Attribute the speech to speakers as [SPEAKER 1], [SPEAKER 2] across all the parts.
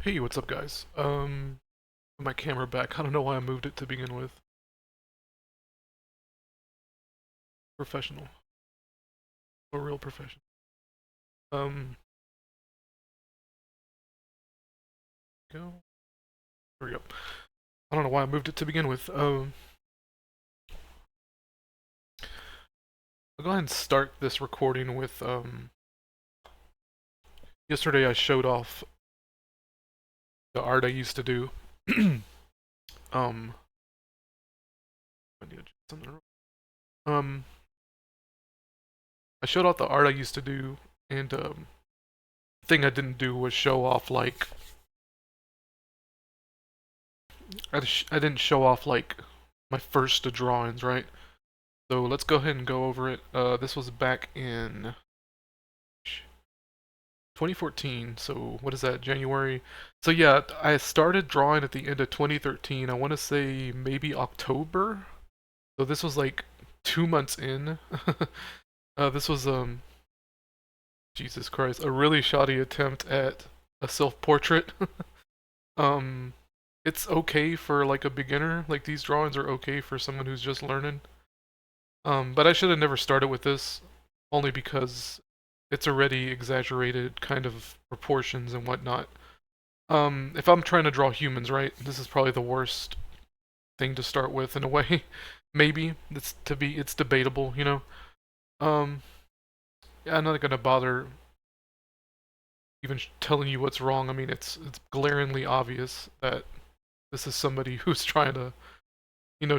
[SPEAKER 1] Hey, what's up, guys? Put my camera back. I don't know why I moved it to begin with. Professional. A real professional. Um, go. There we go. I don't know why I moved it to begin with. I'll go ahead and start this recording with, yesterday I showed off the art I used to do. um, I need to adjust something. Um, I showed off the art I used to do, and, the thing I didn't do was show off, like, I didn't show off, like, my first drawings, right? So let's go ahead and go over it. This was back in 2014, so what is that, January? So yeah, I started drawing at the end of 2013. I want to say maybe October. So this was like 2 months in. This was, Jesus Christ, a really shoddy attempt at a self-portrait. um, it's okay for like a beginner. Like these drawings are okay for someone who's just learning. But I should have never started with this, only because it's already exaggerated kind of proportions and whatnot. If I'm trying to draw humans, right, this is probably the worst thing to start with in a way. Maybe it's debatable, you know. Um, yeah, I'm not gonna bother even telling you what's wrong. I mean, it's glaringly obvious that this is somebody who's trying to,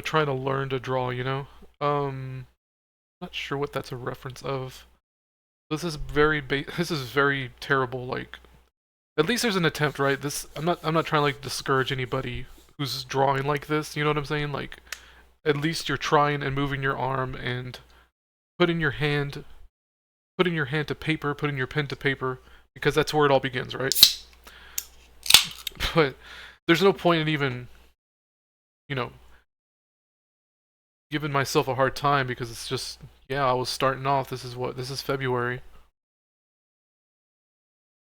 [SPEAKER 1] trying to learn to draw, you know. Not sure what that's a reference of. This is very terrible. Like, at least there's an attempt, right? I'm not trying to like discourage anybody who's drawing like this. You know what I'm saying? Like, at least you're trying and moving your arm and putting your hand, putting your hand to paper, putting your pen to paper, because that's where it all begins, right? But there's no point in even, you know, giving myself a hard time because it's just, yeah, I was starting off. This is February,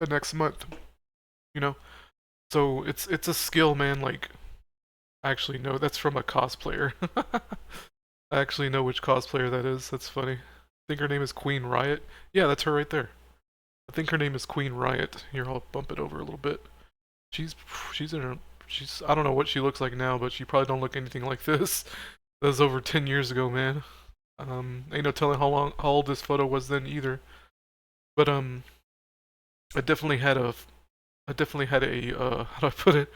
[SPEAKER 1] the next month, you know. So it's a skill, man. Like, actually, no, that's from a cosplayer. I actually know which cosplayer that is. That's funny. I think her name is Queen Riot. Yeah, that's her right there. I think her name is Queen Riot. Here, I'll bump it over a little bit. She's she's in her she's I don't know what she looks like now, but she probably don't look anything like this. That was over 10 years ago, man. Ain't no telling how old this photo was then either. But I definitely had a I definitely had a how do I put it?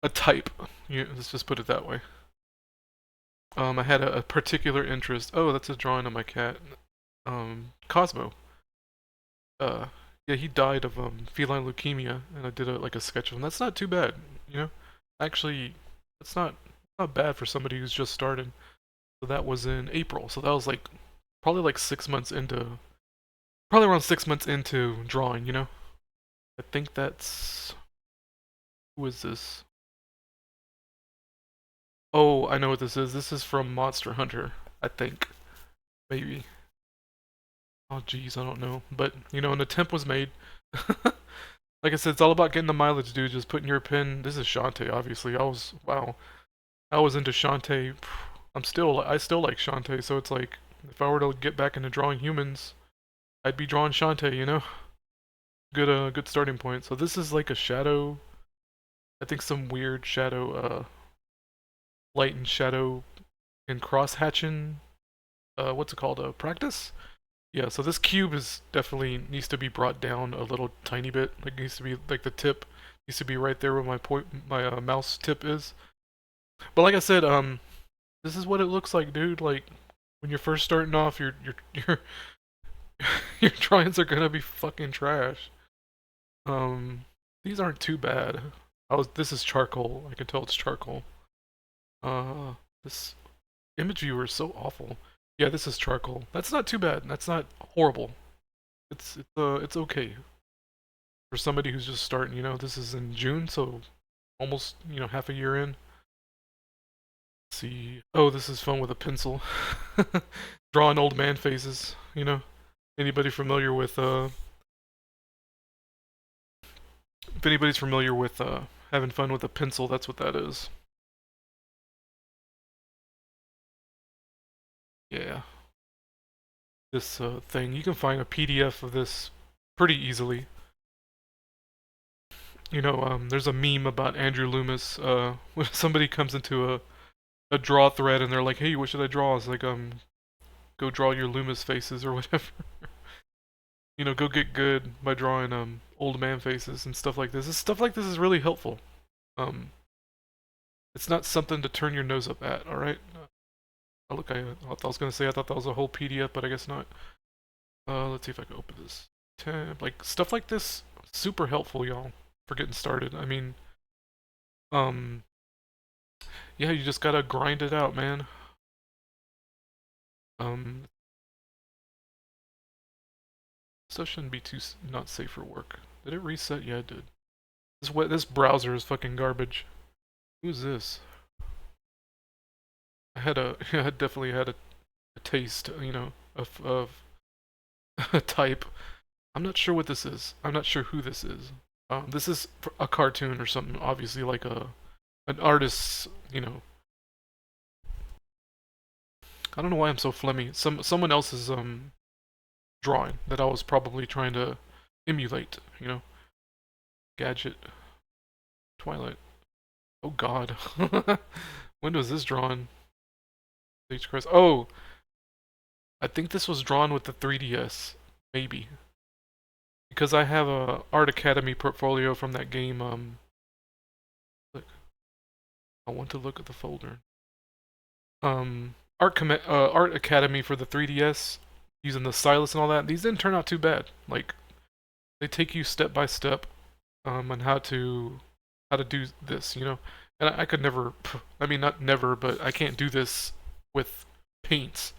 [SPEAKER 1] A type. Yeah, let's just put it that way. I had a particular interest. Oh, that's a drawing of my cat. Cosmo. Uh, yeah, he died of feline leukemia, and I did like a sketch of him. That's not too bad, you know. Actually, it's not bad for somebody who's just started. So that was in April. So that was like probably like 6 months into, probably around 6 months into drawing, you know. I think that's who is this? Oh, I know what this is. This is from Monster Hunter, I think. Maybe. Oh, geez, I don't know. But, an attempt was made. Like I said, it's all about getting the mileage, dude. Just putting your pin. This is Shantae, obviously. Wow. I was into Shantae. I still like Shantae, so it's like, if I were to get back into drawing humans, I'd be drawing Shantae, you know? Good starting point. So this is like a shadow. I think some weird shadow, light and shadow and cross hatching, what's it called? Practice? Yeah, so this cube is definitely needs to be brought down a little tiny bit. Like needs to be like the tip needs to be right there where my mouse tip is. But like I said, this is what it looks like, dude. Like when you're first starting off, your your drawings are gonna be fucking trash. Um, these aren't too bad. This is charcoal. I can tell it's charcoal. Uh, this image viewer is so awful. Yeah, this is charcoal. That's not too bad. That's not horrible. It's okay for somebody who's just starting. This is in June, so almost half a year in. Let's see. Oh, this is fun with a pencil. Drawing old man faces. Anybody familiar with If anybody's familiar with having fun with a pencil, that's what that is. Yeah, this thing. You can find a PDF of this pretty easily. There's a meme about Andrew Loomis. When somebody comes into a draw thread and they're like, "Hey, what should I draw?" It's like, go draw your Loomis faces or whatever. Go get good by drawing old man faces and stuff like this. Stuff like this is really helpful. Um, it's not something to turn your nose up at. All right. Oh, look, I was gonna say I thought that was a whole PDF, but I guess not. Let's see if I can open this tab. Like stuff like this, super helpful, y'all, for getting started. I mean, um, yeah, you just gotta grind it out, man. Um, Stuff shouldn't be too not safe for work. Did it reset? Yeah, it did. This browser is fucking garbage. Who's this? I definitely had a taste, of a type. I'm not sure what this is. I'm not sure who this is. This is a cartoon or something, obviously like an artist's, I don't know why I'm so phlegmy. Someone else's drawing that I was probably trying to emulate, Gadget, Twilight. Oh God. When was this drawn? Stage Crest. Oh, I think this was drawn with the 3DS, maybe. Because I have a Art Academy portfolio from that game. Look, I want to look at the folder. Art Academy for the 3DS, using the stylus and all that. These didn't turn out too bad. Like they take you step by step, on how to do this. And I could never. I mean, not never, but I can't do this with paints.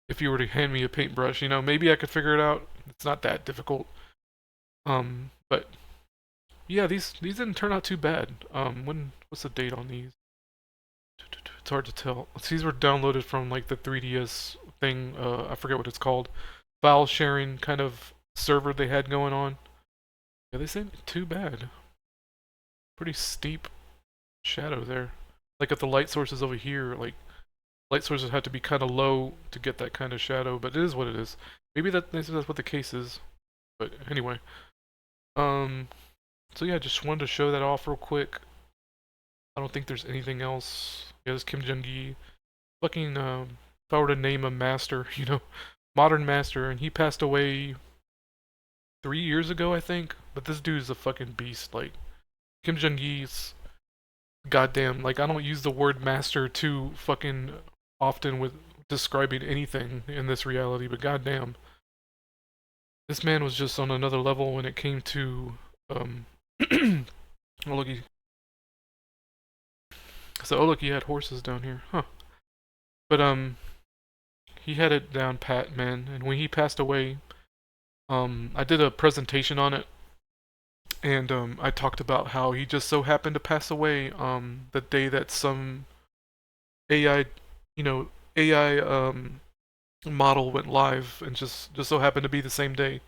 [SPEAKER 1] If you were to hand me a paintbrush, maybe I could figure it out. It's not that difficult. But yeah, these didn't turn out too bad. What's the date on these? It's hard to tell. These were downloaded from like the 3DS thing. I forget what it's called. File sharing kind of server they had going on. Yeah, they said too bad. Pretty steep shadow there. Like if the light source is over here, like light sources had to be kind of low to get that kind of shadow. But it is what it is. Maybe that's what the case is. But anyway, um, so yeah, just wanted to show that off real quick. I don't think there's anything else. Yeah, this Kim Jong-gi. Fucking, if I were to name a master, modern master, and he passed away 3 years ago, I think. But this dude's a fucking beast. Like, Kim Jong-gi's goddamn, like, I don't use the word master too fucking often with describing anything in this reality, but goddamn. This man was just on another level when it came to, oh look, he had horses down here, huh? But he had it down pat, man. And when he passed away, I did a presentation on it, and I talked about how he just so happened to pass away the day that some AI, AI model went live, and just so happened to be the same day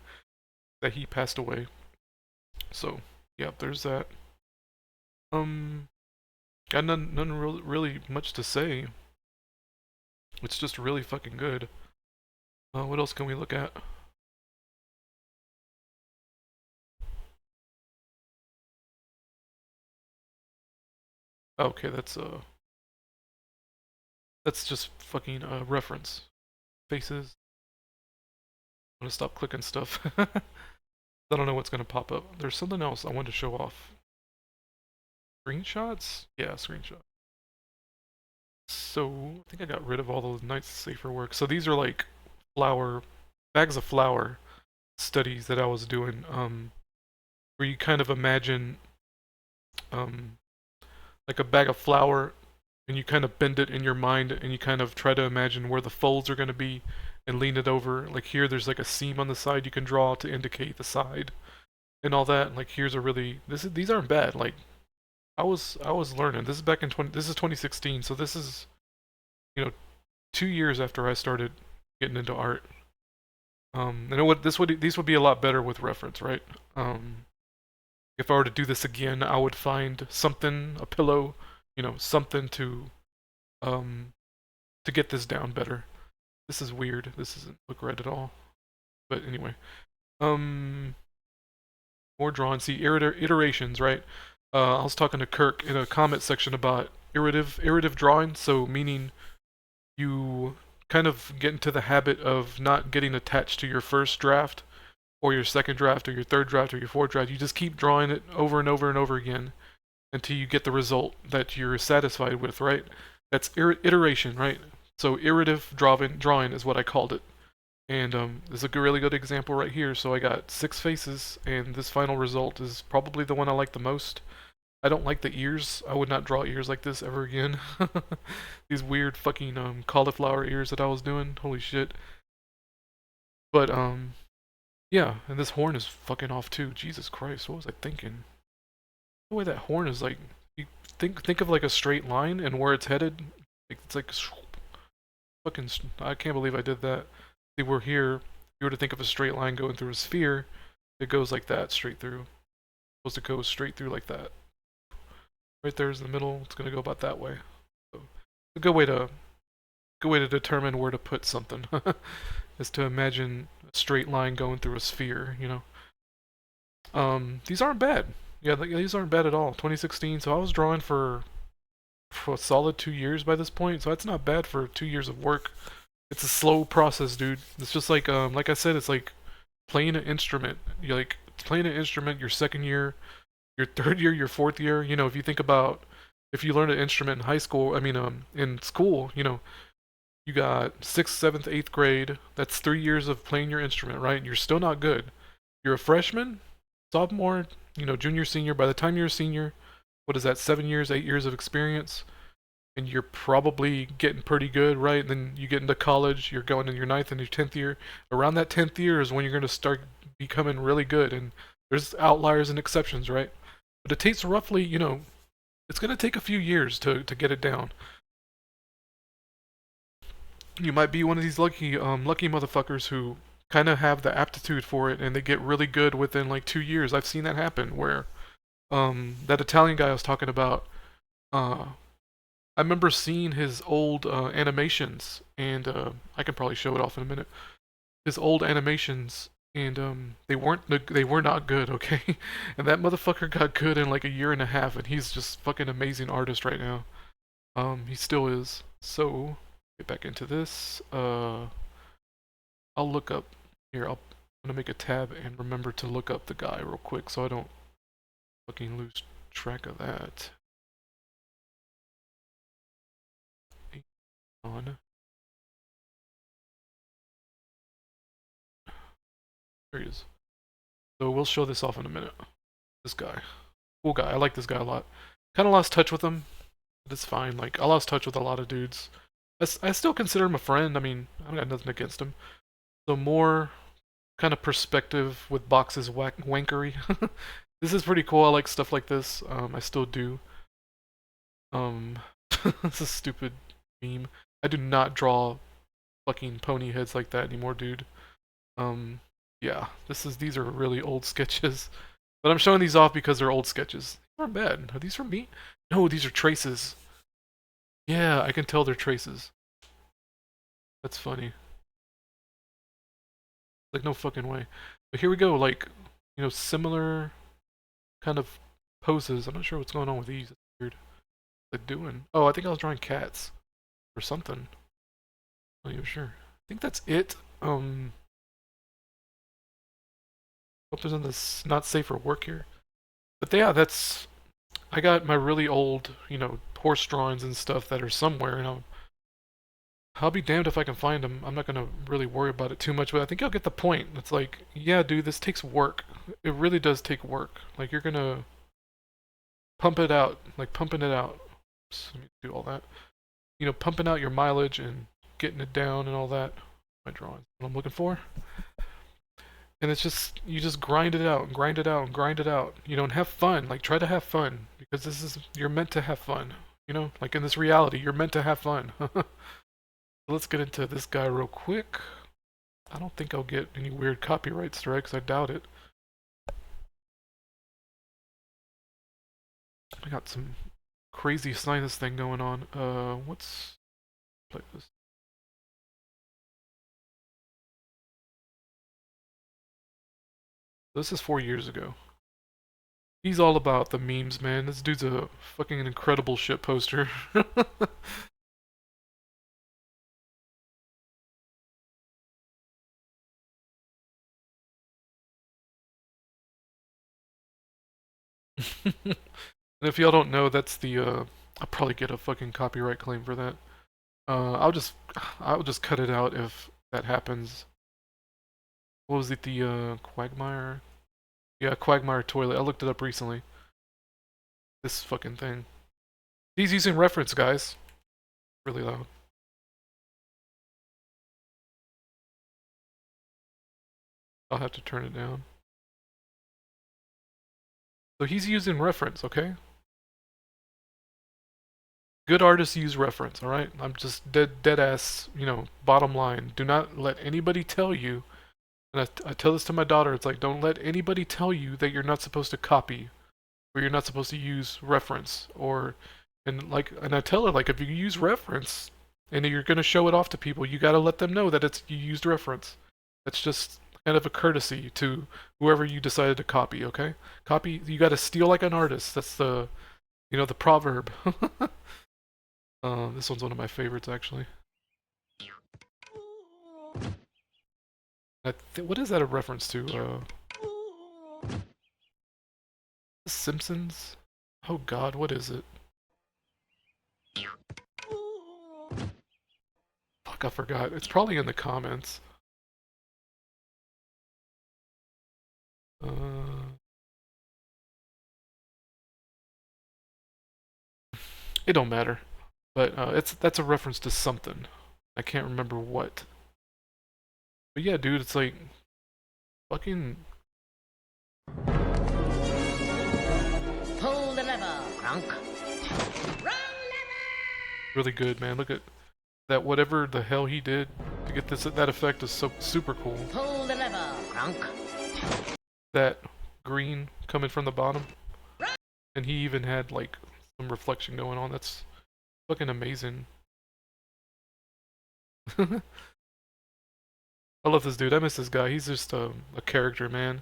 [SPEAKER 1] that he passed away. So yeah, there's that. Um, got none really much to say. It's just really fucking good. What else can we look at? Okay, that's just fucking reference. Faces. I'm gonna stop clicking stuff. I don't know what's gonna pop up. There's something else I wanted to show off. Screenshots? Yeah, screenshot. So I think I got rid of all those nice safer work. So these are like bags of flour studies that I was doing, where you kind of imagine um like a bag of flour, and you kind of bend it in your mind, and you kind of try to imagine where the folds are going to be and lean it over. Like here there's like a seam on the side you can draw to indicate the side and all that. Like here's a really these aren't bad. Like I was learning. This is back in 2016, so this is, you know 2 years after I started getting into art. And these would be a lot better with reference, right? Um If I were to do this again, I would find something, a pillow, something um to get this down better. This is weird. This doesn't look right at all. But anyway, um, more drawn. See, iterations, right? I was talking to Kirk in a comment section about iterative drawing. So meaning you kind of get into the habit of not getting attached to your first draft or your second draft or your third draft or your fourth draft. You just keep drawing it over and over and over again until you get the result that you're satisfied with, right? That's iteration, right? So iterative drawing is what I called it. And there's a really good example right here. So I got 6 faces, and this final result is probably the one I like the most. I don't like the ears. I would not draw ears like this ever again. These weird fucking cauliflower ears that I was doing. Holy shit. But yeah, and this horn is fucking off too. Jesus Christ, what was I thinking? The way that horn is like, you think of like a straight line and where it's headed. It's like fucking. I can't believe I did that. See, we're here. If you were to think of a straight line going through a sphere, it goes like that straight through. It's supposed to go straight through like that. Right there's the middle. It's gonna go about that way. So, a good way to determine where to put something is to imagine a straight line going through a sphere. These aren't bad. Yeah, these aren't bad at all. 2016. So I was drawing for a solid 2 years by this point. So that's not bad for 2 years of work. It's a slow process, dude. It's just like I said, it's like playing an instrument. You're like playing an instrument your second year, your third year, your fourth year. If you think about if you learn an instrument in high school, in school, you got sixth, seventh, eighth grade. That's 3 years of playing your instrument, right? And you're still not good. You're a freshman, sophomore, junior, senior. By the time you're a senior, what is that? 7 years, 8 years of experience, and you're probably getting pretty good, right? And then you get into college. You're going in your ninth and your 10th year. Around that 10th year is when you're going to start becoming really good. And there's outliers and exceptions, right? But it takes roughly, it's going to take a few years to get it down. You might be one of these lucky motherfuckers who kind of have the aptitude for it and they get really good within like 2 years. I've seen that happen where that Italian guy I was talking about, uh, I remember seeing his old animations, and I can probably show it off in a minute. His old animations, and they were not good, okay? And that motherfucker got good in like a year and a half, and he's just fucking amazing artist right now. He still is. So get back into this. I'll look up here. I'm gonna make a tab and remember to look up the guy real quick, so I don't fucking lose track of that. On. There he is. So we'll show this off in a minute. This guy. Cool guy. I like this guy a lot. Kind of lost touch with him, but it's fine. Like, I lost touch with a lot of dudes. I still consider him a friend. I got nothing against him. So more kind of perspective with boxes wankery. This is pretty cool. I like stuff like this. I still do. Um, this is a stupid meme. I do not draw fucking pony heads like that anymore, dude. Um, yeah, these are really old sketches. But I'm showing these off because they're old sketches. They're not bad. Are these from me? No, these are traces. Yeah, I can tell they're traces. That's funny. Like, no fucking way. But here we go, like, similar kind of poses. I'm not sure what's going on with these. It's weird. Like, doing? Oh, I think I was drawing cats. Or something. Not even sure. I think that's it. Hope there's nothing not safe for work here. But yeah, I got my really old, horse drawings and stuff that are somewhere, and I'll be damned if I can find them. I'm not gonna really worry about it too much, but I think you'll get the point. It's like, yeah, dude, this takes work. It really does take work. Like, you're gonna pump it out, like pumping it out. Oops, let me do all that. Pumping out your mileage and getting it down and all that. My drawings, what I'm looking for. And it's just, you just grind it out and grind it out and grind it out. And have fun. Like, try to have fun, because you're meant to have fun. Like in this reality, you're meant to have fun. Let's get into this guy real quick. I don't think I'll get any weird copyright strikes. I doubt it. I got some crazy sinus thing going on. What's play this? This is 4 years ago. He's all about the memes, man. This dude's a fucking incredible shit poster. And if y'all don't know, that's the I'll probably get a fucking copyright claim for that. I'll just cut it out if that happens. What was it, the Quagmire? Yeah, Quagmire toilet. I looked it up recently. This fucking thing. He's using reference, guys. Really loud. I'll have to turn it down. So he's using reference, okay? Good artists use reference, alright? I'm just dead ass, bottom line. Do not let anybody tell you, and I tell this to my daughter, it's like, don't let anybody tell you that you're not supposed to copy, or you're not supposed to use reference, and I tell her, like, if you use reference, and you're gonna show it off to people, you gotta let them know that you used reference. That's just kind of a courtesy to whoever you decided to copy, okay? You gotta steal like an artist. That's the proverb. This one's one of my favorites, actually. What is that a reference to? The Simpsons? Oh god, what is it? Fuck, I forgot. It's probably in the comments. It don't matter. But that's a reference to something. I can't remember what. But yeah, dude, it's like fucking.
[SPEAKER 2] Pull the lever, Crunk. Wrong lever.
[SPEAKER 1] Really good, man. Look at that. Whatever the hell he did to get that effect is so super cool.
[SPEAKER 2] Pull the lever, Crunk.
[SPEAKER 1] That green coming from the bottom, and he even had like some reflection going on. That's fucking amazing. I love this dude. I miss this guy. He's just a character, man.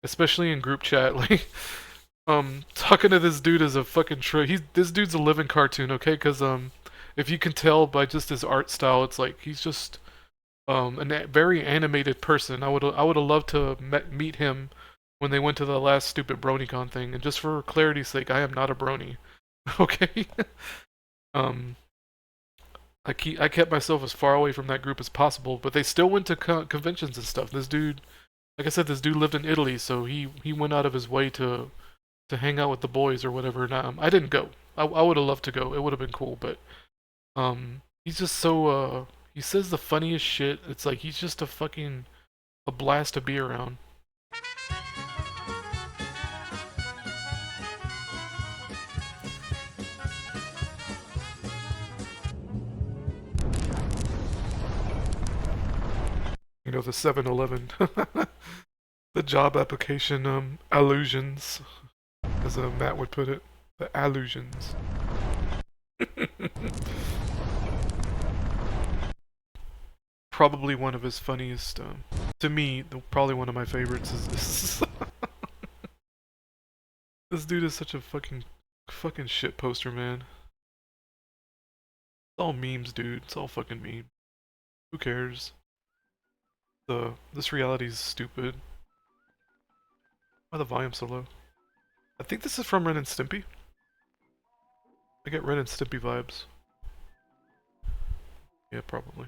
[SPEAKER 1] Especially in group chat, like, talking to this dude is a fucking this dude's a living cartoon, okay? Because if you can tell by just his art style, it's like he's just a very animated person. I would have loved to meet him when they went to the last stupid BronyCon thing. And just for clarity's sake, I am not a brony, okay? I kept myself as far away from that group as possible, but they still went to conventions and stuff. This dude, like I said, this dude lived in Italy, so he went out of his way to hang out with the boys or whatever. And I didn't go. I would have loved to go. It would have been cool, but he's just so he says the funniest shit. It's like he's just a blast to be around. The 7-Eleven, the job application allusions, as Matt would put it, the allusions. Probably one of his funniest, to me, probably one of my favorites is this. This dude is such a fucking shit poster, man. It's all memes, dude. It's all fucking memes. Who cares? This reality is stupid. Why the volume so low? I think this is from Ren and Stimpy. I get Ren and Stimpy vibes. Yeah, probably.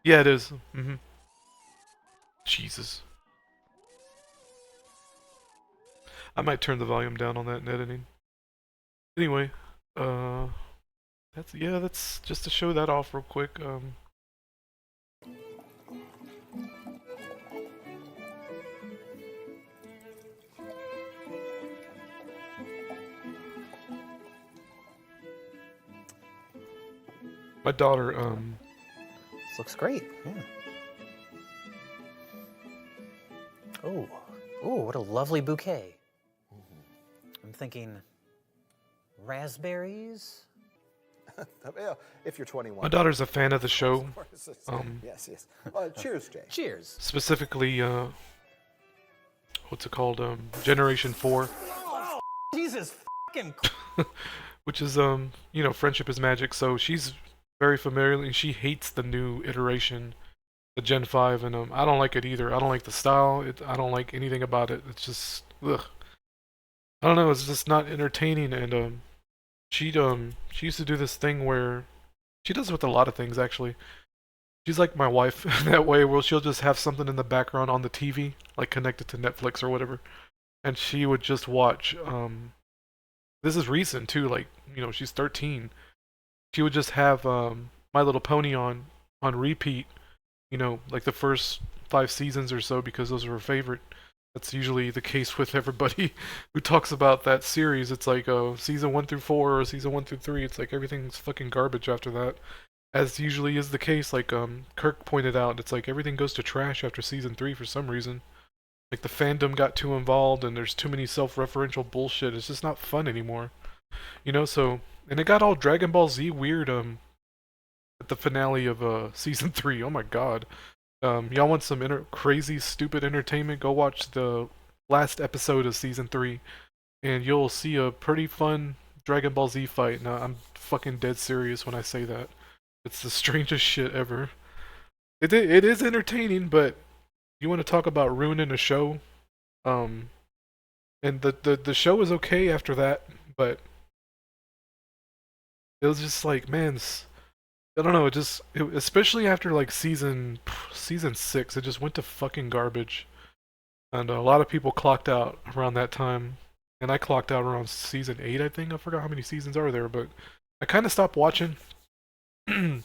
[SPEAKER 1] Yeah, it is. Jesus. I might turn the volume down on that in editing. Anyway, that's just to show that off real quick. My daughter,
[SPEAKER 3] This looks great, yeah. Oh, what a lovely bouquet. I'm thinking raspberries?
[SPEAKER 4] Well, if you're 21.
[SPEAKER 1] My daughter's a fan of the show.
[SPEAKER 4] Of course.
[SPEAKER 1] Um,
[SPEAKER 4] Yes, yes. Cheers, Jay.
[SPEAKER 3] Cheers.
[SPEAKER 1] Specifically, what's it called? Generation 4,
[SPEAKER 3] Jesus fucking
[SPEAKER 1] which is, you know, friendship is magic. So she's very familiar, and she hates the new iteration, the Gen 5, and I don't like it either. I don't like the style. I don't like anything about it. It's just, ugh. I don't know. It's just not entertaining, and she used to do this thing where she does it with a lot of things actually. She's like my wife in that way, where she'll just have something in the background on the TV, like connected to Netflix or whatever, and she would just watch. This is recent too, like, you know, she's 13. She would just have My Little Pony on repeat, you know, like the first 5 seasons or so, because those are her favorite. That's usually the case with everybody who talks about that series. It's like season 1 through 4 or season 1 through 3. It's like everything's fucking garbage after that, as usually is the case. Like Kirk pointed out, it's like everything goes to trash after season 3 for some reason. Like the fandom got too involved, and there's too many self-referential bullshit. It's just not fun anymore, you know. So, and it got all Dragon Ball Z weird at the finale of season 3. Oh my god. Y'all want some crazy, stupid entertainment? Go watch the last episode of season 3, and you'll see a pretty fun Dragon Ball Z fight. Now, I'm fucking dead serious when I say that. It's the strangest shit ever. It is entertaining, but you want to talk about ruining a show? And the show was okay after that, but it was just like, man, I don't know. Especially after like season 6, it just went to fucking garbage, and a lot of people clocked out around that time, and I clocked out around season 8. I think I forgot how many seasons are there, but I kind of stopped watching, and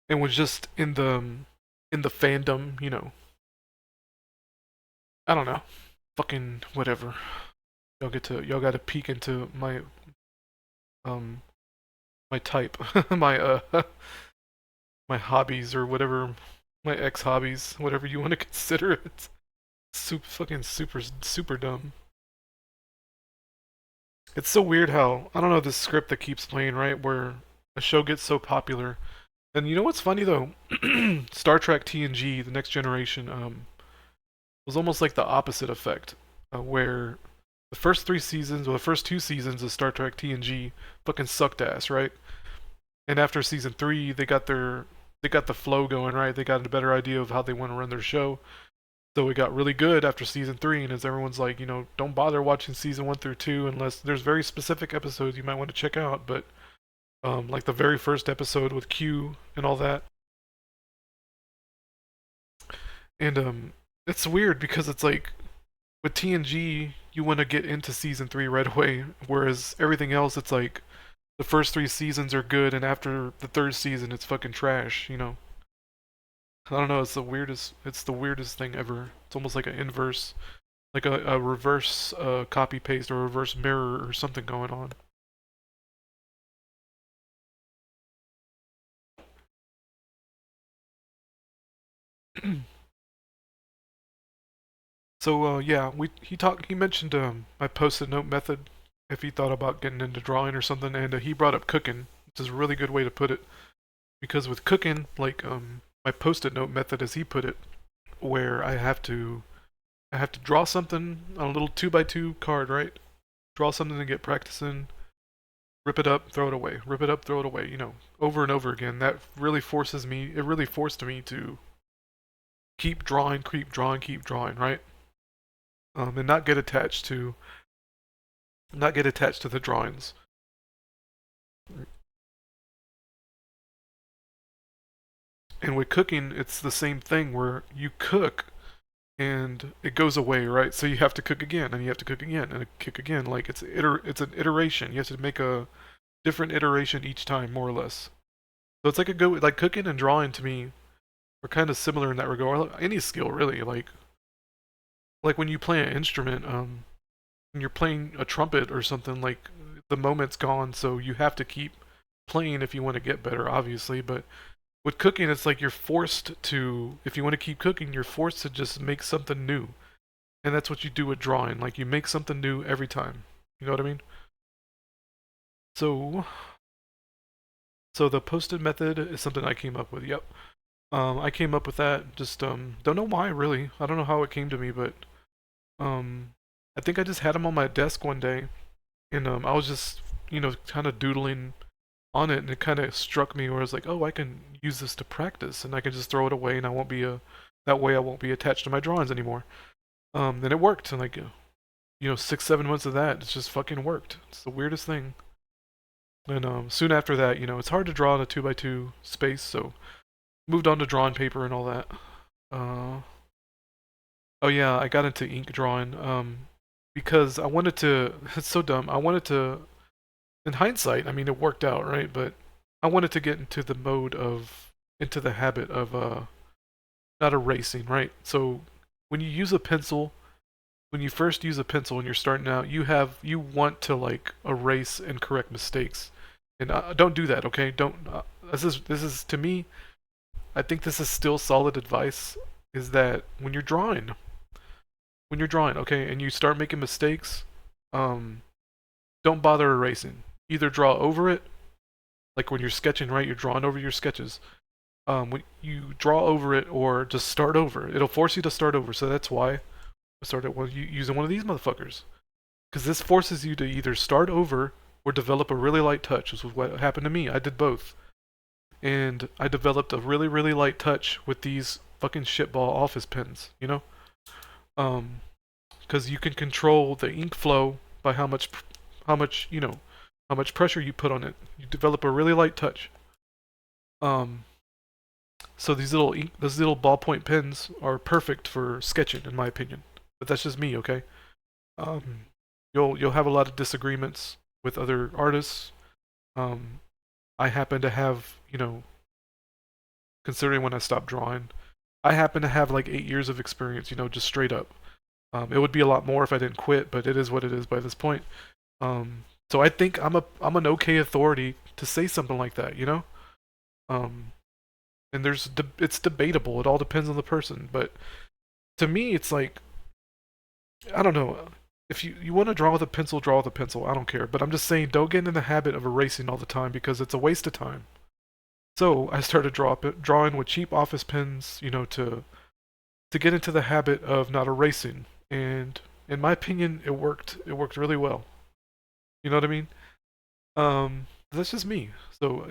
[SPEAKER 1] was just in the fandom, you know. I don't know, fucking whatever. Y'all got to peek into um my type, my my hobbies or whatever, my ex hobbies, whatever you want to consider it. Fucking super dumb. It's so weird how, I don't know, this script that keeps playing, right, where a show gets so popular. And you know what's funny though? Star Trek TNG, The Next Generation, was almost like the opposite effect, where the first 3 seasons, or the first 2 seasons of Star Trek TNG fucking sucked ass, right? And after season 3, they got the flow going, right? They got a better idea of how they want to run their show. So it got really good after season 3, and as everyone's like, you know, don't bother watching season 1 through 2 unless there's very specific episodes you might want to check out. But like the very first episode with Q and all that. And it's weird because it's like with TNG, you want to get into season 3 right away, whereas everything else, it's like the first 3 seasons are good, and after the 3rd season, it's fucking trash. You know, I don't know. It's the weirdest. It's the weirdest thing ever. It's almost like an inverse, like a reverse copy paste or reverse mirror or something going on. So yeah, he mentioned my post-it note method, if he thought about getting into drawing or something, and he brought up cooking, which is a really good way to put it. Because with cooking, like my post-it note method, as he put it, where I have to draw something on a little 2x2 card, right? Draw something to get practice in, rip it up, throw it away, rip it up, throw it away, you know, over and over again. That really forces me. It really forced me to keep drawing, keep drawing, right? And not get attached to the drawings. And with cooking, it's the same thing where you cook and it goes away, right? So you have to cook again, and you have to cook again, and cook again. Like it's an iteration. You have to make a different iteration each time, more or less. So it's like like cooking and drawing to me are kind of similar in that regard. Any skill really, like when you play an instrument, when you're playing a trumpet or something, like the moment's gone, so you have to keep playing if you want to get better, obviously. But with cooking, it's like you're forced to, if you want to keep cooking, you're forced to just make something new. And that's what you do with drawing. Like you make something new every time. You know what I mean? So, so the posted method is something I came up with. Yep. I came up with that. Just don't know why really. I don't know how it came to me, but um, I think I just had them on my desk one day, and I was just kind of doodling on it, and it kind of struck me where I was like, oh, I can use this to practice, and I can just throw it away, and I won't be that way I won't be attached to my drawings anymore. And it worked, and like 6, 7 months of that, it's just fucking worked. It's the weirdest thing. And soon after that, it's hard to draw in a 2x2 space, so moved on to drawing paper and all that. Uh, oh yeah, I got into ink drawing because I wanted to. It's so dumb. I wanted to. In hindsight, I mean, it worked out, right? But I wanted to get into the into the habit of not erasing, right? So when you use a pencil, when you first use a pencil and you're starting out, you want to like erase and correct mistakes, and don't do that, okay? Don't. This is to me. I think this is still solid advice. Is that when you're drawing, okay, and you start making mistakes, um, don't bother erasing. Either draw over it, like when you're sketching, right? You're drawing over your sketches. When you draw over it, or just start over. It'll force you to start over. So that's why I started using one of these motherfuckers, because this forces you to either start over or develop a really light touch. This was what happened to me. I did both, and I developed a really really light touch with these fucking shitball office pens. Um, because you can control the ink flow by how much how much pressure you put on it. You develop a really light touch. Um, so these little ballpoint pens are perfect for sketching, in my opinion. But that's just me, okay? Um, you'll have a lot of disagreements with other artists. Um, I happen to have, considering when I stopped drawing, I happen to have like 8 years of experience, just straight up. It would be a lot more if I didn't quit, but it is what it is by this point. So I think I'm an okay authority to say something like that. Um, and it's debatable. It all depends on the person, but to me, it's like I don't know. If you want to draw with a pencil, draw with a pencil. I don't care, but I'm just saying, don't get in the habit of erasing all the time because it's a waste of time. So I started drawing with cheap office pens, to get into the habit of not erasing, and in my opinion, it worked. It worked really well. You know what I mean? That's just me. So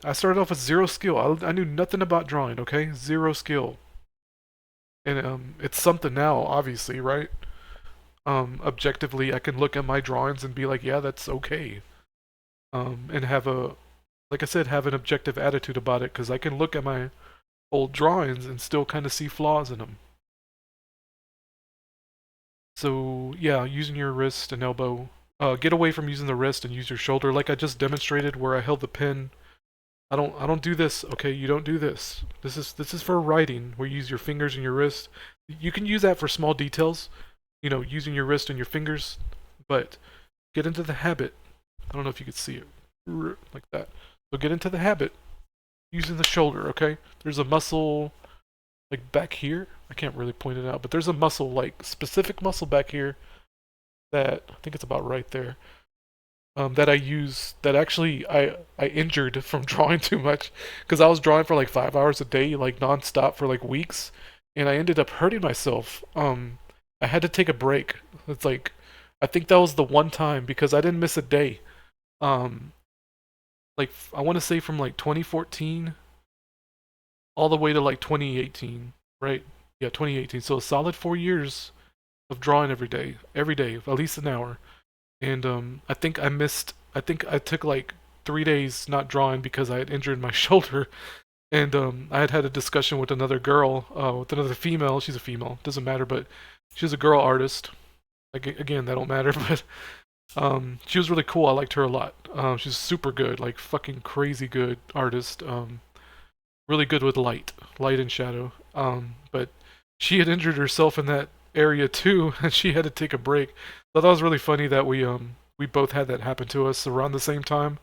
[SPEAKER 1] I started off with zero skill. I knew nothing about drawing. Okay, zero skill, and it's something now, obviously, right? Objectively, I can look at my drawings and be like, yeah, that's okay. And like I said, have an objective attitude about it because I can look at my old drawings and still kind of see flaws in them. So yeah, using your wrist and elbow. Get away from using the wrist and use your shoulder, like I just demonstrated, where I held the pen. I don't do this. Okay, you don't do this. This is for writing, where you use your fingers and your wrist. You can use that for small details, using your wrist and your fingers, but get into the habit. I don't know if you could see it like that. So get into the habit using the shoulder. Okay, there's a muscle like back here. I can't really point it out, but there's a muscle, like specific muscle back here, that I think it's about right there. That I use, that actually I injured from drawing too much because I was drawing for like 5 hours a day, like nonstop for like weeks, and I ended up hurting myself. I had to take a break. It's like I think that was the one time because I didn't miss a day. Um, like I want to say from like 2014 all the way to like 2018, right? Yeah, 2018. So a solid 4 years of drawing every day, at least an hour. And I think I missed. I think I took like 3 days not drawing because I had injured my shoulder, and I had had a discussion with another girl, with another female. She's a female, doesn't matter, but she's a girl artist. Like again, that don't matter, but she was really cool. I liked her a lot. She's super good, like fucking crazy good artist. Really good with light and shadow. But she had injured herself in that area too, and she had to take a break. So that was really funny that we both had that happen to us around the same time,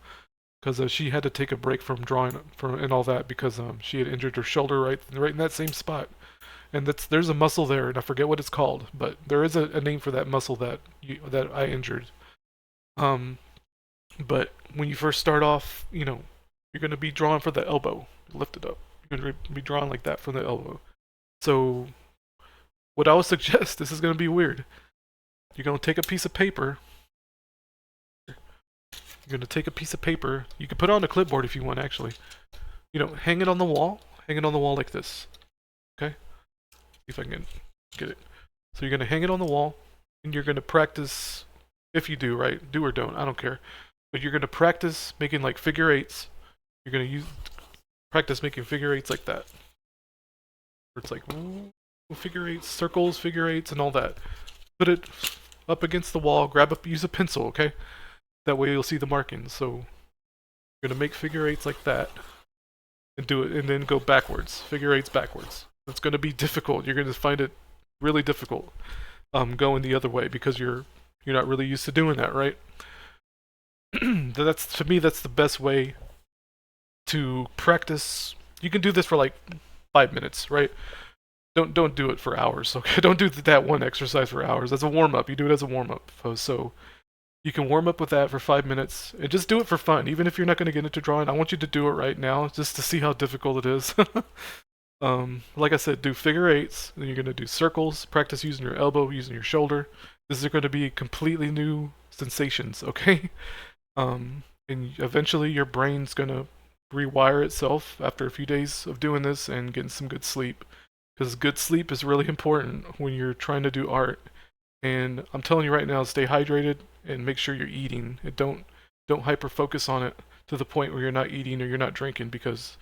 [SPEAKER 1] because she had to take a break from drawing and all that because she had injured her shoulder right in that same spot. And there's a muscle there, and I forget what it's called, but there is a name for that muscle that I injured. Um, but when you first start off, you're gonna be drawing for the elbow. Lift it up. You're gonna be drawing like that from the elbow. So what I would suggest, this is gonna be weird. You're gonna take a piece of paper. You're gonna take a piece of paper. You can put it on a clipboard if you want, actually. Hang it on the wall. Hang it on the wall like this. Okay? See if I can get it. So you're gonna hang it on the wall, and you're gonna practice. If you do, right? Do or don't, I don't care. But you're gonna practice making like figure eights. You're gonna practice making figure eights like that. Where it's like figure eights, circles, figure eights, and all that. Put it up against the wall. Use a pencil, okay? That way you'll see the markings. So you're gonna make figure eights like that, and do it, and then go backwards. Figure eights backwards. It's gonna be difficult. You're gonna find it really difficult. Going the other way because you're not really used to doing that, right? To me, that's the best way to practice. You can do this for like 5 minutes, right? Don't do it for hours, okay? Don't do that one exercise for hours. That's a warm up. You do it as a warm up. So you can warm up with that for 5 minutes and just do it for fun. Even if you're not going to get into drawing, I want you to do it right now just to see how difficult it is. Like I said, do figure eights. Then you're going to do circles. Practice using your elbow, using your shoulder. This is going to be completely new sensations, okay? And eventually your brain's going to rewire itself after a few days of doing this and getting some good sleep. Because good sleep is really important when you're trying to do art. And I'm telling you right now, stay hydrated and make sure you're eating. And don't hyper focus on it to the point where you're not eating or you're not drinking because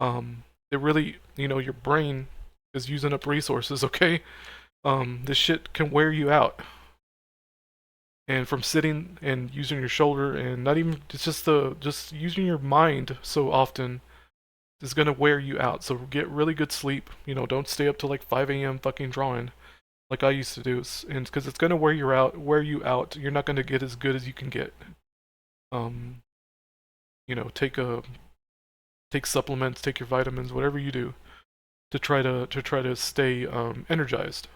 [SPEAKER 1] it really, your brain is using up resources, okay? This shit can wear you out. And from sitting and using your shoulder and not even it's just using your mind so often is gonna wear you out. So get really good sleep. Don't stay up till like 5 a.m. fucking drawing like I used to do. And because it's gonna wear you out. You're not gonna get as good as you can get. Um, take supplements, take your vitamins, whatever you do to try to stay energized.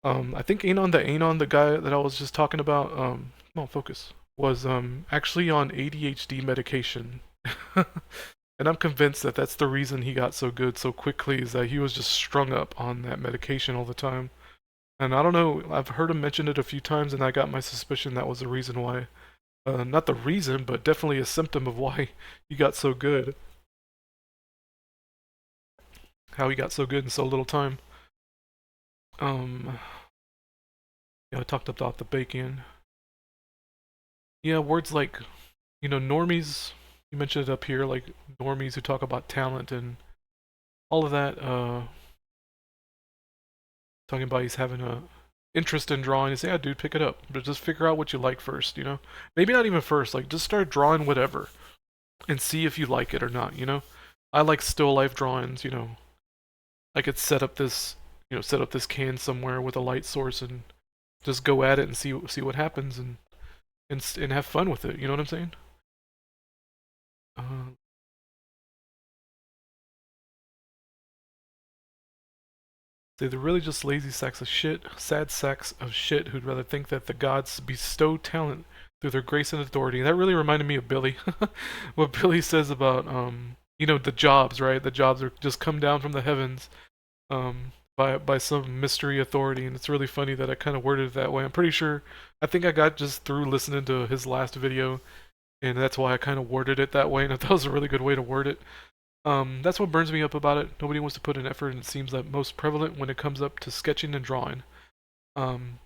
[SPEAKER 1] I think the guy that I was just talking about, come on, focus, was actually on ADHD medication. And I'm convinced that that's the reason he got so good so quickly is that he was just strung up on that medication all the time. And I don't know, I've heard him mention it a few times and I got my suspicion that was the reason why. Not the reason, but definitely a symptom of why he got so good. How he got so good in so little time. I talked about the bacon. Yeah, words like, normies, you mentioned it up here, like normies who talk about talent and all of that, talking about he's having a interest in drawing, and say, yeah, dude, pick it up. But just figure out what you like first, Maybe not even first, like just start drawing whatever and see if you like it or not, I like still life drawings, I could set up this can somewhere with a light source and just go at it and see what happens and have fun with it. You know what I'm saying? Uh, they're really just lazy sacks of shit, sad sacks of shit who'd rather think that the gods bestow talent through their grace and authority. And that really reminded me of Billy. What Billy says about the jobs, right? The jobs are just come down from the heavens by some mystery authority, and it's really funny that I kind of worded it that way. I'm pretty sure I think I got just through listening to his last video, and that's why I kind of worded it that way, and I thought it was a really good way to word it. That's what burns me up about it. Nobody wants to put in effort, and it seems that most prevalent when it comes up to sketching and drawing. Um,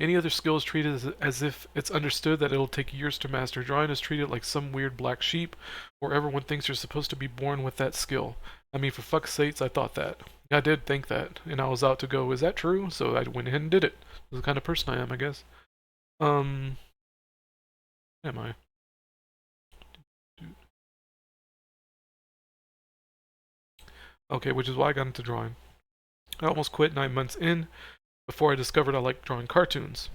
[SPEAKER 1] any other skill is treated as if it's understood that it'll take years to master. Drawing is treated like some weird black sheep, or everyone thinks you're supposed to be born with that skill. I mean, for fuck's sakes, I thought that. I did think that, and I was out to go, is that true? So I went ahead and did it. That's the kind of person I am, I guess. Um, am I? Okay, which is why I got into drawing. I almost quit 9 months in before I discovered I liked drawing cartoons.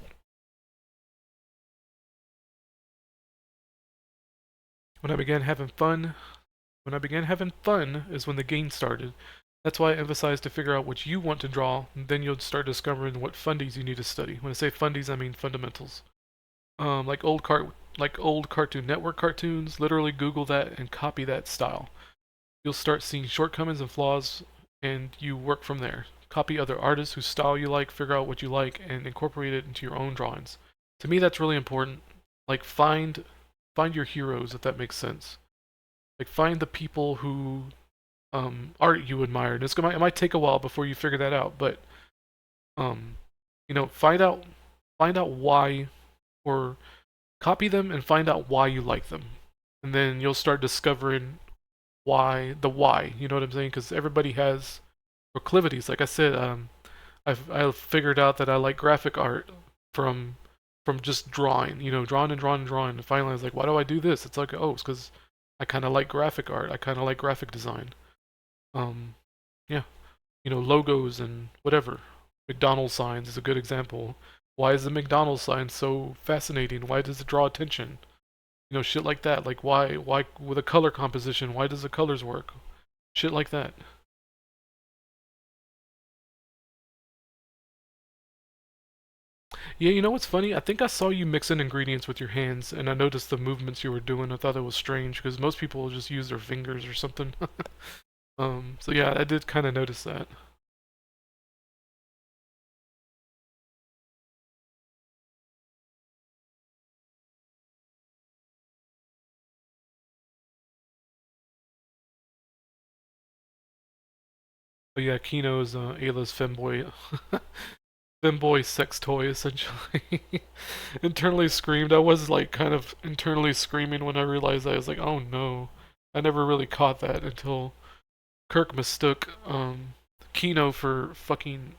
[SPEAKER 1] When I began having fun is when the game started. That's why I emphasize to figure out what you want to draw, and then you'll start discovering what fundies you need to study. When I say fundies, I mean fundamentals. Like old Cartoon Network cartoons, literally Google that and copy that style. You'll start seeing shortcomings and flaws, and you work from there. Copy other artists whose style you like, figure out what you like, and incorporate it into your own drawings. To me, that's really important. Like find your heroes, if that makes sense. Like find the people who art you admire. And it might take a while before you figure that out, but um, find out why, or copy them and find out why you like them, and then you'll start discovering why. You know what I'm saying? Because everybody has proclivities. Like I said, I've figured out that I like graphic art from just drawing. You know, drawing and drawing and drawing. And finally, I was like, why do I do this? It's like, oh, it's because I kind of like graphic art. I kind of like graphic design. Um, yeah, you know, logos and whatever. McDonald's signs is a good example. Why is the McDonald's sign so fascinating? Why does it draw attention? You know, shit like that. Like why with a color composition, why does the colors work? Shit like that. Yeah, you know what's funny? I think I saw you mixing ingredients with your hands, and I noticed the movements you were doing. I thought it was strange because most people just use their fingers or something. So yeah, I did kind of notice that. But yeah, Kino's Ayla's femboy, femboy sex toy essentially. Internally screamed. I was like kind of internally screaming when I realized that. I was like, oh no. I never really caught that until Kirk mistook Kino for fucking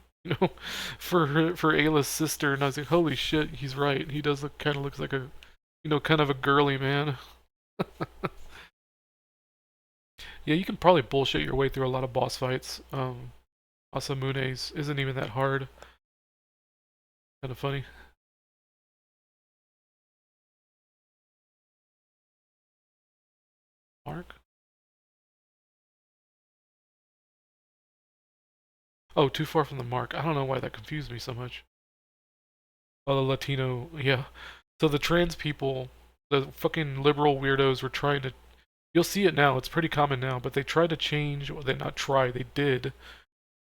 [SPEAKER 1] for Ayla's sister, and I was like, holy shit, he's right. He does look kind of looks like a kind of a girly man. Yeah, you can probably bullshit your way through a lot of boss fights. Asamune's isn't even that hard. Kind of funny. Mark? Oh, too far from the mark. I don't know why that confused me so much. Oh, the Latino, yeah. So the trans people, the fucking liberal weirdos were trying to. You'll see it now. It's pretty common now, but they tried to change. Well, they not try. They did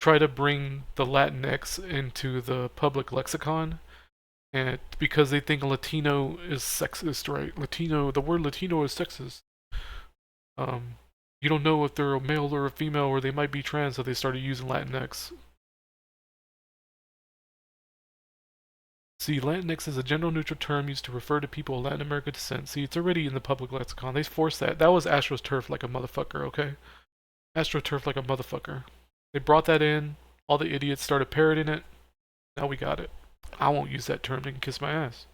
[SPEAKER 1] try to bring the Latinx into the public lexicon, and because they think Latino is sexist, right? The word Latino is sexist. Um, you don't know if they're a male or a female, or they might be trans, so they started using Latinx. See, Latinx is a gender-neutral term used to refer to people of Latin American descent. See, it's already in the public lexicon. They forced that. That was AstroTurf like a motherfucker, okay? AstroTurf like a motherfucker. They brought that in. All the idiots started parroting it. Now we got it. I won't use that term. They can kiss my ass.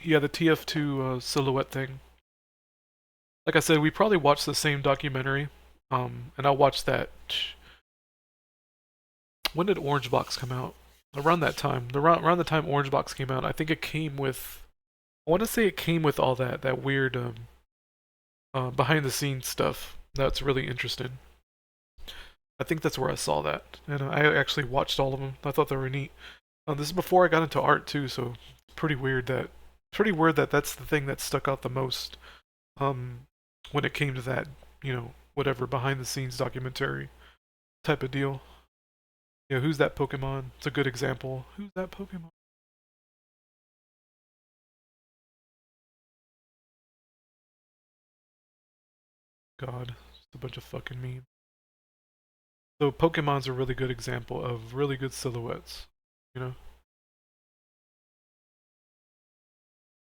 [SPEAKER 1] Yeah, the TF2 silhouette thing. Like I said, we probably watched the same documentary. And I watched that. When did Orange Box come out? Around that time. Around the time Orange Box came out, I think it came with. I want to say it came with all that weird behind the scenes stuff. That's really interesting. I think that's where I saw that, and I actually watched all of them. I thought they were neat. This is before I got into art too, so it's pretty weird that that's the thing that stuck out the most. When it came to that, whatever behind the scenes documentary type of deal. Who's that Pokemon? It's a good example. Who's that Pokemon? God, just a bunch of fucking memes. So Pokemon's a really good example of really good silhouettes, you know?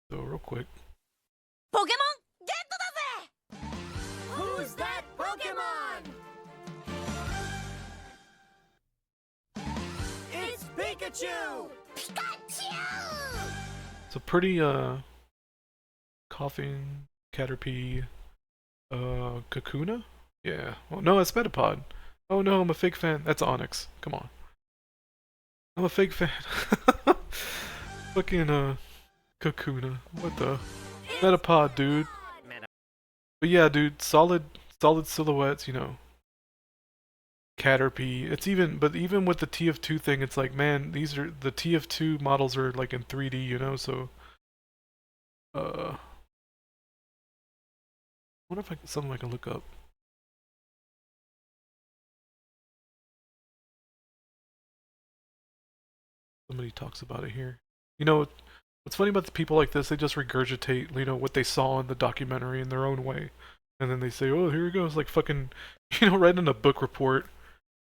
[SPEAKER 1] So real quick.
[SPEAKER 2] Pokemon get だぜ! Who's that Pokemon?
[SPEAKER 3] It's Pikachu!
[SPEAKER 2] Pikachu!
[SPEAKER 1] It's a pretty coughing Caterpie Kakuna? Yeah. Well no, it's Metapod. Oh no, I'm a fake fan. That's Onyx. Come on. I'm a fake fan. Fucking Kakuna. What the Metapod, dude. But yeah, dude, solid solid silhouettes, you know, Caterpie. It's even, but even with the TF2 thing, it's like, man, these are the TF2 models are like in 3D, you know. So, uh, what if something I can look up? Somebody talks about it here. You know, what's funny about the people like this? They just regurgitate, you know, what they saw in the documentary in their own way, and then they say, "Oh, here it goes," like fucking, you know, writing a book report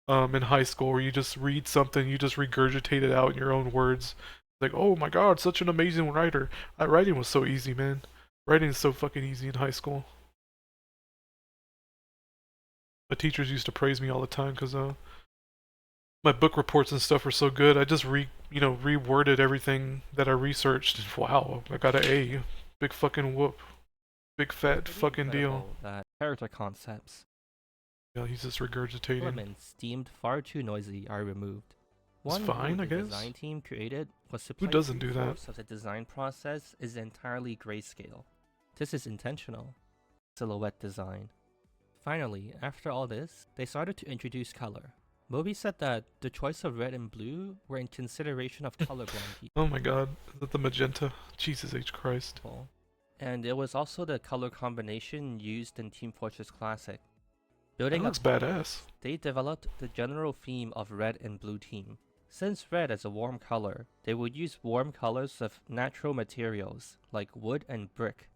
[SPEAKER 1] in high school where you just read something, you just regurgitate it out in your own words. Like, oh my god, such an amazing writer. Writing was so easy, man. Writing is so fucking easy in high school. My teachers used to praise me all the time because my book reports and stuff were so good. I just reworded everything that I researched. Wow, I got an A. Big fucking whoop. Big fat fucking deal.
[SPEAKER 5] That character concepts,
[SPEAKER 1] Yeah, he's just regurgitating.
[SPEAKER 5] elements deemed far too noisy are removed.
[SPEAKER 1] It's
[SPEAKER 5] One
[SPEAKER 1] fine,
[SPEAKER 5] rule
[SPEAKER 1] I
[SPEAKER 5] the
[SPEAKER 1] guess.
[SPEAKER 5] design team created was to
[SPEAKER 1] Who
[SPEAKER 5] play
[SPEAKER 1] doesn't do that?
[SPEAKER 5] three-fourths of the design process is entirely grayscale. This is intentional. Silhouette design. Finally, after all this, they started to introduce color. Moby said that the choice of red and blue were in consideration of colorblind
[SPEAKER 1] Oh my god, is that the magenta? Jesus H. Christ.
[SPEAKER 5] people, and it was also the color combination used in Team Fortress Classic. Building
[SPEAKER 1] That
[SPEAKER 5] up
[SPEAKER 1] looks
[SPEAKER 5] on
[SPEAKER 1] badass.
[SPEAKER 5] this, they developed the general theme of red and blue team. Since red is a warm color, they would use warm colors of natural materials like wood and brick.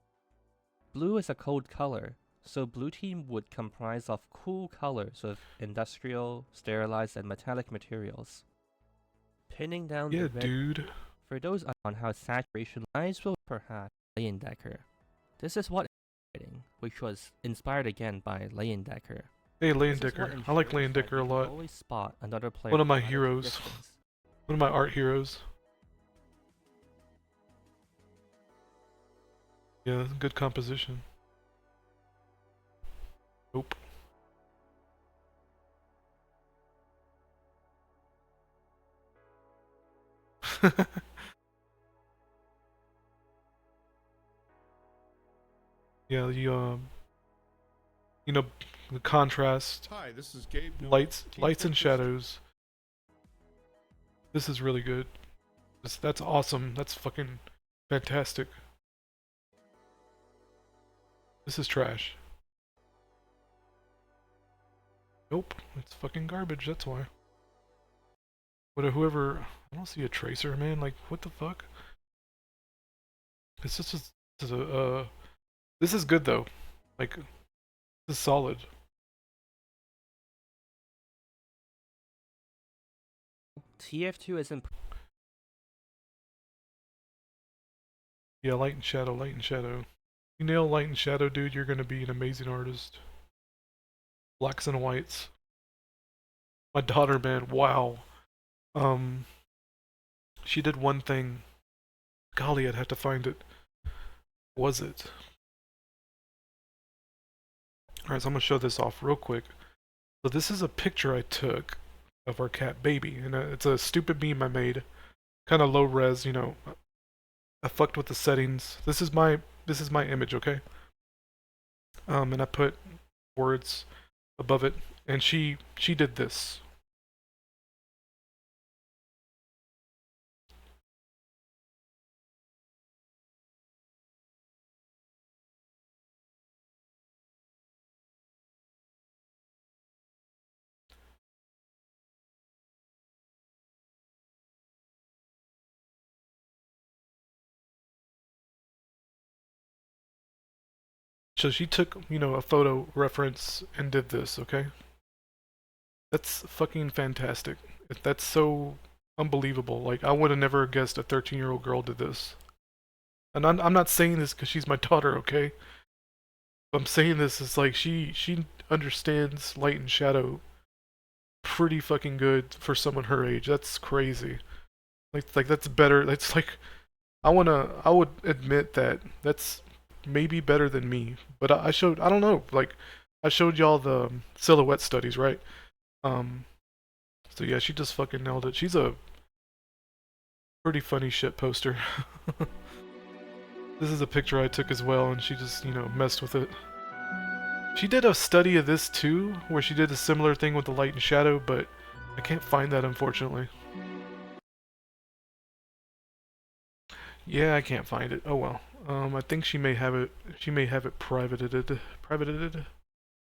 [SPEAKER 5] Blue is a cold color, so blue team would comprise of cool colors of industrial, sterilized, and metallic materials. Pinning down
[SPEAKER 1] Yeah,
[SPEAKER 5] the red
[SPEAKER 1] dude.
[SPEAKER 5] for those on how saturation lies will perhaps Leyendecker. This is what which was inspired again by Leyendecker.
[SPEAKER 1] Hey,
[SPEAKER 5] This is what
[SPEAKER 1] Leyendecker. I like
[SPEAKER 5] ensures that
[SPEAKER 1] Leyendecker
[SPEAKER 5] you
[SPEAKER 1] a
[SPEAKER 5] can
[SPEAKER 1] lot.
[SPEAKER 5] always spot another player
[SPEAKER 1] One of my
[SPEAKER 5] at a
[SPEAKER 1] heroes.
[SPEAKER 5] distance.
[SPEAKER 1] One of my art heroes. Yeah, good composition. Nope. Yeah, you know, the contrast,
[SPEAKER 6] Hi, this is Gabe. Newell,
[SPEAKER 1] lights,
[SPEAKER 6] Team
[SPEAKER 1] lights and
[SPEAKER 6] Fortress.
[SPEAKER 1] shadows. This is really good. That's awesome. That's fucking fantastic. This is trash. Nope, it's fucking garbage. That's why. Whoever, I don't see a tracer, man. Like, what the fuck? It's just this is this is good though. Like, this is solid.
[SPEAKER 5] TF2 isn't
[SPEAKER 1] Yeah, light and shadow, light and shadow. You nail light and shadow, dude, you're gonna be an amazing artist. Blacks and whites. My daughter, man, wow. She did one thing. Golly, I'd have to find it. Was it? Alright, so I'm gonna show this off real quick. So this is a picture I took of our cat baby, and it's a stupid meme I made. Kind of low res, you know. I fucked with the settings. This is my image, okay? And I put words above it, and she did this. So she took, you know, a photo reference and did this, okay? That's fucking fantastic. That's so unbelievable. Like, I would have never guessed a 13-year-old girl did this. And I'm not saying this because she's my daughter, okay? I'm saying this is like she understands light and shadow pretty fucking good for someone her age. That's crazy. Like that's better. That's like I would admit that that's maybe better than me. But I showed I don't know. Like I showed y'all the silhouette studies, right? Um so yeah, she just fucking nailed it. She's a pretty funny shit poster. This is a picture I took as well, and she just, you know, messed with it. She did a study of this too, where she did a similar thing with the light and shadow, but I can't find that unfortunately. Yeah, I can't find it. Oh well. I think she may have it. She may have it privated. Privated.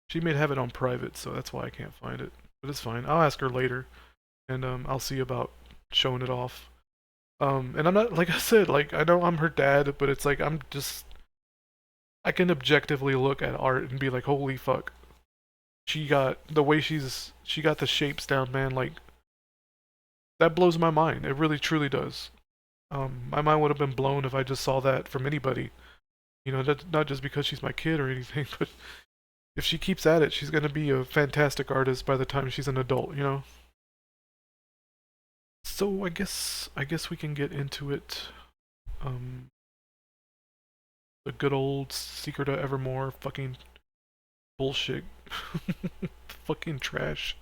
[SPEAKER 1] She may have it on private, so that's why I can't find it. But it's fine. I'll ask her later, and I'll see about showing it off. And I'm not, like I said, like I know I'm her dad, but it's like I'm just, I can objectively look at art and be like, holy fuck. She got the way she got the shapes down, man. Like that blows my mind. It really truly does. My mind would have been blown if I just saw that from anybody. You know, not just because she's my kid or anything, but if she keeps at it, she's gonna be a fantastic artist by the time she's an adult. You know. So I guess we can get into it. The good old Secret of Evermore fucking bullshit. Fucking trash.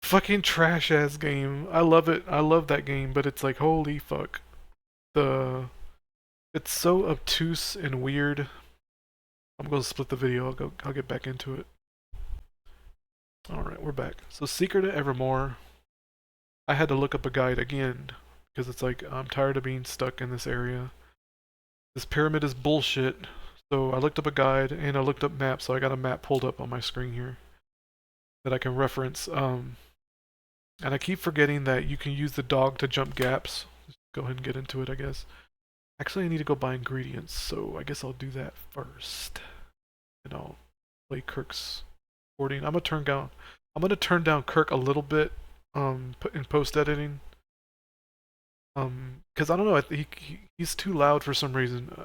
[SPEAKER 1] Fucking trash ass game. I love it. I love that game, but it's like holy fuck. The It's so obtuse and weird. I'm gonna split the video. I'll get back into it. Alright, we're back. So Secret of Evermore. I had to look up a guide again because it's like I'm tired of being stuck in this area. This pyramid is bullshit. So I looked up a guide and I looked up maps, so I got a map pulled up on my screen here that I can reference. And I keep forgetting that you can use the dog to jump gaps. Just go ahead and get into it, I guess. Actually, I need to go buy ingredients, so I guess I'll do that first. And I'll play Kirk's recording. I'm gonna turn down Kirk a little bit in post editing. Because I don't know, he's too loud for some reason.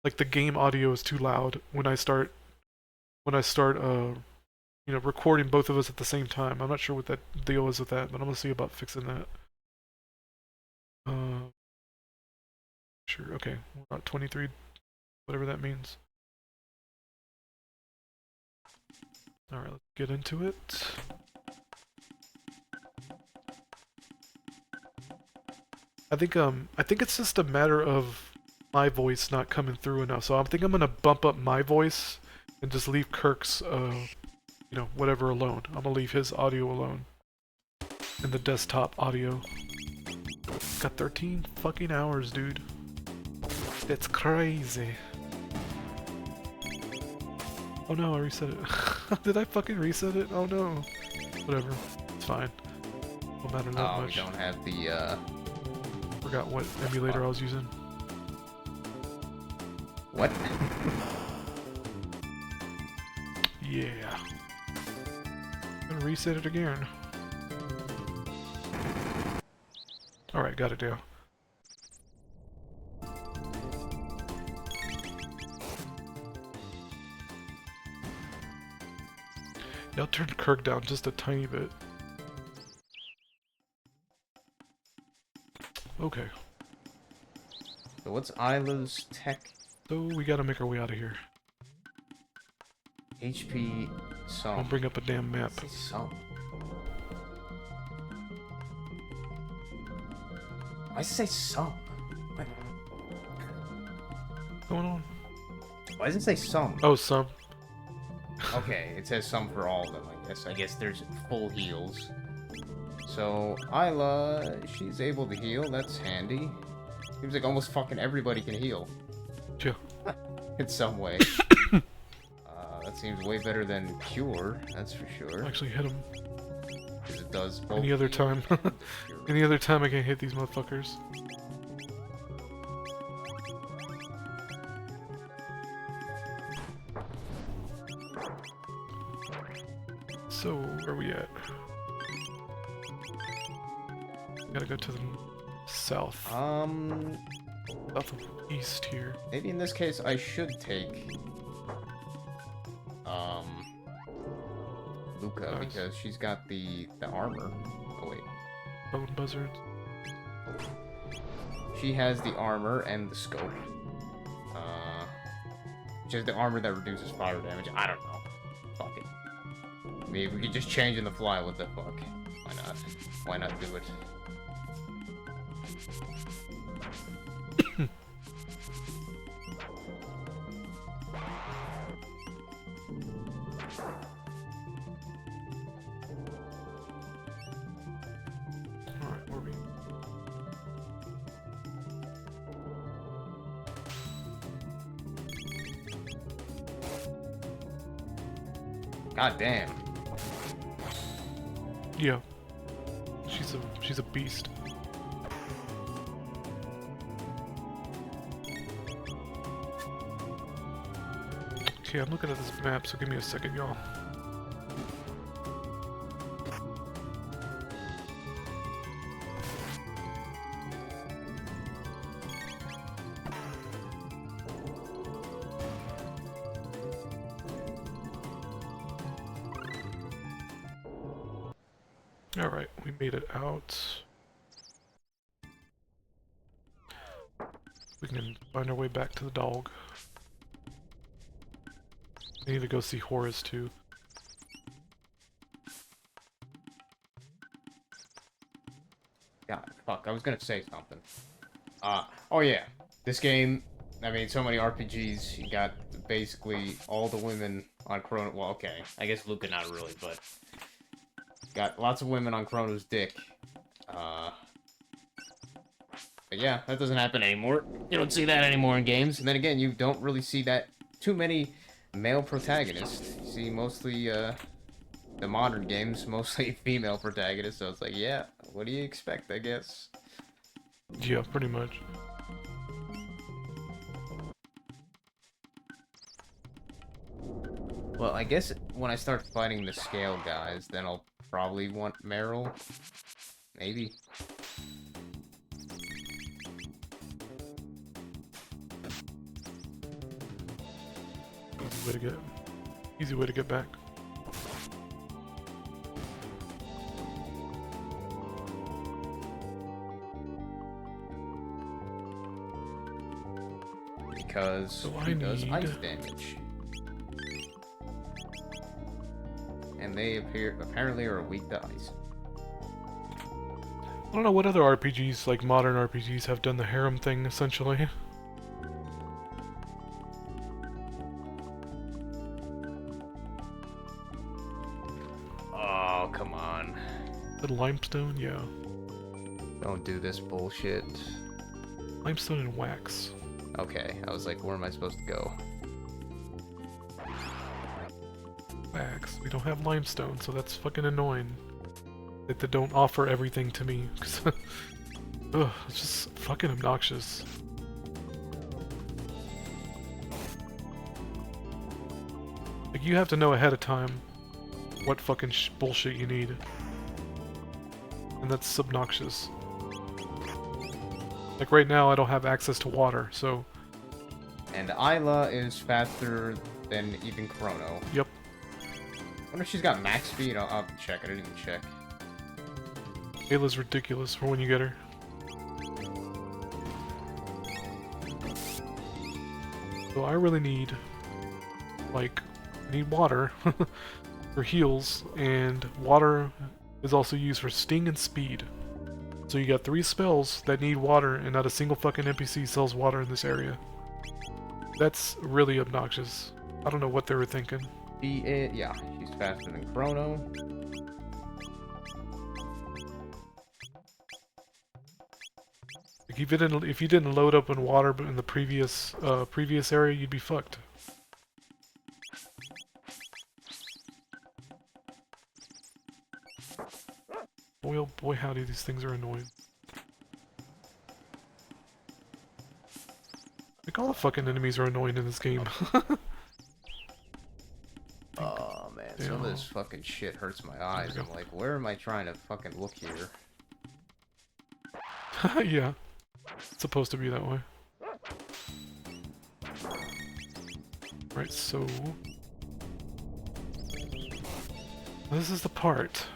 [SPEAKER 1] Like the game audio is too loud when I start recording both of us at the same time. I'm not sure what that deal is with that, but I'm gonna see about fixing that. Sure, okay. We're about 23, whatever that means. Alright, let's get into it. I think it's just a matter of my voice not coming through enough. So I think I'm gonna bump up my voice and just leave Kirk's whatever alone. I'm gonna leave his audio alone. And the desktop audio. Got 13 fucking hours, dude. It's crazy. Oh no, I reset it. Did I fucking reset it? Oh no. Whatever. It's fine. Don't matter that
[SPEAKER 6] Oh,
[SPEAKER 1] much.
[SPEAKER 6] we don't have the,
[SPEAKER 1] Forgot what emulator I was using.
[SPEAKER 6] What?
[SPEAKER 1] Yeah. Gonna reset it again. Alright, got it now. Yeah, I'll turn Kirk down just a tiny bit. Okay.
[SPEAKER 6] So what's Isla's tech?
[SPEAKER 1] So we gotta make our way out of here.
[SPEAKER 6] HP some.
[SPEAKER 1] I'll bring up a damn map.
[SPEAKER 6] Say some. Why does it say some? What?
[SPEAKER 1] What's going on?
[SPEAKER 6] Why does it say some?
[SPEAKER 1] Oh, some.
[SPEAKER 6] Okay, it says some for all of them, I guess. I guess there's full heals. So, Isla, she's able to heal. That's handy. Seems like almost fucking everybody can heal.
[SPEAKER 1] Yeah.
[SPEAKER 6] In some way. That seems way better than Cure, that's for sure.
[SPEAKER 1] Actually hit him.
[SPEAKER 6] Because it does both.
[SPEAKER 1] Any other
[SPEAKER 6] heal
[SPEAKER 1] time.
[SPEAKER 6] and cure.
[SPEAKER 1] Any other time I can hit these motherfuckers. So, where are we at? Gotta go to the south. South of east here.
[SPEAKER 6] Maybe in this case I should take Luca,
[SPEAKER 1] Nice.
[SPEAKER 6] because she's got the armor. Oh wait.
[SPEAKER 1] Bone buzzards.
[SPEAKER 6] She has the armor and the scope. She has the armor that reduces fire damage. I don't know. Fuck it. I mean, we could just change in the fly. What the fuck? Why not? Why not do it? God damn.
[SPEAKER 1] Yeah. She's a beast. Okay, I'm looking at this map, so give me a second, y'all. Alright, we made it out. We can find our way back to the dog. I need to go see Horace too.
[SPEAKER 6] God, fuck, I was gonna say something. Oh yeah. This game, I mean, so many RPGs, you got basically all the women on Chrono. Well, okay, I guess Luca not really, but got lots of women on Chrono's dick. But yeah, that doesn't happen anymore. You don't see that anymore in games. And then again, you don't really see that too many male protagonists. You see mostly, the modern games, mostly female protagonists. So it's like, yeah, what do you expect, I guess?
[SPEAKER 1] Yeah, pretty much.
[SPEAKER 6] Well, I guess when I start fighting the scale guys, then I'll probably want Meryl. Maybe.
[SPEAKER 1] Easy way to get back.
[SPEAKER 6] Because
[SPEAKER 1] So
[SPEAKER 6] she does
[SPEAKER 1] need-
[SPEAKER 6] ice damage. And they apparently are weak to ice.
[SPEAKER 1] I don't know what other RPGs, like modern RPGs, have done the harem thing, essentially.
[SPEAKER 6] Oh, come on.
[SPEAKER 1] The limestone, yeah.
[SPEAKER 6] Don't do this bullshit.
[SPEAKER 1] Limestone and wax.
[SPEAKER 6] Okay, I was like, where am I supposed to go?
[SPEAKER 1] Wax. We don't have limestone, so that's fucking annoying. That they don't offer everything to me. Ugh, it's just fucking obnoxious. Like, you have to know ahead of time what fucking bullshit you need. And that's obnoxious. Like, right now, I don't have access to water, so...
[SPEAKER 6] And Isla is faster than even Chrono.
[SPEAKER 1] Yep.
[SPEAKER 6] I wonder if she's got max speed. I'll have to check. I didn't even check.
[SPEAKER 1] Ayla's ridiculous for when you get her. So I really need, like, I need water for heals, and water is also used for sting and speed. So you got 3 spells that need water, and not a single fucking NPC sells water in this area. That's really obnoxious. I don't know what they were thinking.
[SPEAKER 6] Yeah, she's faster than Chrono.
[SPEAKER 1] Like, if you didn't load up on water in the previous area, you'd be fucked. Boy, oh boy, howdy, these things are annoying. Like, all the fucking enemies are annoying in this game.
[SPEAKER 6] Oh man, some of this fucking shit hurts my eyes. I'm like, where am I trying to fucking look here?
[SPEAKER 1] Yeah. It's supposed to be that way. Right, so... This is the part.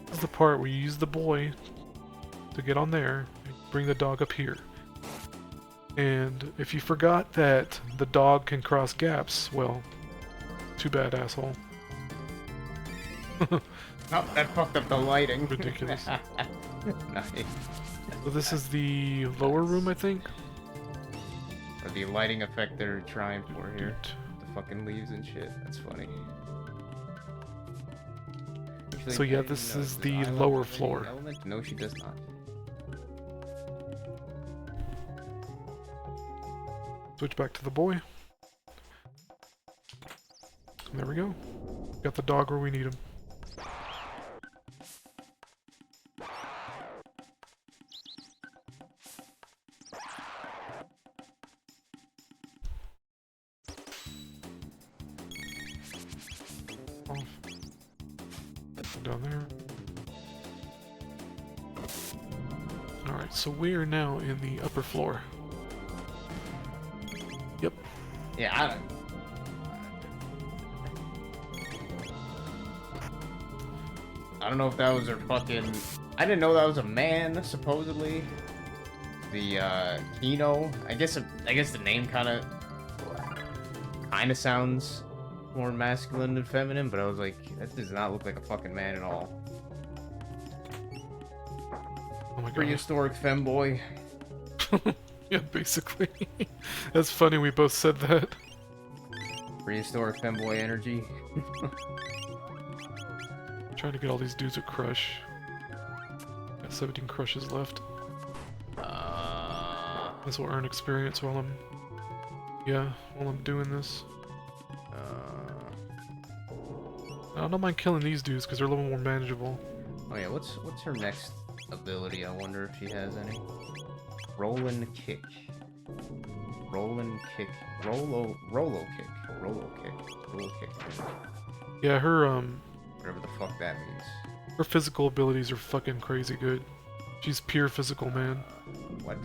[SPEAKER 1] This is the part where you use the boy to get on there and bring the dog up here. And if you forgot that the dog can cross gaps, well, too bad, asshole.
[SPEAKER 6] Oh, that fucked up the lighting.
[SPEAKER 1] Ridiculous.
[SPEAKER 6] Nice.
[SPEAKER 1] So this is the lower room, I think?
[SPEAKER 6] Or the lighting effect they're trying for here. The fucking leaves and shit. That's funny. Actually,
[SPEAKER 1] So yeah,
[SPEAKER 6] I
[SPEAKER 1] this
[SPEAKER 6] know,
[SPEAKER 1] is
[SPEAKER 6] does
[SPEAKER 1] the
[SPEAKER 6] Isla
[SPEAKER 1] lower
[SPEAKER 6] have any
[SPEAKER 1] floor.
[SPEAKER 6] element? No, she does not.
[SPEAKER 1] Switch back to the boy. There we go. Got the dog where we need him. Off. Down there. Alright, so we are now in the upper floor. Yep.
[SPEAKER 6] Yeah, I don't know if that was her fucking... I didn't know that was a man, supposedly. The, Kino. I guess the name kinda sounds more masculine than feminine, but I was like, that does not look like a fucking man at all.
[SPEAKER 1] Oh my god.
[SPEAKER 6] Prehistoric femboy.
[SPEAKER 1] Yeah, basically. That's funny we both said that.
[SPEAKER 6] Prehistoric femboy energy.
[SPEAKER 1] Trying to get all these dudes to crush. Got 17 crushes left. This will earn experience while I'm doing this. I don't mind killing these dudes because they're a little more manageable.
[SPEAKER 6] Oh yeah, what's her next ability? I wonder if she has any. Rollin' kick. Rollin' kick. Rolo kick. Rolo kick. Rolo kick.
[SPEAKER 1] Yeah, her
[SPEAKER 6] Whatever the fuck that means.
[SPEAKER 1] her physical abilities are fucking crazy good. She's pure physical, man.
[SPEAKER 6] What?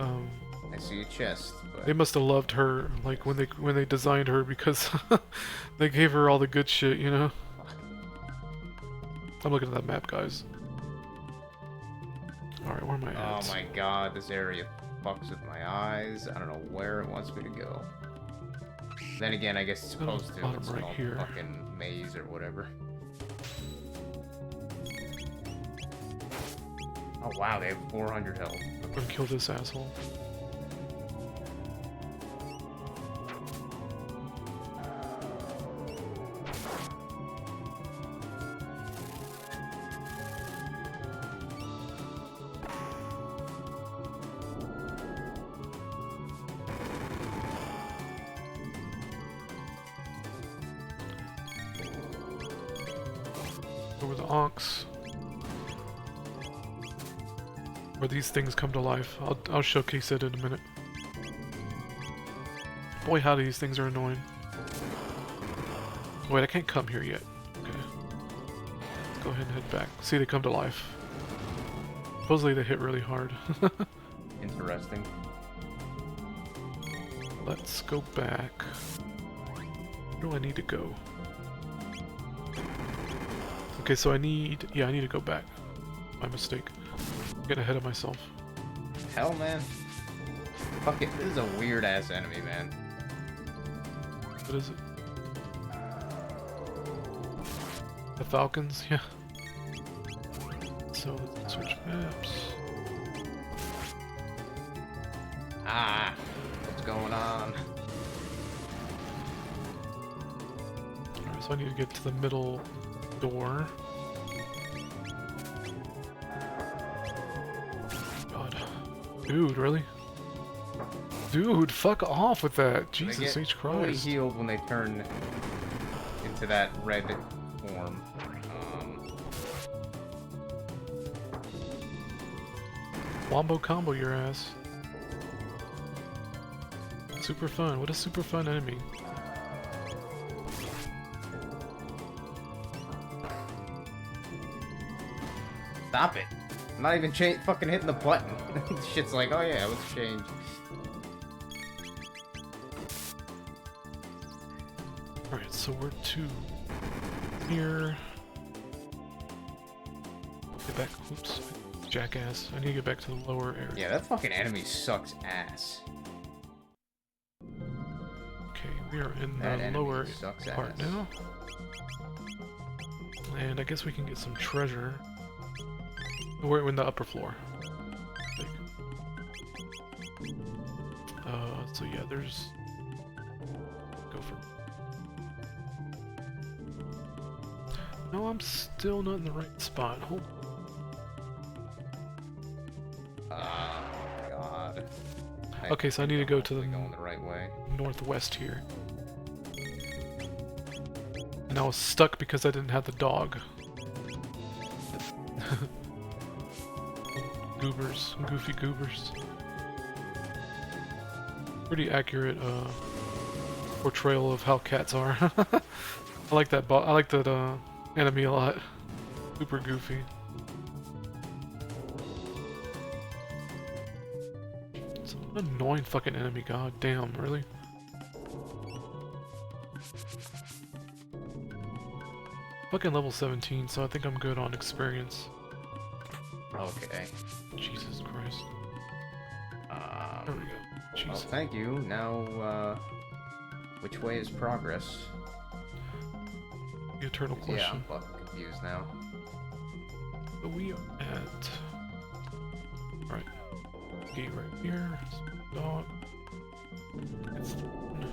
[SPEAKER 6] I see a chest, but...
[SPEAKER 1] They must have loved her, like when they designed her, because they gave her all the good shit, you know. I'm looking at that map, guys. All right, where am I at?
[SPEAKER 6] Oh my god, this area fucks with my eyes. I don't know where it wants me to go. Then again, I guess it's supposed to.
[SPEAKER 1] Bottom
[SPEAKER 6] It's
[SPEAKER 1] right
[SPEAKER 6] called
[SPEAKER 1] here.
[SPEAKER 6] fucking maze or whatever. Oh wow, they have 400 health.
[SPEAKER 1] I'm gonna kill this asshole. Over the ox. Where these things come to life. I'll showcase it in a minute. Boy howdy, these things are annoying. Wait, I can't come here yet. Okay. Let's go ahead and head back. See, they come to life. Supposedly they hit really hard.
[SPEAKER 6] Interesting.
[SPEAKER 1] Let's go back. Where do I need to go? Okay, so I need to go back. My mistake. I'm getting ahead of myself.
[SPEAKER 6] Hell, man. Fuck it, this is a weird ass enemy, man.
[SPEAKER 1] What is it? The Falcons? Yeah. So, let's switch maps.
[SPEAKER 6] Ah, what's going on?
[SPEAKER 1] Alright, so I need to get to the middle door. God. Dude, really? Dude, fuck off with that. Jesus H.
[SPEAKER 6] Fully
[SPEAKER 1] Christ.
[SPEAKER 6] healed when they turn into that red form.
[SPEAKER 1] Wombo combo your ass. Super fun. What a super fun enemy.
[SPEAKER 6] Stop it! I'm not even fucking hitting the button. Shit's like, oh yeah, let's change.
[SPEAKER 1] Alright, so we're to here. Get back. Oops. Jackass. I need to get back to the lower area.
[SPEAKER 6] Yeah, that fucking enemy sucks ass.
[SPEAKER 1] Okay, we are in
[SPEAKER 6] That
[SPEAKER 1] the
[SPEAKER 6] enemy
[SPEAKER 1] lower
[SPEAKER 6] sucks
[SPEAKER 1] part
[SPEAKER 6] ass.
[SPEAKER 1] now. And I guess we can get some treasure. We're in the upper floor. Like, so yeah, there's... Go for... No, I'm still not in the right spot. Hold...
[SPEAKER 6] Oh, God.
[SPEAKER 1] Okay, so I need to go to the
[SPEAKER 6] going the right way.
[SPEAKER 1] northwest here. And I was stuck because I didn't have the dog. Goobers, goofy goobers. Pretty accurate portrayal of how cats are. I like that. I like that enemy a lot. Super goofy. It's an annoying fucking enemy. God damn, really? Fucking level 17, so I think I'm good on experience.
[SPEAKER 6] Okay.
[SPEAKER 1] Jesus Christ. There we go.
[SPEAKER 6] Well,
[SPEAKER 1] Jesus.
[SPEAKER 6] thank you. Now, which way is progress?
[SPEAKER 1] The eternal
[SPEAKER 6] Yeah,
[SPEAKER 1] question.
[SPEAKER 6] I'm fucking confused now.
[SPEAKER 1] So we are at... Alright. Gate right here. Dog. It's...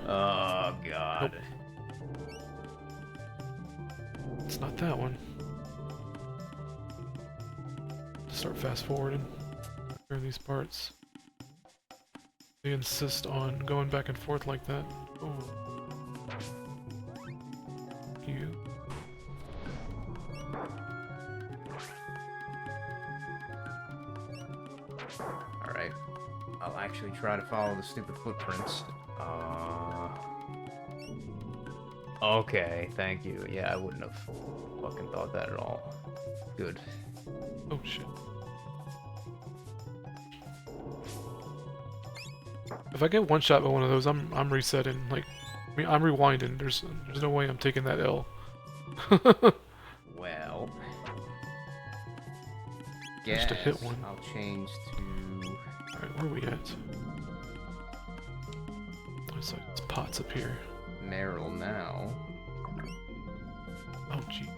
[SPEAKER 6] Oh, God.
[SPEAKER 1] It's not that one. Start fast forwarding during these parts. They insist on going back and forth like that. Oh. You.
[SPEAKER 6] Alright. I'll actually try to follow the stupid footprints. Okay, thank you. Yeah, I wouldn't have fucking thought that at all. Good.
[SPEAKER 1] Oh shit. If I get one shot by one of those, I'm resetting. Like, I mean, I'm rewinding. There's no way I'm taking that L.
[SPEAKER 6] Well,
[SPEAKER 1] Just to hit
[SPEAKER 6] guess
[SPEAKER 1] one.
[SPEAKER 6] I'll change to...
[SPEAKER 1] Alright, where are we at? There's like pots up here.
[SPEAKER 6] Meryl now.
[SPEAKER 1] Oh gee.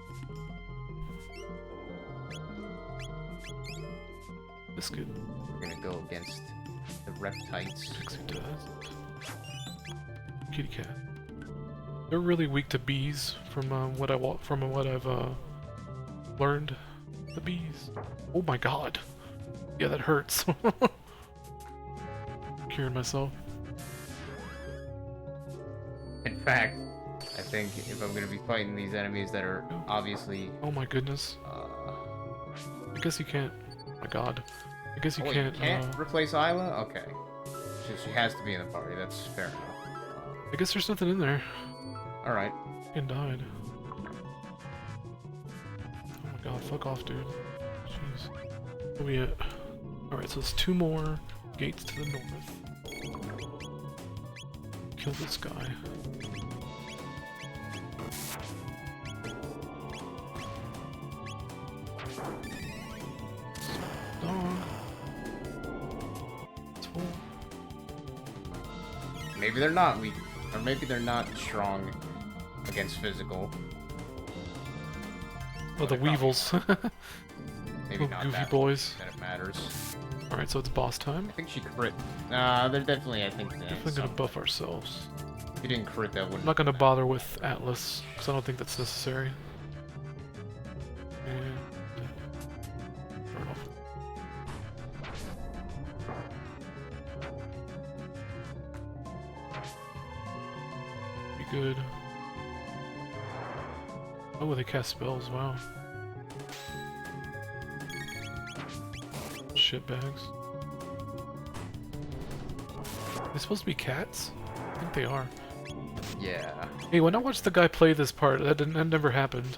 [SPEAKER 1] This good.
[SPEAKER 6] We're gonna go against the Reptites.
[SPEAKER 1] Pixie does. Kitty cat. They're really weak to bees, from what I've learned. The bees. Oh my god. Yeah, that hurts. Curing myself.
[SPEAKER 6] In fact, I think if I'm gonna be fighting these enemies that are obviously,
[SPEAKER 1] Oh my goodness. I guess you can't. Oh my god. I guess you
[SPEAKER 6] wait,
[SPEAKER 1] can't.
[SPEAKER 6] you can't replace Isla? Okay. She has to be in the party, that's fair enough.
[SPEAKER 1] I guess there's nothing in there.
[SPEAKER 6] Alright.
[SPEAKER 1] Fucking died. Oh my god, fuck off, dude. Jeez. Where we at? Alright, so it's 2 more gates to the north. Kill this guy. Dog. It's full.
[SPEAKER 6] Maybe they're not weak, or maybe they're not strong against physical.
[SPEAKER 1] Oh, the
[SPEAKER 6] they're probably
[SPEAKER 1] weevils.
[SPEAKER 6] Maybe
[SPEAKER 1] Little
[SPEAKER 6] not
[SPEAKER 1] goofy
[SPEAKER 6] that
[SPEAKER 1] boys.
[SPEAKER 6] that it matters.
[SPEAKER 1] Alright, so it's boss time.
[SPEAKER 6] I think she crit. Nah, they're definitely, I think,
[SPEAKER 1] Definitely gonna buff ourselves.
[SPEAKER 6] If you didn't crit, that wouldn't.
[SPEAKER 1] I'm not gonna bother with Atlas, because I don't think that's necessary. And... turn off. Be good. Oh, they cast spells, wow. Shitbags. They supposed to be cats? I think they are.
[SPEAKER 6] Yeah.
[SPEAKER 1] Hey, when I watched the guy play this part, that never happened.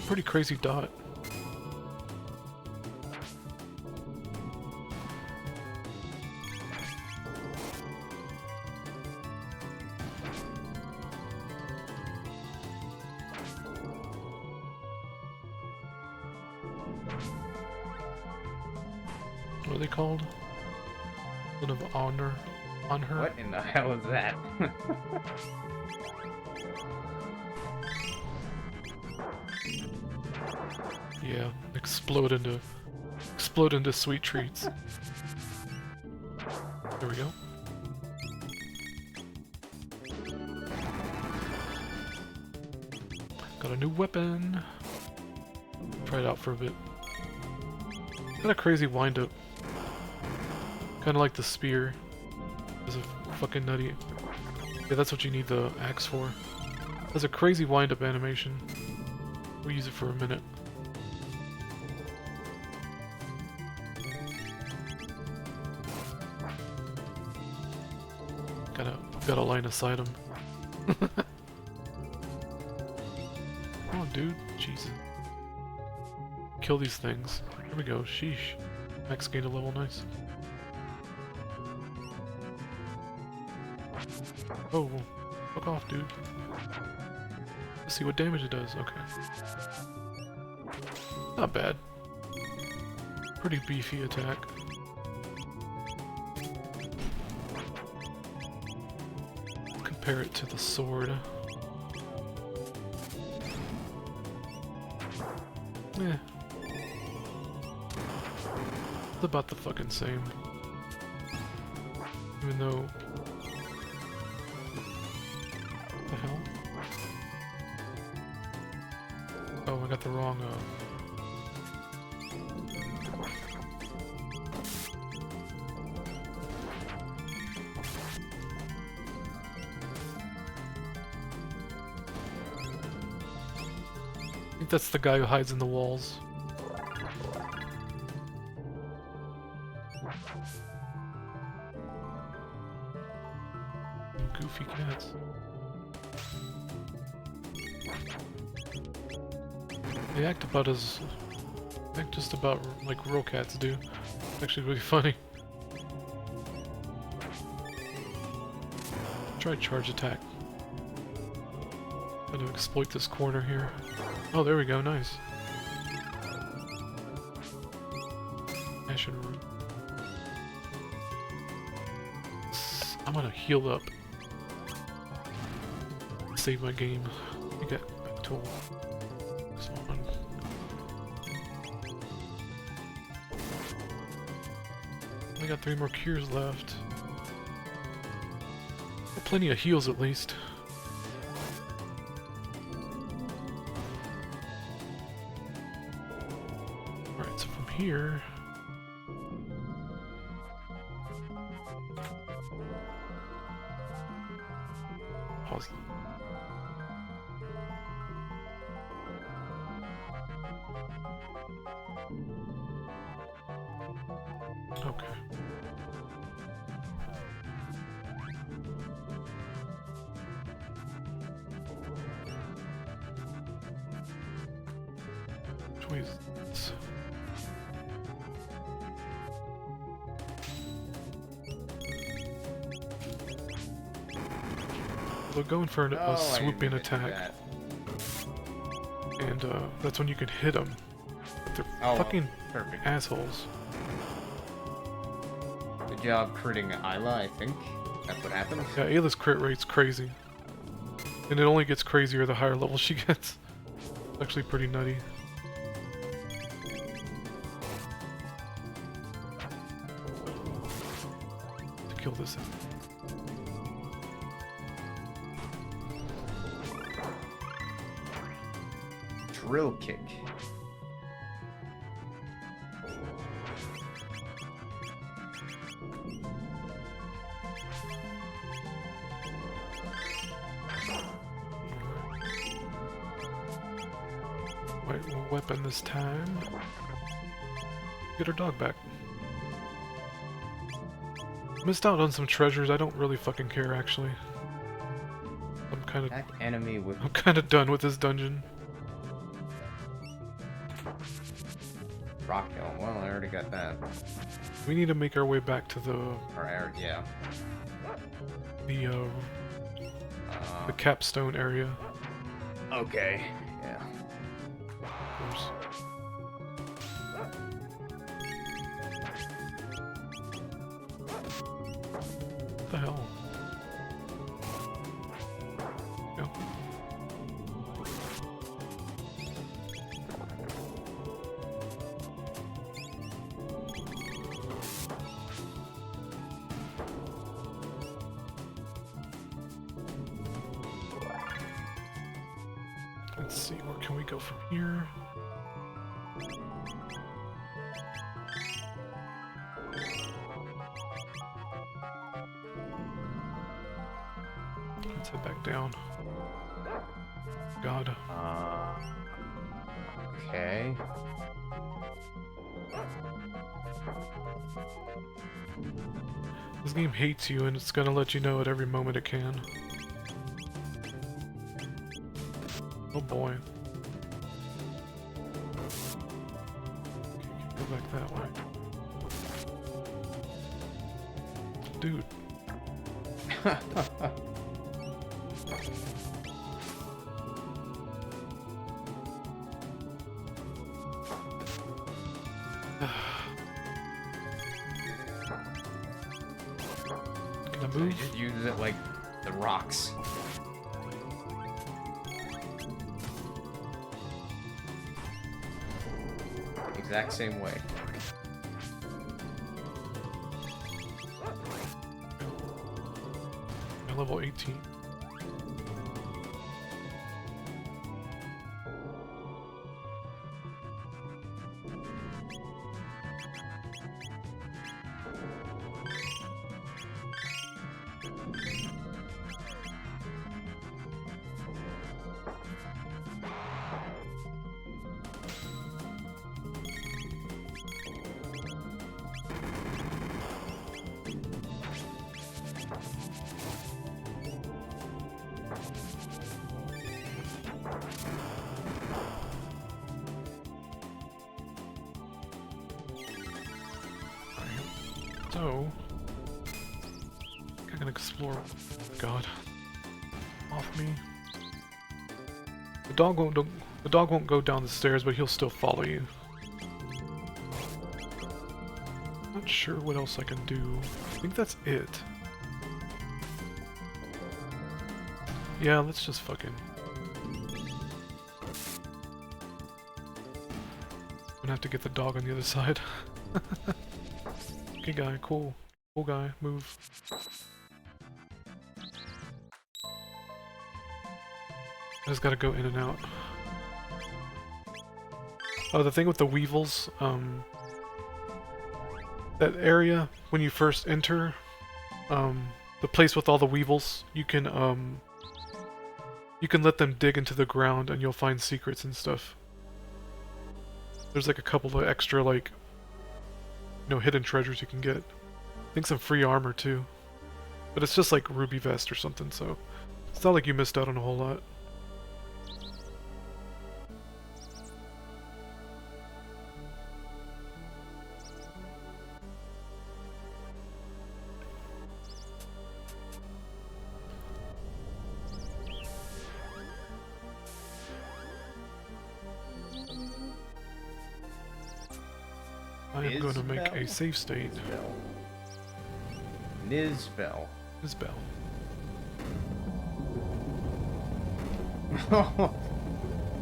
[SPEAKER 1] Pretty crazy dot. What are they called? Son of honor on her.
[SPEAKER 6] What in the hell is that?
[SPEAKER 1] Yeah, explode into sweet treats. There we go. Got a new weapon. Try it out for a bit. Got a crazy wind-up. Kinda like the spear. It's a fucking nutty. Yeah, that's what you need the axe for. Has a crazy wind-up animation. We'll use it for a minute. Gotta line of sight him. Come on, dude. Jesus. Kill these things. There we go. Sheesh. Max gained a level. Nice. Oh, fuck off, dude. Let's see what damage it does. Okay. Not bad. Pretty beefy attack. Compare it to the sword. Eh. It's about the fucking same. Even though... What the hell? Oh, I got the wrong, I think that's the guy who hides in the walls. Goofy cats. They act about as... act just about like real cats do. It's actually really funny. Try charge attack. Trying to exploit this corner here. Oh, there we go, nice. Ashen root. I'm gonna heal up. Save my game. I got a tool. This one. I got 3 more cures left. Got plenty of heals at least. Alright, so from here... Pause. Okay. Which way is this? They're going for a swooping attack. And that's when you can hit them. But they're fucking
[SPEAKER 6] perfect.
[SPEAKER 1] assholes.
[SPEAKER 6] Good job critting Isla, I think. That's what happens.
[SPEAKER 1] Yeah, Ayla's crit rate's crazy. And it only gets crazier the higher level she gets. It's actually pretty nutty. To kill this out.
[SPEAKER 6] Drill kick.
[SPEAKER 1] Wait, one weapon this time. Get her dog back. Missed out on some treasures. I don't really fucking care, actually. I'm
[SPEAKER 6] Attack enemy with
[SPEAKER 1] kind of done with this dungeon.
[SPEAKER 6] rock hill. Well, I already got that.
[SPEAKER 1] We need to make our way back to the
[SPEAKER 6] Or yeah.
[SPEAKER 1] the capstone area.
[SPEAKER 6] Okay. Yeah.
[SPEAKER 1] Of course. What the hell? Go. Let's see, where can we go from here? Let's head back down. God.
[SPEAKER 6] Okay.
[SPEAKER 1] This game hates you and it's gonna let you know at every moment it can. Oh boy. Okay, go back that way. Dude. Can I move?
[SPEAKER 6] Just uses it like the rocks. Exact same way.
[SPEAKER 1] I'm level 18. So, I can explore. God, off me. The dog won't go down the stairs, but he'll still follow you. Not sure what else I can do. I think that's it. Yeah, let's just fucking. I'm gonna have to get the dog on the other side. Okay, guy, cool. Cool guy, move. I just gotta go in and out. Oh, the thing with the weevils, that area, when you first enter, the place with all the weevils, you can let them dig into the ground and you'll find secrets and stuff. There's like a couple of extra, like, you know, hidden treasures you can get. I think some free armor too. But it's just like ruby vest or something, so it's not like you missed out on a whole lot. I am going to make a save state.
[SPEAKER 6] Nizbel.
[SPEAKER 1] Isbell.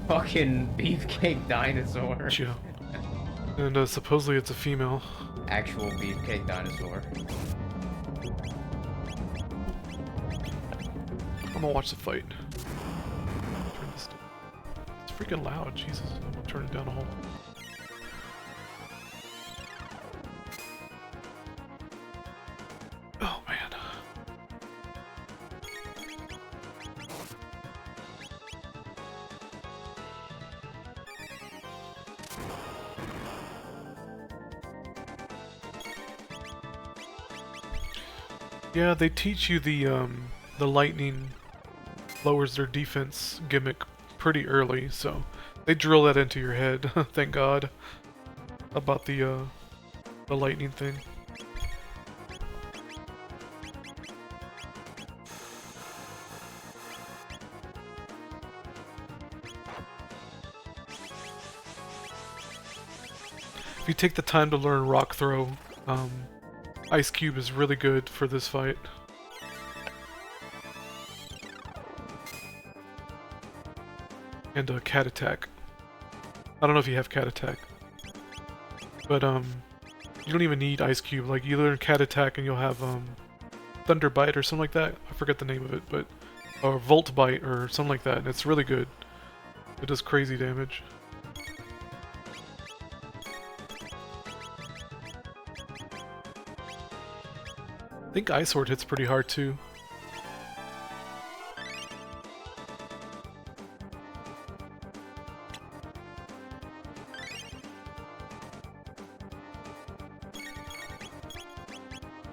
[SPEAKER 6] Fucking beefcake dinosaur.
[SPEAKER 1] Yeah. And supposedly it's a female.
[SPEAKER 6] Actual beefcake dinosaur.
[SPEAKER 1] I'm gonna watch the fight. Turn this down. It's freaking loud, Jesus. I'm gonna turn it down a whole lot. Oh man. Yeah, they teach you the lightning lowers their defense gimmick pretty early, so they drill that into your head. Thank God about the lightning thing. If you take the time to learn rock throw, Ice Cube is really good for this fight. And Cat Attack. I don't know if you have Cat Attack. But you don't even need Ice Cube. Like, you learn Cat Attack and you'll have Thunder Bite or something like that. I forget the name of it, but or Volt Bite or something like that, and it's really good. It does crazy damage. I think Ice Sword hits pretty hard too.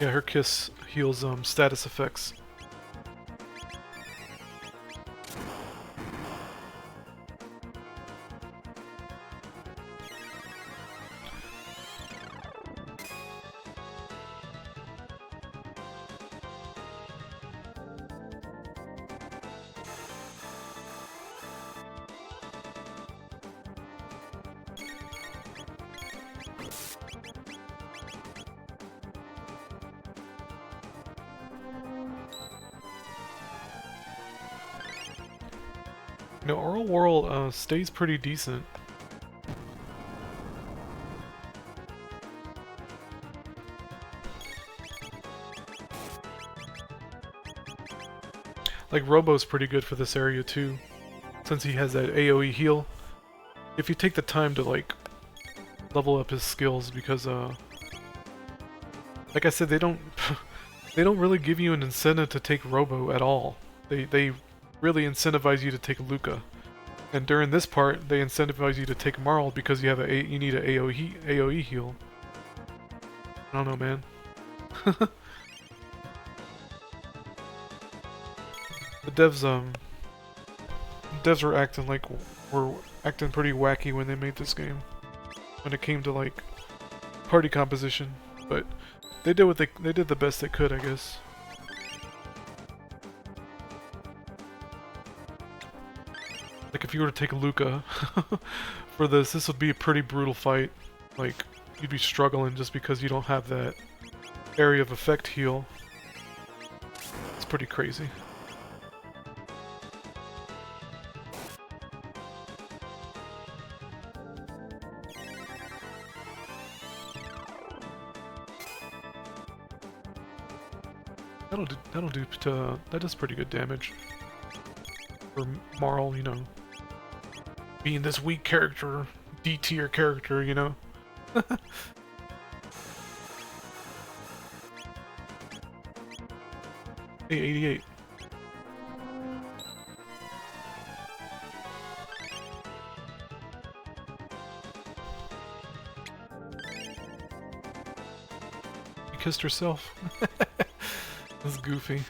[SPEAKER 1] Yeah, her kiss heals status effects. You know, Oral Whirl stays pretty decent. Like, Robo's pretty good for this area too, since he has that AoE heal. If you take the time to, like, level up his skills, because, like I said, they don't they don't really give you an incentive to take Robo at all. They really incentivize you to take Luca. And during this part, they incentivize you to take Marl because you have you need an AoE heal. I don't know, man. The devs were acting pretty wacky when they made this game. When it came to, like, party composition, but they did they did the best they could, I guess. Like, if you were to take Luca for this would be a pretty brutal fight. Like, you'd be struggling just because you don't have that area of effect heal. It's pretty crazy. That does pretty good damage for Marl, you know, being this weak character, D tier character, you know. Hey, 88. She kissed herself. That's goofy.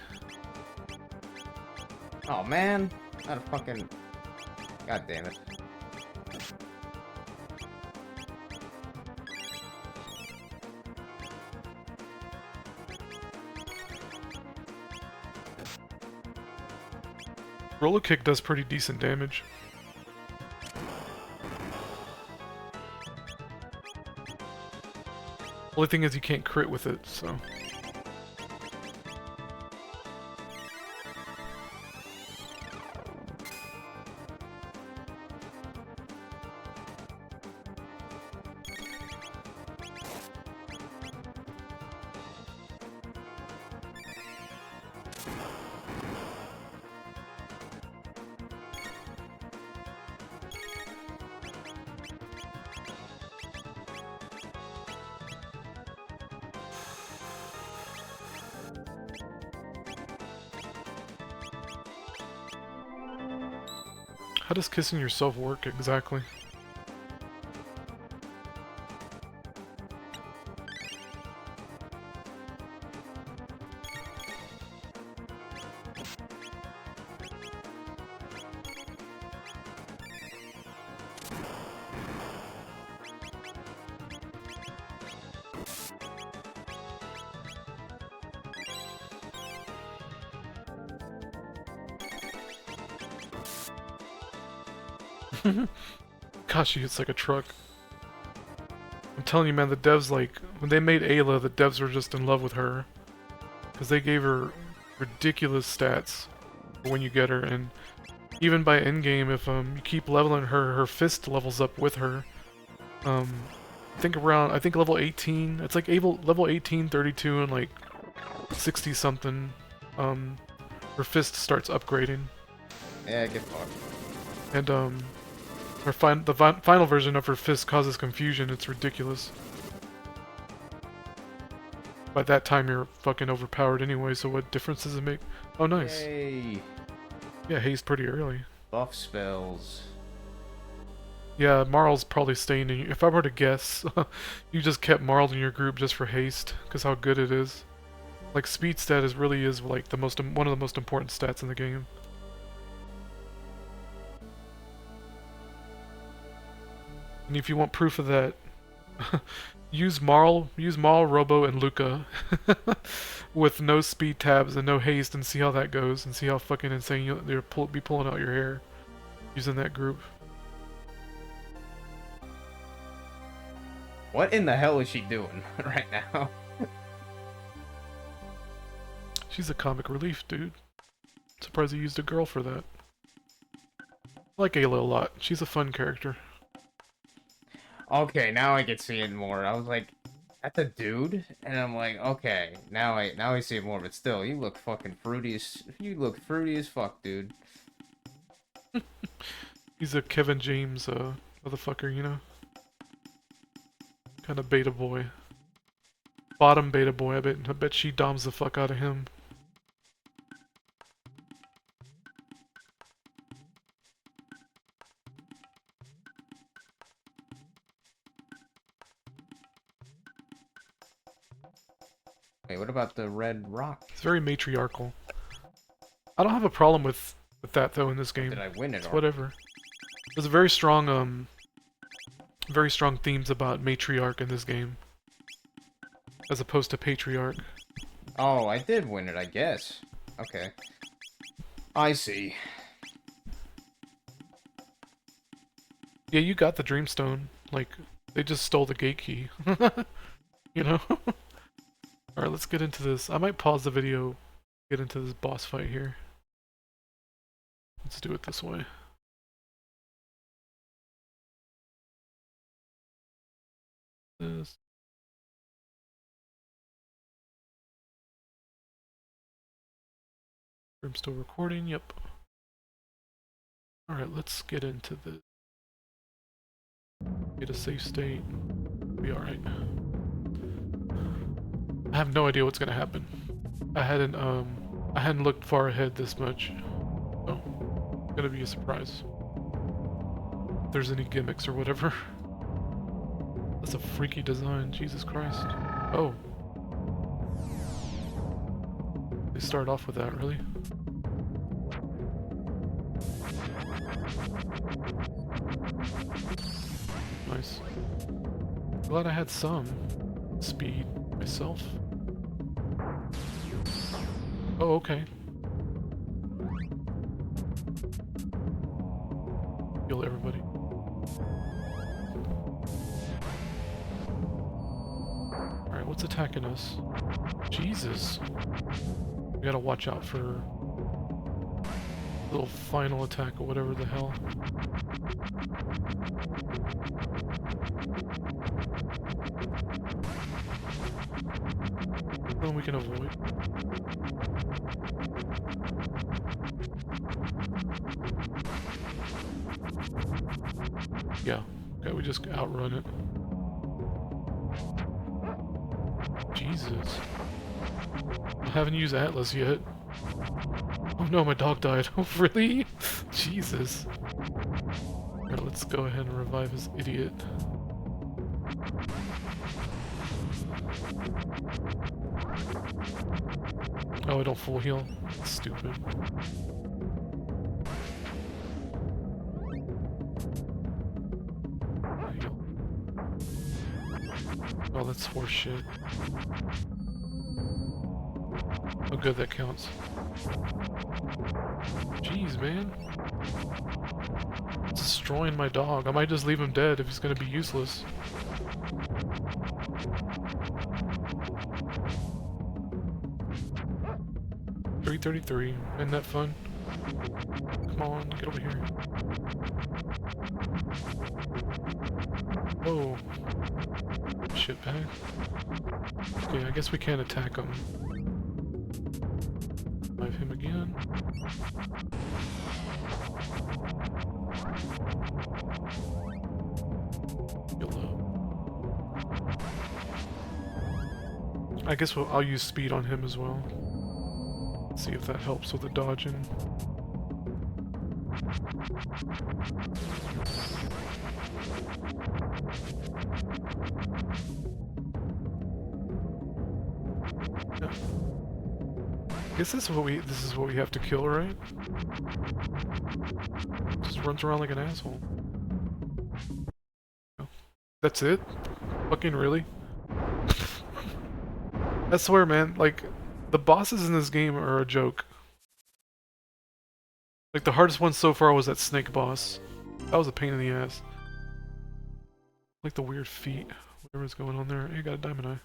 [SPEAKER 6] Oh man, not a fucking. God damn it.
[SPEAKER 1] Roller kick does pretty decent damage. Only thing is you can't crit with it, so. How does kissing yourself work exactly? Gosh, she hits like a truck. I'm telling you, man, the devs, like, when they made Ayla, the devs were just in love with her. Because they gave her ridiculous stats for when you get her, and even by endgame, if you keep leveling her, her fist levels up with her. I think level 18, it's like level 18, 32, and like 60 something, her fist starts upgrading.
[SPEAKER 6] Yeah, get fucked.
[SPEAKER 1] And the final version of her fist causes confusion. It's ridiculous. By that time, you're fucking overpowered anyway, so what difference does it make? Oh, nice.
[SPEAKER 6] Yay.
[SPEAKER 1] Yeah, haste pretty early.
[SPEAKER 6] Buff spells.
[SPEAKER 1] Yeah, Marl's probably staying in. If I were to guess, you just kept Marl in your group just for haste, because how good it is. Like speed stat really is like one of the most important stats in the game. And if you want proof of that, use Marl, Robo, and Luca with no speed tabs and no haste, and see how that goes, and see how fucking insane you'll be pulling out your hair using that group.
[SPEAKER 6] What in the hell is she doing right now?
[SPEAKER 1] She's a comic relief, dude. Surprised he used a girl for that. I like Ayla a lot. She's a fun character.
[SPEAKER 6] Okay, now I can see it more. I was like, that's a dude, and I'm like, okay, now I see it more. But still, you look fruity as fuck, dude.
[SPEAKER 1] He's a Kevin James motherfucker, you know? Kind of beta boy. Bottom beta boy, I bet she doms the fuck out of him.
[SPEAKER 6] Wait, what about the red rock?
[SPEAKER 1] It's very matriarchal. I don't have a problem with that though in this game.
[SPEAKER 6] Did I win it?
[SPEAKER 1] It's whatever. There's a very strong themes about matriarch in this game, as opposed to patriarch.
[SPEAKER 6] Oh, I did win it, I guess. Okay. I see.
[SPEAKER 1] Yeah, you got the Dreamstone. Like, they just stole the gate key. You know? Alright, let's get into this. I might pause the video, get into this boss fight here. Let's do it this way. This. I'm still recording, yep. Alright, let's get into this. Get a safe state. Be alright. I have no idea what's gonna happen. I hadn't looked far ahead this much. So it's gonna be a surprise. If there's any gimmicks or whatever. That's a freaky design, Jesus Christ. Oh. They start off with that, really? Nice. Glad I had some speed myself. Oh, okay. Kill everybody. Alright, what's attacking us? Jesus. We gotta watch out for little final attack or whatever the hell. One we can avoid. Yeah, okay, we just outrun it. Jesus. I haven't used Atlas yet. Oh no, my dog died. Oh, really? Jesus. Alright, let's go ahead and revive this idiot. Oh, I don't full heal. That's stupid. Heal. Oh, that's horse shit. Oh good, that counts. Jeez, man. It's destroying my dog. I might just leave him dead if he's gonna be useless. $333. Isn't that fun? Come on, get over here. Whoa. Shitbag. Okay, I guess we can't attack him. Revive him again. Hello. I guess I'll use speed on him as well. See if that helps with the dodging. Yeah. I guess this is what we have to kill, right? Just runs around like an asshole. That's it? Fucking really? I swear, man, like, the bosses in this game are a joke. Like, the hardest one so far was that snake boss. That was a pain in the ass. Like the weird feet. Whatever's going on there. Hey, got a diamond eye.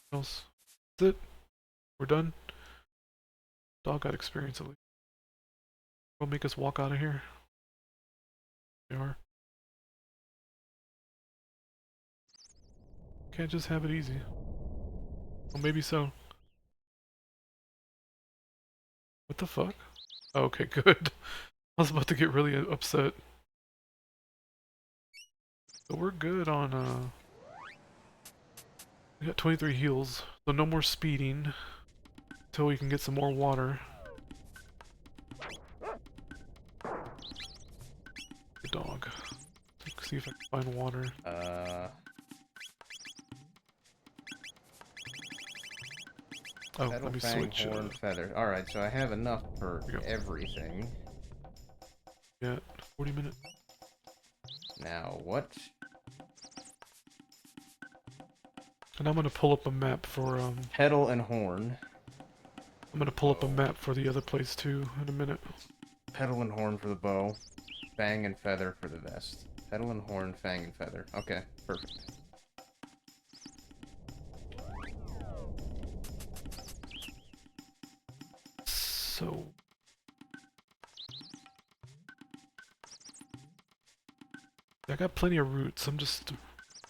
[SPEAKER 1] What else? That's it? We're done? Dog got experience at least. Will make us walk out of here. They are. Can't just have it easy. Well, maybe so. What the fuck? Oh, okay, good. I was about to get really upset. So we're good on, we got 23 heals, so no more speeding until we can get some more water. The dog. Let's see if I can find water. Oh,
[SPEAKER 6] Petal,
[SPEAKER 1] let me
[SPEAKER 6] fang,
[SPEAKER 1] switch.
[SPEAKER 6] horn, feather. Alright, so I have enough for
[SPEAKER 1] There we go.
[SPEAKER 6] everything.
[SPEAKER 1] Yeah, 40 minutes.
[SPEAKER 6] Now, what?
[SPEAKER 1] And I'm gonna pull up a map for,
[SPEAKER 6] Petal and horn.
[SPEAKER 1] I'm gonna pull up a map for the other place too in a minute.
[SPEAKER 6] Petal and horn for the bow. Fang and feather for the vest. Petal and horn, fang and feather. Okay, perfect.
[SPEAKER 1] So... I got plenty of roots, I'm just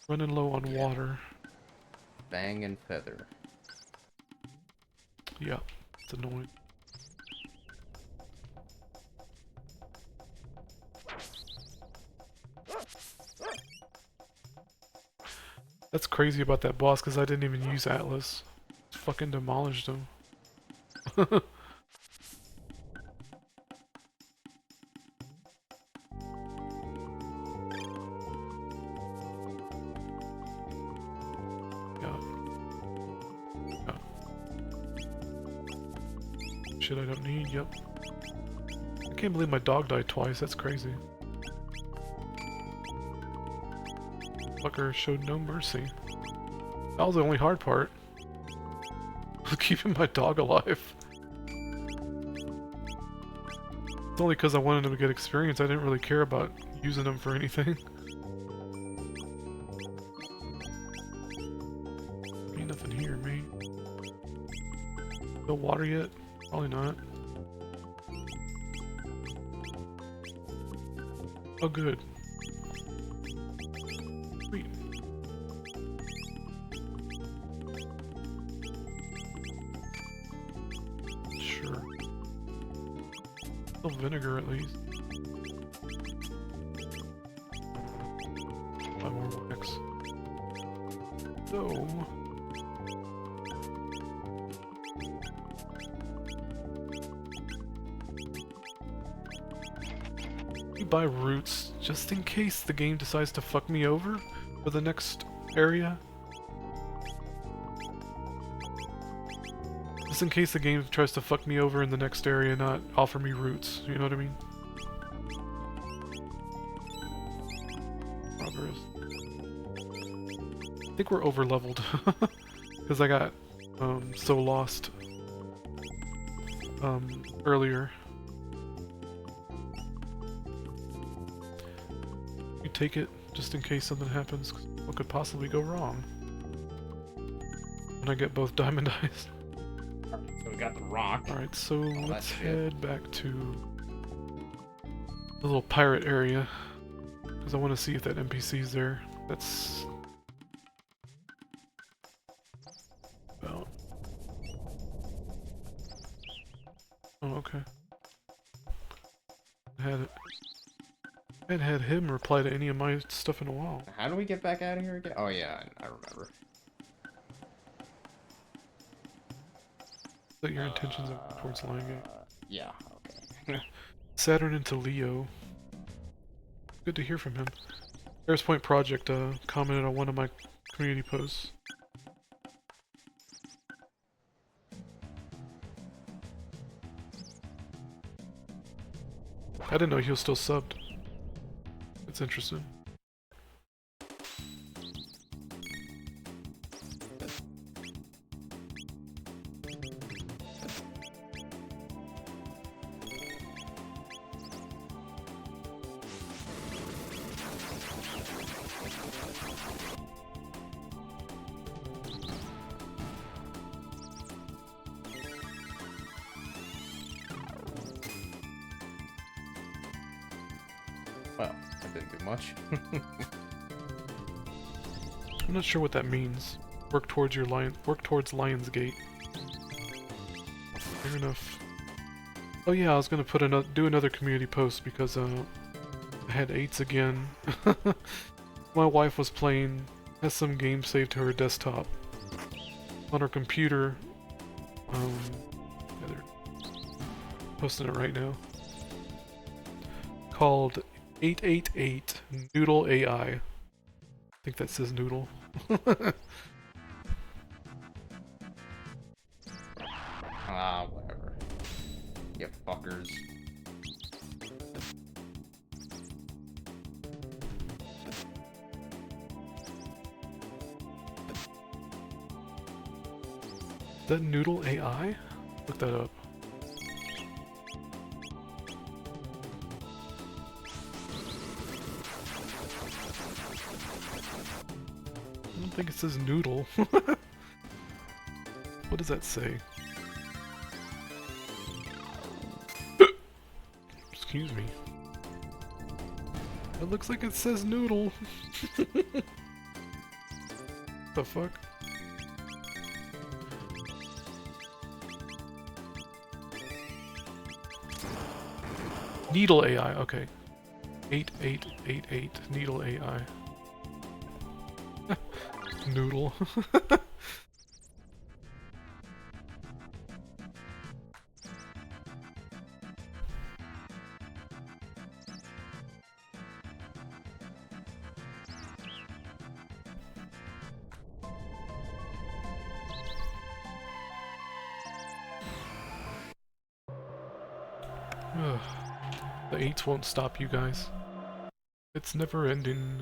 [SPEAKER 1] running low on water.
[SPEAKER 6] Fang and feather.
[SPEAKER 1] Yeah, it's annoying. That's crazy about that boss, because I didn't even use Atlas. Fucking demolished him. Yeah. Yeah. Shit I don't need, yep. I can't believe my dog died twice, that's crazy. Fucker showed no mercy. That was the only hard part. Keeping my dog alive. It's only because I wanted him to get experience, I didn't really care about using him for anything. Ain't nothing here, mate. No water yet? Probably not. Oh, good. Sweet. Sure. Still vinegar at least. Buy more wax. So... we buy roots just in case the game decides to fuck me over for the next area. Just in case the game tries to fuck me over in the next area and not offer me roots, you know what I mean? Progress. I think we're over leveled because I got so lost earlier. You take it just in case something happens. What could possibly go wrong? When I get both diamond eyes.
[SPEAKER 6] So we got the rock.
[SPEAKER 1] Alright, so
[SPEAKER 6] All
[SPEAKER 1] let's
[SPEAKER 6] that shit.
[SPEAKER 1] head back to the little pirate area. Because I want to see if that NPC's there. That's... about... oh, okay. Had it. I hadn't had him reply to any of my stuff in a while.
[SPEAKER 6] How do we get back out of here again? Oh yeah, I remember.
[SPEAKER 1] That your intentions are towards Lion Gate.
[SPEAKER 6] Yeah, okay.
[SPEAKER 1] Saturn into Leo. Good to hear from him. Harris Point Project commented on one of my community posts. I didn't know he was still subbed. It's interesting.
[SPEAKER 6] Well, that didn't do much.
[SPEAKER 1] I'm not sure what that means. Work towards Lionsgate. Fair enough. Oh yeah, I was gonna do another community post because I had 8s again. My wife was has some game saved to her desktop on her computer. Yeah, they're posting it right now. Called 888 Noodle AI. I think that says Noodle.
[SPEAKER 6] Ah, whatever. You fuckers.
[SPEAKER 1] Is that Noodle AI? Look that up. I don't think it says Noodle. What does that say? Excuse me. It looks like it says Noodle. The fuck? Needle AI, okay. 8888 Needle AI. Noodle. Ugh. The 8s won't stop you guys. It's never ending.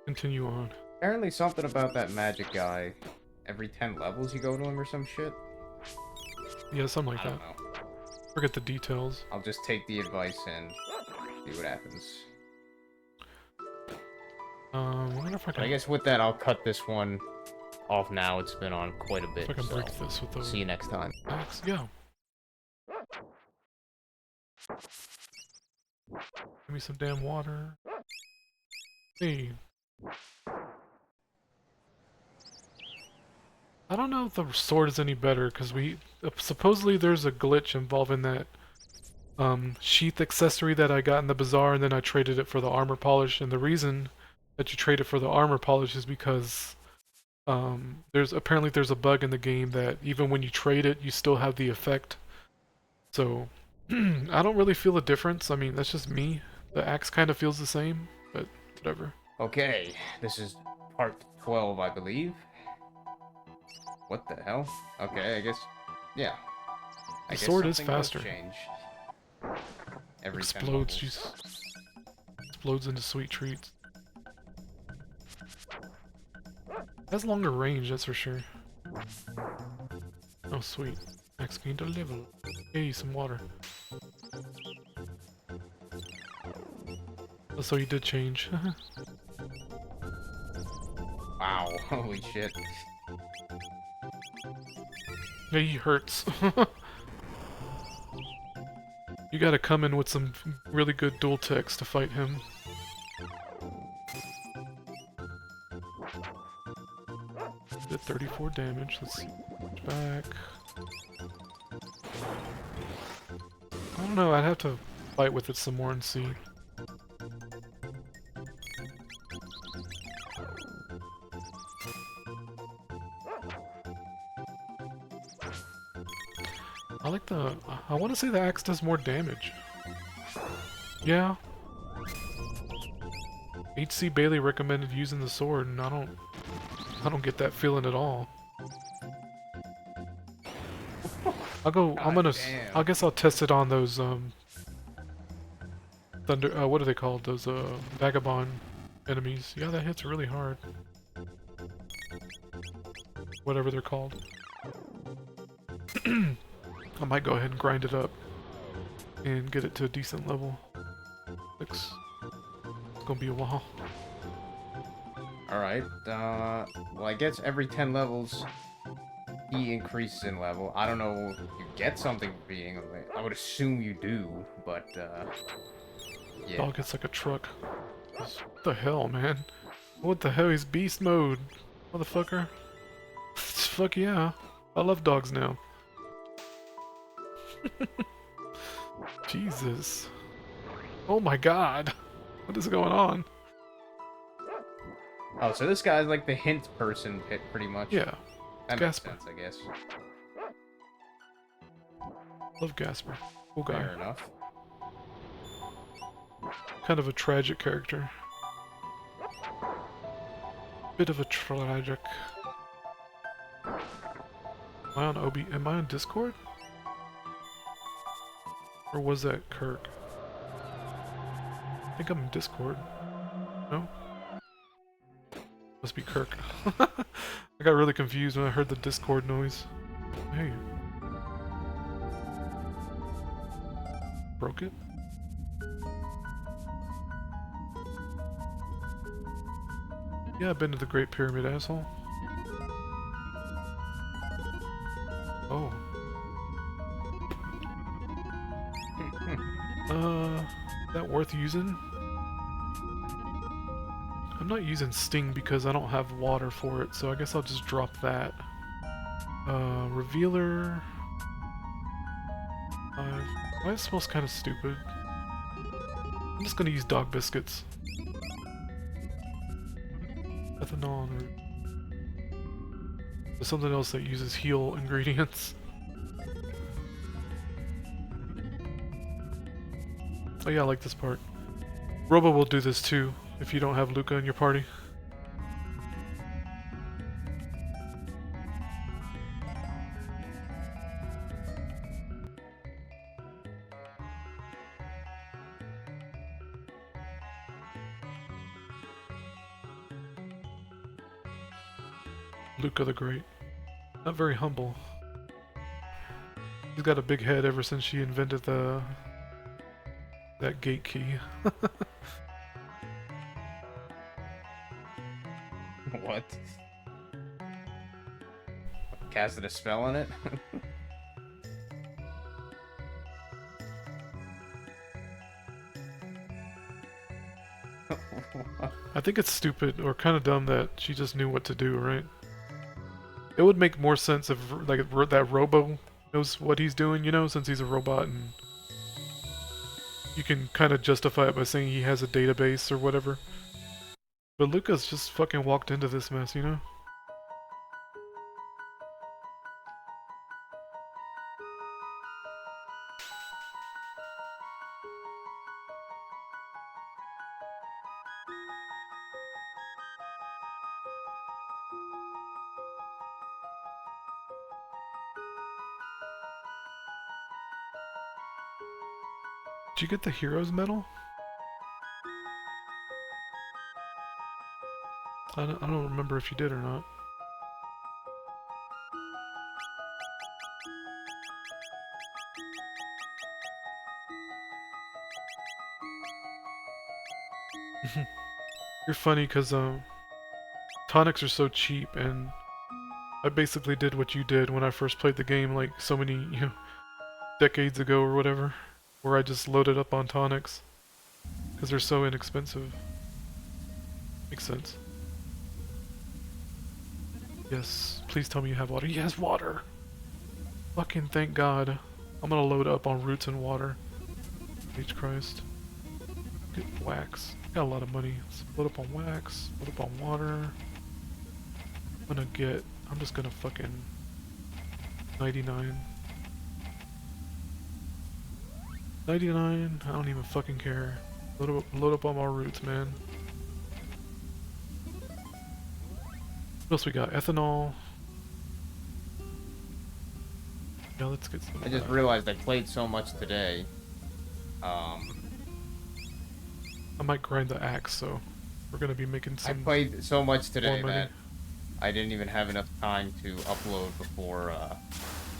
[SPEAKER 1] Continue on.
[SPEAKER 6] Apparently something about that magic guy. Every 10 levels you go to him or some shit?
[SPEAKER 1] Yeah, something like
[SPEAKER 6] I
[SPEAKER 1] that.
[SPEAKER 6] don't know.
[SPEAKER 1] Forget the details.
[SPEAKER 6] I'll just take the advice and see what happens.
[SPEAKER 1] I wonder if I
[SPEAKER 6] But I
[SPEAKER 1] can.
[SPEAKER 6] guess with that, I'll cut this one off now. It's been on quite a bit.
[SPEAKER 1] If I can
[SPEAKER 6] So
[SPEAKER 1] break this with the
[SPEAKER 6] see you next time.
[SPEAKER 1] axe. Yeah. Give me some damn water. Hey. I don't know if the sword is any better because supposedly there's a glitch involving that sheath accessory that I got in the bazaar, and then I traded it for the armor polish. And the reason that you trade it for the armor polish is because there's a bug in the game that even when you trade it, you still have the effect. So I don't really feel a difference. I mean, that's just me. The axe kind of feels the same, but whatever.
[SPEAKER 6] Okay, this is part 12, I believe. What the hell? Okay, I guess. Yeah.
[SPEAKER 1] The sword is
[SPEAKER 6] something does
[SPEAKER 1] faster.
[SPEAKER 6] change. Every 10
[SPEAKER 1] Explodes,
[SPEAKER 6] levels.
[SPEAKER 1] just explodes into sweet treats. Has longer range, that's for sure. Oh, sweet. Max gained a level. Hey, some water. Oh, so he did change.
[SPEAKER 6] Wow, holy shit.
[SPEAKER 1] Yeah, he hurts. You gotta come in with some really good dual techs to fight him. Did 34 damage. Let's see. Back. I don't know, I'd have to fight with it some more and see. I want to say the axe does more damage. Yeah. HC Bailey recommended using the sword, and I don't get that feeling at all. I'll go. I'm
[SPEAKER 6] God
[SPEAKER 1] gonna.
[SPEAKER 6] damn.
[SPEAKER 1] I guess I'll test it on those thunder. What are they called? Those vagabond enemies. Yeah, that hits really hard. Whatever they're called. I might go ahead and grind it up and get it to a decent level. It's gonna be a while.
[SPEAKER 6] Alright, well, I guess every 10 levels, he increases in level. I don't know if you get something for being, I would assume you do, but, yeah.
[SPEAKER 1] Dog gets like a truck. What the hell, man? What the hell? He's beast mode, motherfucker. Fuck yeah. I love dogs now. Jesus. Oh my god. What is going on?
[SPEAKER 6] Oh, so this guy's like the hint person, pretty much.
[SPEAKER 1] Yeah.
[SPEAKER 6] That makes
[SPEAKER 1] Gasper.
[SPEAKER 6] sense, I guess.
[SPEAKER 1] Love Gasper. Cool guy.
[SPEAKER 6] Fair enough.
[SPEAKER 1] Kind of a tragic character. Bit of a tragic. Am I on Am I on Discord? Or was that Kirk? I think I'm in Discord. No? Must be Kirk. I got really confused when I heard the Discord noise. Hey. Broke it? Yeah, I've been to the Great Pyramid, asshole. Oh. Is that worth using? I'm not using Sting because I don't have water for it, so I guess I'll just drop that. Revealer... Why smells kind of stupid? I'm just gonna use dog biscuits. Ethanol and there's something else that uses heal ingredients. Oh yeah, I like this part. Robo will do this too, if you don't have Luca in your party. Luca the Great. Not very humble. He's got a big head ever since she invented that gate key.
[SPEAKER 6] What? Casted a spell on it?
[SPEAKER 1] I think it's stupid or kind of dumb that she just knew what to do, right? It would make more sense if like that Robo knows what he's doing, you know, since he's a robot and you can kind of justify it by saying he has a database or whatever. But Lucas just fucking walked into this mess, you know? Did you get the Heroes Medal? I don't remember if you did or not. You're funny because tonics are so cheap, and I basically did what you did when I first played the game like so many, decades ago or whatever, where I just loaded up on tonics because they're so inexpensive. Makes sense. Yes, please tell me you have water. Yes, water! Fucking thank God. I'm gonna load up on roots and water. H Christ. Get wax. Got a lot of money. Let's load up on wax, load up on water. I'm just gonna fucking 99. 99, I don't even fucking care. Load up on our roots, man. What else we got? Ethanol. Yeah, let's get some
[SPEAKER 6] I
[SPEAKER 1] of
[SPEAKER 6] just
[SPEAKER 1] that.
[SPEAKER 6] realized I played so much today.
[SPEAKER 1] I might grind the axe, so we're gonna be making
[SPEAKER 6] I
[SPEAKER 1] some
[SPEAKER 6] played so much
[SPEAKER 1] more
[SPEAKER 6] today
[SPEAKER 1] money.
[SPEAKER 6] that I didn't even have enough time to upload before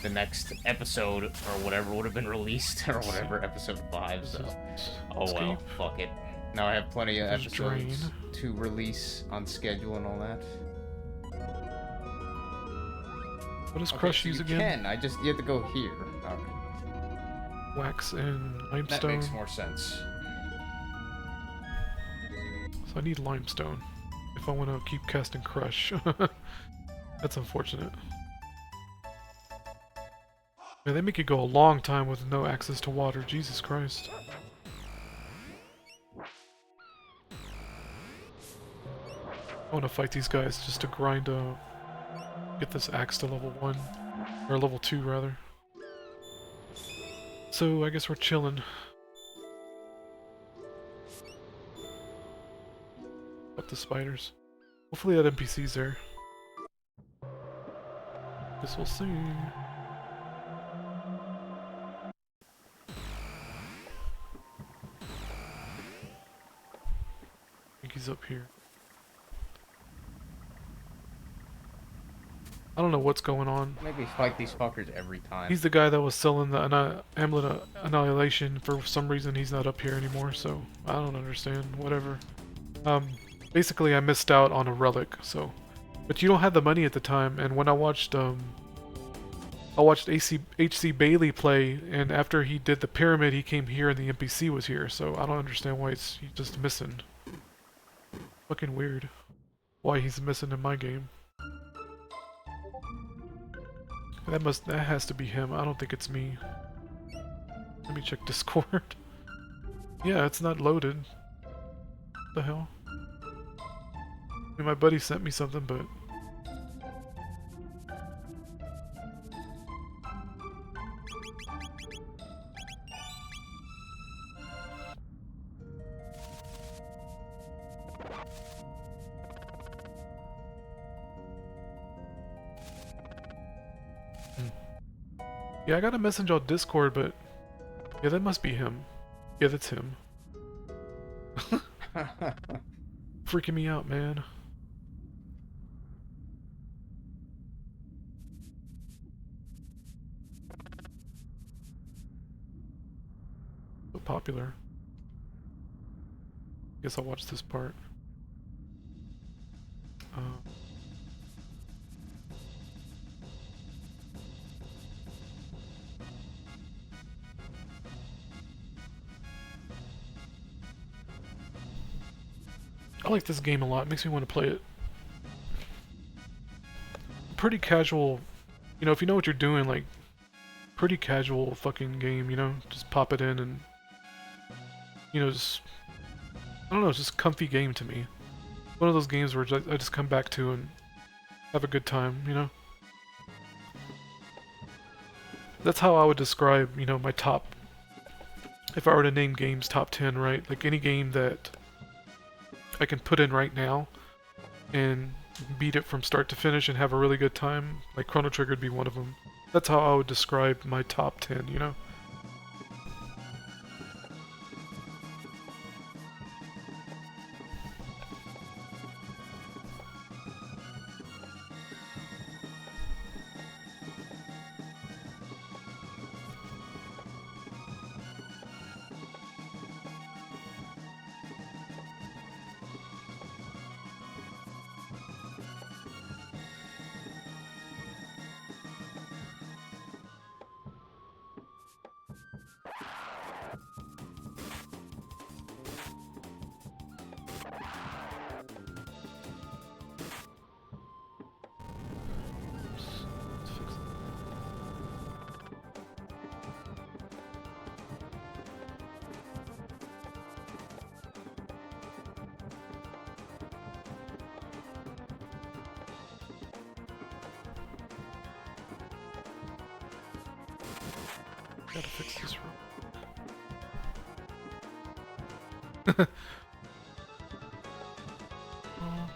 [SPEAKER 6] the next episode or whatever would have been released or
[SPEAKER 1] Let's see.
[SPEAKER 6] whatever, episode 5.
[SPEAKER 1] This
[SPEAKER 6] So,
[SPEAKER 1] is
[SPEAKER 6] oh well,
[SPEAKER 1] escape.
[SPEAKER 6] fuck it. Now I have plenty of
[SPEAKER 1] There's drain.
[SPEAKER 6] episodes to release on schedule and all that.
[SPEAKER 1] What does
[SPEAKER 6] Okay,
[SPEAKER 1] crush
[SPEAKER 6] so
[SPEAKER 1] use
[SPEAKER 6] you
[SPEAKER 1] again?
[SPEAKER 6] can. You have to go here. Okay,
[SPEAKER 1] Wax and
[SPEAKER 6] that
[SPEAKER 1] limestone.
[SPEAKER 6] makes more sense.
[SPEAKER 1] So I need limestone if I want to keep casting crush. That's unfortunate. Man, they make you go a long time with no access to water. Jesus Christ. I want to fight these guys just to grind get this axe to level 1. Or level 2, rather. So, I guess we're chilling. Up the spiders. Hopefully that NPC's there. Guess we'll see. I think he's up here. I don't know what's going on.
[SPEAKER 6] Make me fight these fuckers every time.
[SPEAKER 1] He's the guy that was selling the Amulet of Annihilation. For some reason, he's not up here anymore, so I don't understand. Whatever. Basically, I missed out on a relic, so. But you don't have the money at the time, and when I watched H.C. Bailey play, and after he did the pyramid, he came here and the NPC was here, so I don't understand why he's just missing. Fucking weird. Why he's missing in my game. That has to be him. I don't think it's me. Let me check Discord. Yeah, it's not loaded. What the hell? I mean, my buddy sent me something, but yeah, I got a message on Discord, but yeah, that must be him. Yeah, that's him. Freaking me out, man. So popular. Guess I'll watch this part. I like this game a lot. It makes me want to play it. Pretty casual. You know, if you know what you're doing, like, pretty casual fucking game, you know? Just pop it in and, you know, just, I don't know, it's just a comfy game to me. One of those games where I just come back to and have a good time, you know? That's how I would describe, you know, my top, if I were to name games top 10, right? Like any game that I can put in right now and beat it from start to finish and have a really good time, like Chrono Trigger would be one of them. That's how I would describe my top 10, you know? Let's fix it. Gotta fix this room. Oh.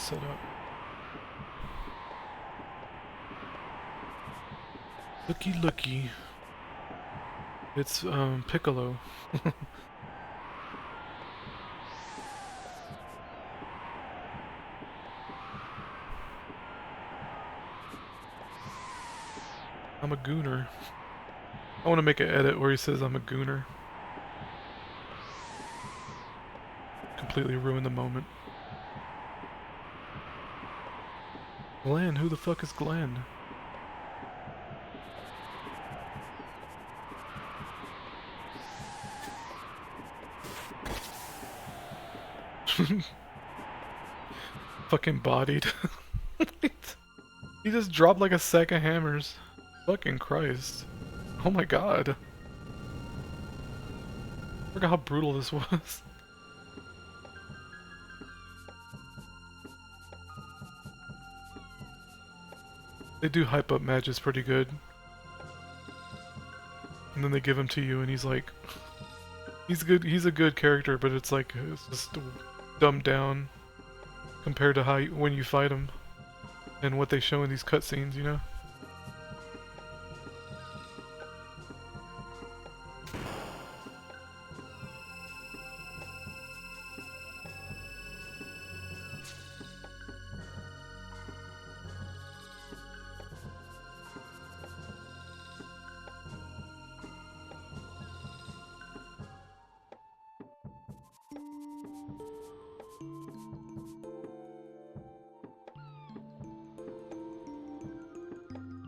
[SPEAKER 1] set up. Looky looky. It's Piccolo. I'm a gooner. I want to make an edit where he says I'm a gooner. Completely ruin the moment. Glenn? Who the fuck is Glenn? Fucking bodied. He just dropped like a sack of hammers. Fucking Christ. Oh my god. I forgot how brutal this was. They do hype up Magus pretty good. And then they give him to you and he's like... He's good. He's a good character, but it's like it's just dumbed down compared to how when you fight him and what they show in these cutscenes, you know.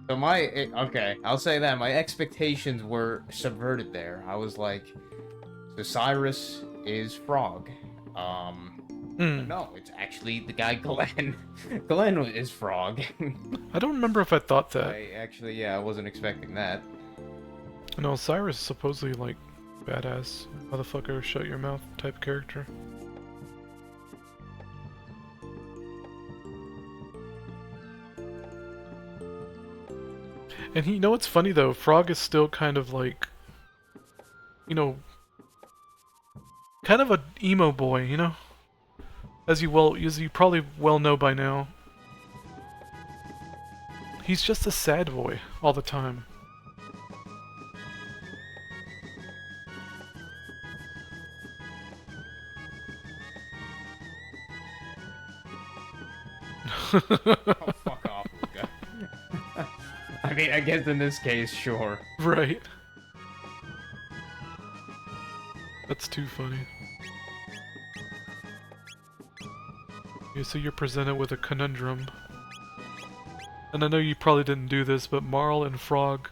[SPEAKER 6] So okay, I'll say that my expectations were subverted there. I was like, so Cyrus is Frog. But no, it's actually the guy Glenn. Glenn is Frog.
[SPEAKER 1] I don't remember if I thought that.
[SPEAKER 6] Yeah, I wasn't expecting that.
[SPEAKER 1] No, Cyrus is supposedly like badass, motherfucker, shut your mouth type character. And you know what's funny though? Frog is still kind of like, you know, kind of a emo boy, you know? As you probably well know by now. He's just a sad boy all the time.
[SPEAKER 6] Oh, fuck off, Luca. I mean, I guess in this case, sure.
[SPEAKER 1] Right. That's too funny. Okay, so you're presented with a conundrum. And I know you probably didn't do this, but Marl and Frog...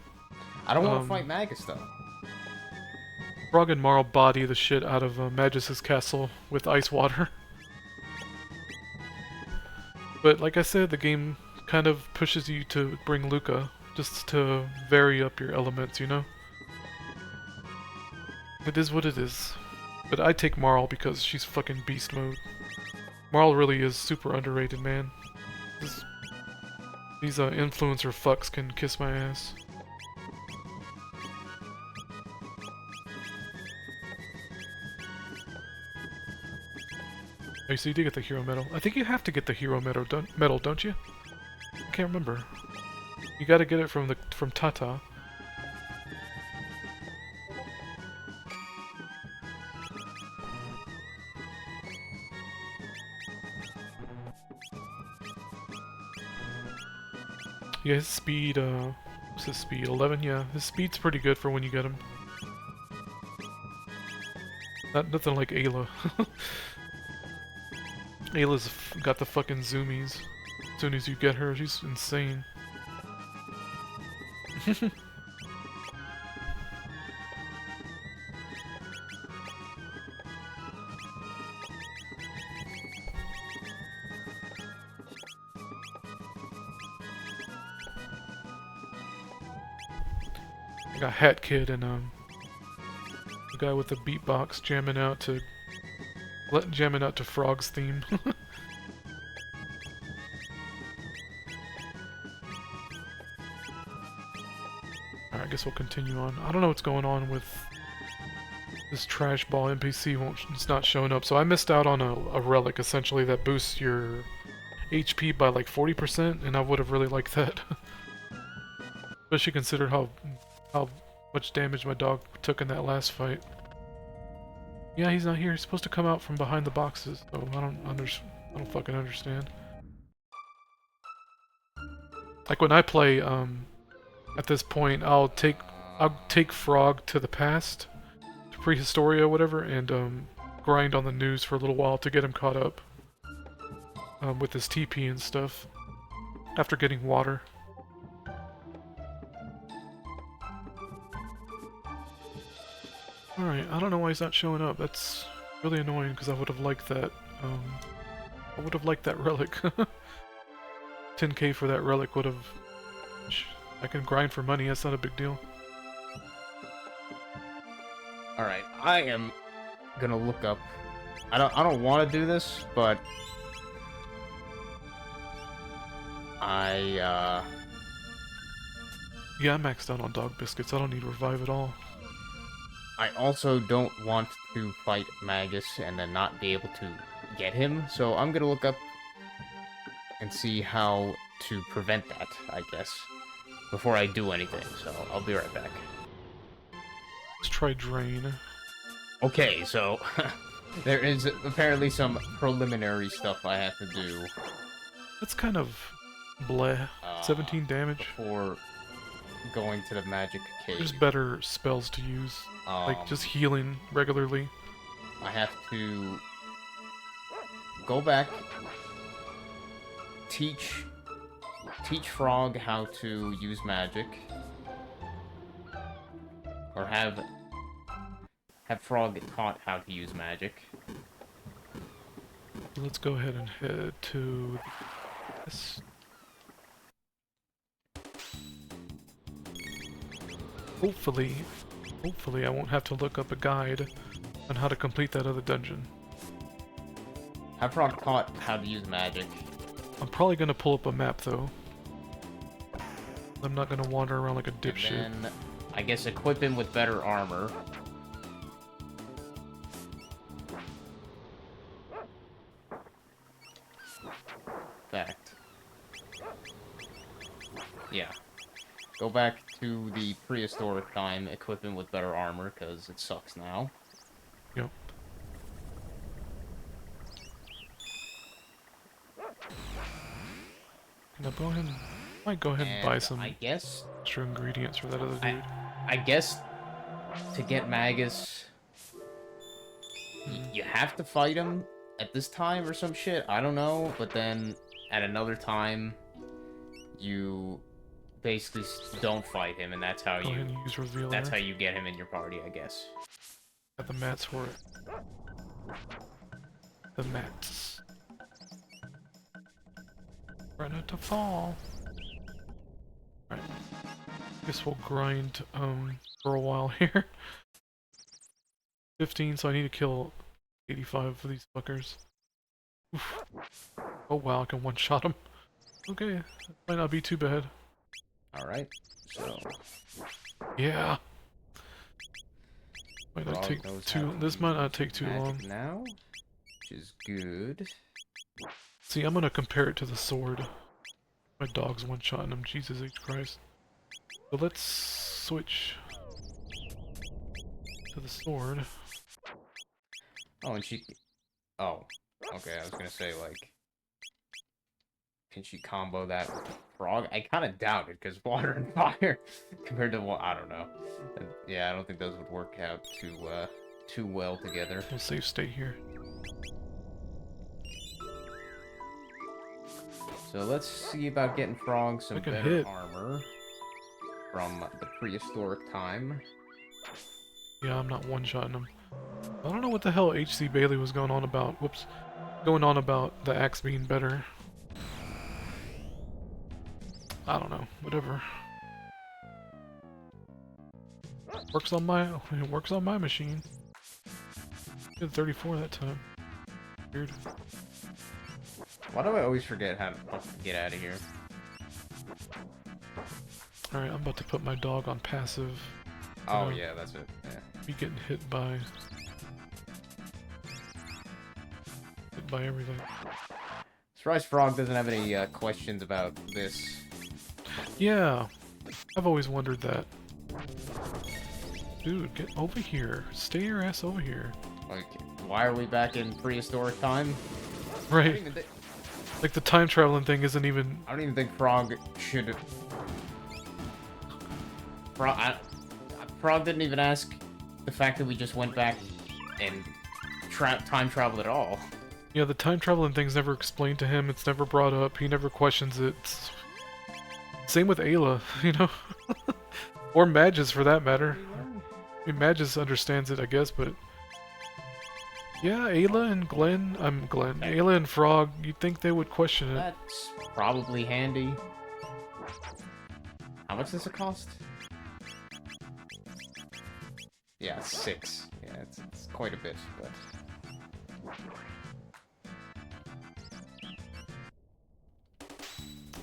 [SPEAKER 6] I don't want to fight Magus, though.
[SPEAKER 1] Frog and Marl body the shit out of Magus's castle with ice water. But like I said, the game kind of pushes you to bring Luca, just to vary up your elements, you know? It is what it is. But I take Marl because she's fucking beast mode. Marl really is super underrated, man. These influencer fucks can kiss my ass. Oh, so you did get the hero medal. I think you have to get the hero medal, don't you? I can't remember. You gotta get it from Tata. Yeah, his speed, what's his speed? 11? Yeah, his speed's pretty good for when you get him. Nothing like Ayla. Ayla's got the fucking zoomies. As soon as you get her, she's insane. I got Hat Kid and the guy with the beatbox jamming out to Frog's theme. Alright, I guess we'll continue on. I don't know what's going on with this trash ball NPC it's not showing up, so I missed out on a relic essentially that boosts your HP by like 40%, and I would have really liked that. Especially consider how much damage my dog took in that last fight. Yeah, he's not here. He's supposed to come out from behind the boxes. So I don't fucking understand. Like when I play, at this point, I'll take Frog to the past, to Prehistoria, whatever, and grind on the news for a little while to get him caught up. With his TP and stuff. After getting water. Alright, I don't know why he's not showing up. That's really annoying because I would have liked that. I would have liked that relic. 10k for that relic would have. I can grind for money. That's not a big deal.
[SPEAKER 6] All right, I am gonna look up. I don't want to do this, but
[SPEAKER 1] Yeah, I'm maxed out on dog biscuits. I don't need revive at all.
[SPEAKER 6] I also don't want to fight Magus and then not be able to get him, so I'm gonna look up and see how to prevent that, I guess, before I do anything, so I'll be right back.
[SPEAKER 1] Let's try drain.
[SPEAKER 6] Okay, so there is apparently some preliminary stuff I have to do.
[SPEAKER 1] That's kind of bleh. 17 damage.
[SPEAKER 6] Before going to the magic cave.
[SPEAKER 1] There's better spells to use. Like just healing regularly.
[SPEAKER 6] I have to go back, teach Frog how to use magic, or have Frog taught how to use magic.
[SPEAKER 1] Let's go ahead and head to this. Hopefully I won't have to look up a guide on how to complete that other dungeon.
[SPEAKER 6] Have Frog taught how to use magic.
[SPEAKER 1] I'm probably gonna pull up a map though. I'm not gonna wander around like a dipshit.
[SPEAKER 6] And then, I guess, equip him with better armor. Fact. Yeah. Go back to the prehistoric time, equip him with better armor, because it sucks now.
[SPEAKER 1] Yep. Now go ahead and... might go ahead and buy some
[SPEAKER 6] I guess...
[SPEAKER 1] extra ingredients for that other dude.
[SPEAKER 6] I guess to get Magus, you have to fight him at this time or some shit. I don't know, but then at another time, you basically don't fight him, and that's how
[SPEAKER 1] Go ahead
[SPEAKER 6] you
[SPEAKER 1] and use reveal
[SPEAKER 6] that's how
[SPEAKER 1] there.
[SPEAKER 6] you get him in your party, I guess.
[SPEAKER 1] Got the mats for it. The mats. Try not to fall. Right. Guess we'll grind for a while here. 15, so I need to kill 85 of these fuckers. Oof. Oh wow, I can one-shot them. Okay, that might not be too bad.
[SPEAKER 6] Alright, so...
[SPEAKER 1] Yeah! Might not
[SPEAKER 6] Frog
[SPEAKER 1] take
[SPEAKER 6] knows
[SPEAKER 1] too...
[SPEAKER 6] how to
[SPEAKER 1] This might
[SPEAKER 6] use
[SPEAKER 1] not take too long.
[SPEAKER 6] magic now, which is good.
[SPEAKER 1] See, I'm gonna compare it to the sword. My dog's one-shotting him, Jesus H. Christ. So let's switch to the sword.
[SPEAKER 6] Oh, and she... Oh, okay, I was gonna say, like... Can she combo that with Frog? I kind of doubt it, because water and fire compared to what... I don't know. Yeah, I don't think those would work out too well together.
[SPEAKER 1] We'll save state here.
[SPEAKER 6] So let's see about getting Frog some
[SPEAKER 1] Take a
[SPEAKER 6] better
[SPEAKER 1] hit.
[SPEAKER 6] armor from the prehistoric time.
[SPEAKER 1] Yeah, I'm not one-shotting him. I don't know what the hell H.C. Bailey was going on about. Whoops. Going on about the axe being better. I don't know. Whatever. Works on my machine. Did 34 that time. Weird.
[SPEAKER 6] Why do I always forget how to fucking get out of here?
[SPEAKER 1] Alright, I'm about to put my dog on passive.
[SPEAKER 6] Oh yeah, that's it. Yeah.
[SPEAKER 1] Be getting hit by everything.
[SPEAKER 6] It's Surprised Frog doesn't have any questions about this.
[SPEAKER 1] Yeah, I've always wondered that. Dude, get over here. Stay your ass over here.
[SPEAKER 6] Like, why are we back in prehistoric time?
[SPEAKER 1] Right. Like the time traveling thing isn't even.
[SPEAKER 6] I don't even think Frog should. Frog didn't even ask the fact that we just went back and time traveled at all.
[SPEAKER 1] Yeah, the time traveling thing's never explained to him. It's never brought up. He never questions it. Same with Ayla, you know, or Magus for that matter. I mean, Magus understands it, I guess, but yeah, Ayla and Glenn. Ayla and Frog. You'd think they would question it.
[SPEAKER 6] That's probably handy. How much does it cost? Yeah, 6. Yeah, it's quite a bit, but.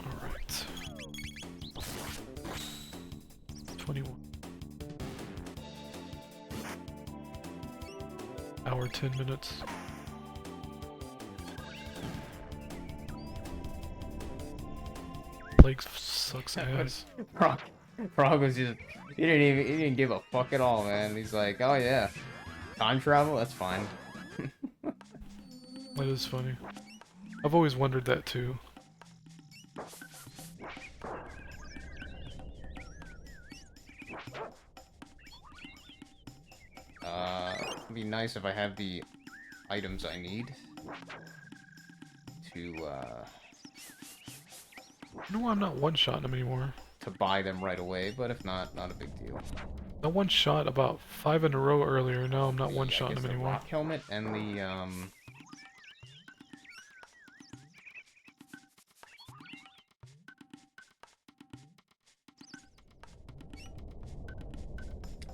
[SPEAKER 1] All right. 21. Hour 10 minutes. Plague sucks ass.
[SPEAKER 6] Frog was just he didn't give a fuck at all, man. He's like, oh yeah, time travel, that's fine.
[SPEAKER 1] That is funny. I've always wondered that too.
[SPEAKER 6] It'd be nice if I have the items I need to
[SPEAKER 1] No, I'm not one-shotting him anymore.
[SPEAKER 6] to buy them right away, but if not, not a big deal.
[SPEAKER 1] I one-shot about 5 in a row earlier. Now I'm not
[SPEAKER 6] Yeah, I
[SPEAKER 1] one-shotting
[SPEAKER 6] guess
[SPEAKER 1] him
[SPEAKER 6] the
[SPEAKER 1] anymore.
[SPEAKER 6] rock helmet and the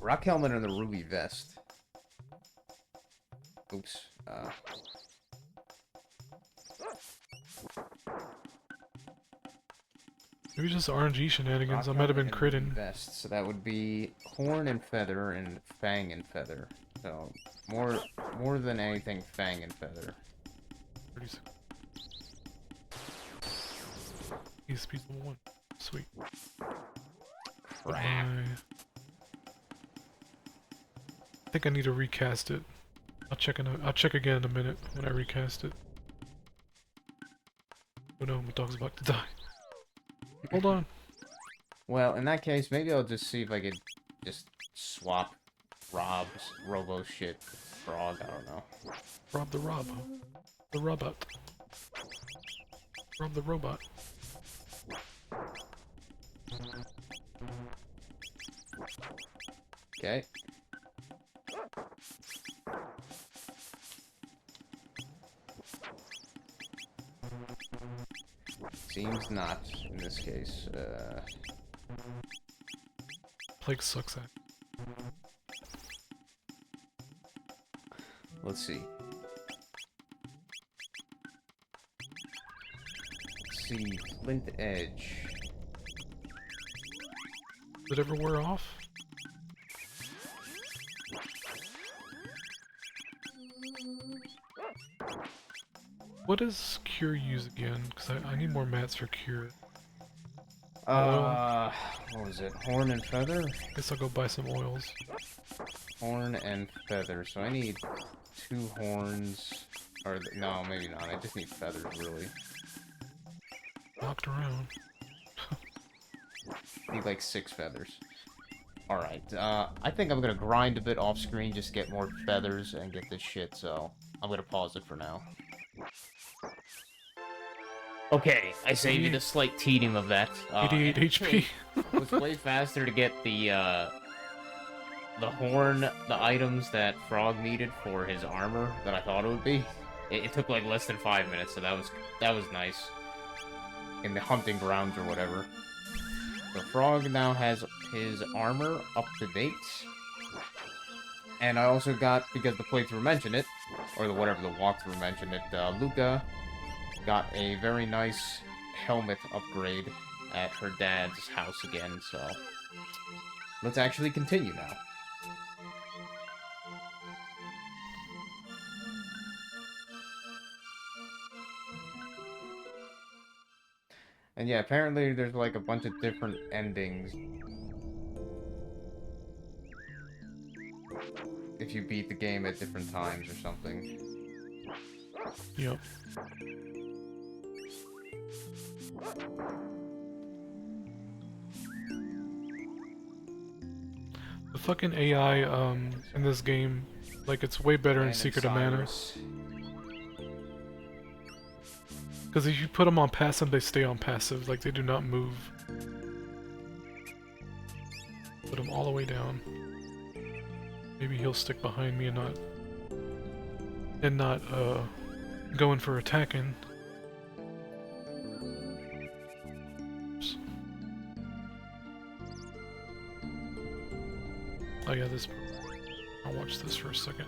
[SPEAKER 6] rock helmet and the ruby vest. Oops.
[SPEAKER 1] Maybe just RNG shenanigans. I might have been
[SPEAKER 6] Rock helmet and
[SPEAKER 1] critting.
[SPEAKER 6] vest. So that would be horn and feather and fang and feather. So more than anything, fang and feather.
[SPEAKER 1] 36. He's speed level 1. Sweet.
[SPEAKER 6] Crap.
[SPEAKER 1] I think I need to recast it. I'll check again in a minute when I recast it. Oh no, my dog's about to die. Hold on.
[SPEAKER 6] Well, in that case, maybe I'll just see if I could just swap Rob's Robo shit with Frog. I don't know.
[SPEAKER 1] Rob the Rob. The robot. Rob the robot.
[SPEAKER 6] Okay. Seems not in this case.
[SPEAKER 1] Plague sucks at.
[SPEAKER 6] Let's see. Let's see. Flint Edge.
[SPEAKER 1] Did it ever wear off? What does Cure use again? Because I need more mats for Cure.
[SPEAKER 6] What was it? Horn and feather?
[SPEAKER 1] Guess I'll go buy some oils.
[SPEAKER 6] Horn and feather. So I need 2 horns. Or, no, maybe not. I just need feathers, really.
[SPEAKER 1] Knocked around.
[SPEAKER 6] Need like 6 feathers. Alright, I think I'm gonna grind a bit off screen, just get more feathers and get this shit, so I'm gonna pause it for now. Okay, I saved you the slight tedium of that.
[SPEAKER 1] 88 HP.
[SPEAKER 6] It was way faster to get the horn, the items that Frog needed for his armor than I thought it would be. It took like less than 5 minutes, so that was nice. In the hunting grounds or whatever. So Frog now has his armor up to date. And I also got, because the playthrough mentioned it, or the walkthrough mentioned it, Luca got a very nice helmet upgrade at her dad's house again, so let's actually continue now. And yeah, apparently there's like a bunch of different endings if you beat the game at different times or something.
[SPEAKER 1] Yep. The fucking AI in this game, like it's way better in
[SPEAKER 6] And
[SPEAKER 1] Secret of Mana.
[SPEAKER 6] Cyrus.
[SPEAKER 1] Because if you put them on passive, they stay on passive. Like they do not move. Put him all the way down. Maybe he'll stick behind me and not going for attacking. Oops. Oh yeah, this. I'll watch this for a second.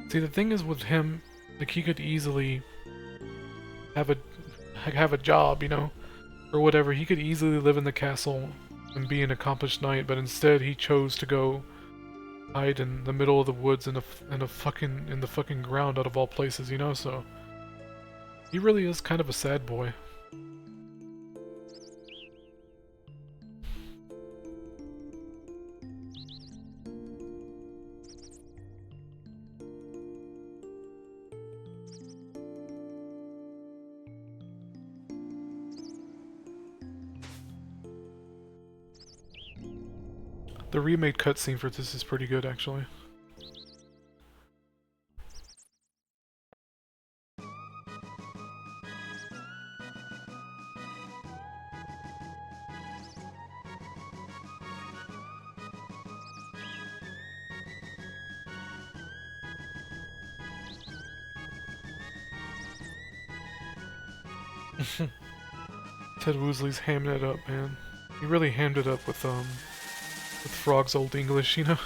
[SPEAKER 1] See, the thing is with him, like he could easily have a job, you know, or whatever. He could easily live in the castle and be an accomplished knight, but instead he chose to go hide in the middle of the woods in the fucking ground out of all places, you know. So he really is kind of a sad boy. The remade cutscene for this is pretty good, actually. Ted Woosley's hamming it up, man. He really hammed it up with Frog's Old English, you know?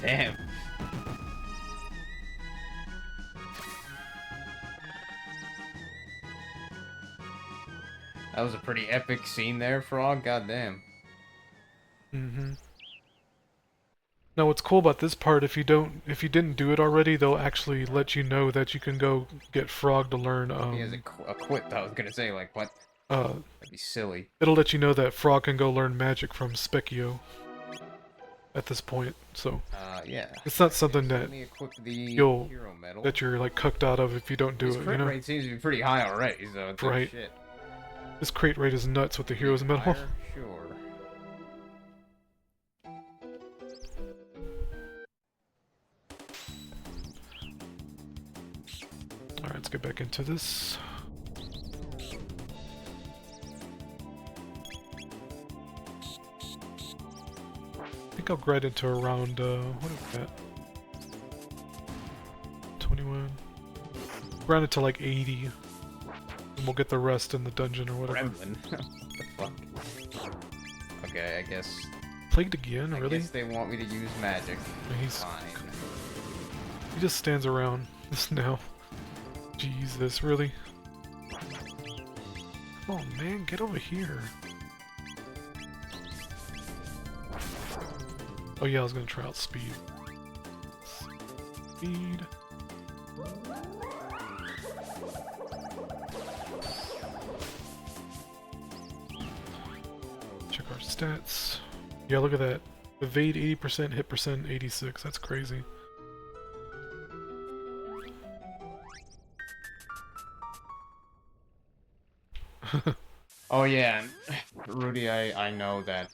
[SPEAKER 6] Damn. That was a pretty epic scene there, Frog. Goddamn.
[SPEAKER 1] Mm-hmm. Now what's cool about this part, if you didn't do it already, they'll actually let you know that you can go get Frog to learn,
[SPEAKER 6] He has a quip, I was gonna say, like, what? That'd be silly.
[SPEAKER 1] it'll let you know that Frog can go learn magic from Specchio at this point, so
[SPEAKER 6] Yeah.
[SPEAKER 1] it's not something that
[SPEAKER 6] Let me equip the
[SPEAKER 1] you'll
[SPEAKER 6] hero medal.
[SPEAKER 1] that you're like cucked out of if you don't do
[SPEAKER 6] His
[SPEAKER 1] it, you
[SPEAKER 6] crit
[SPEAKER 1] know?
[SPEAKER 6] rate seems to be pretty high already, so it's like,
[SPEAKER 1] Right.
[SPEAKER 6] shit.
[SPEAKER 1] This crate rate is nuts with the hero's medal.
[SPEAKER 6] Fire? Sure.
[SPEAKER 1] Alright, let's get back into this. I think I'll grind into around, what is that? 21. Grind it to like 80. And we'll get the rest in the dungeon or whatever.
[SPEAKER 6] Gremlin. What the fuck? Okay, I guess.
[SPEAKER 1] Plagued again,
[SPEAKER 6] I
[SPEAKER 1] really?
[SPEAKER 6] guess they want me to use magic.
[SPEAKER 1] He's,
[SPEAKER 6] Fine.
[SPEAKER 1] he just stands around now. Jesus, really? Come on, man, get over here. Oh yeah, I was gonna try out speed. Speed. Check our stats. Yeah, look at that. Evade 80%, hit percent 86. That's crazy.
[SPEAKER 6] Oh yeah, Rudy, I know that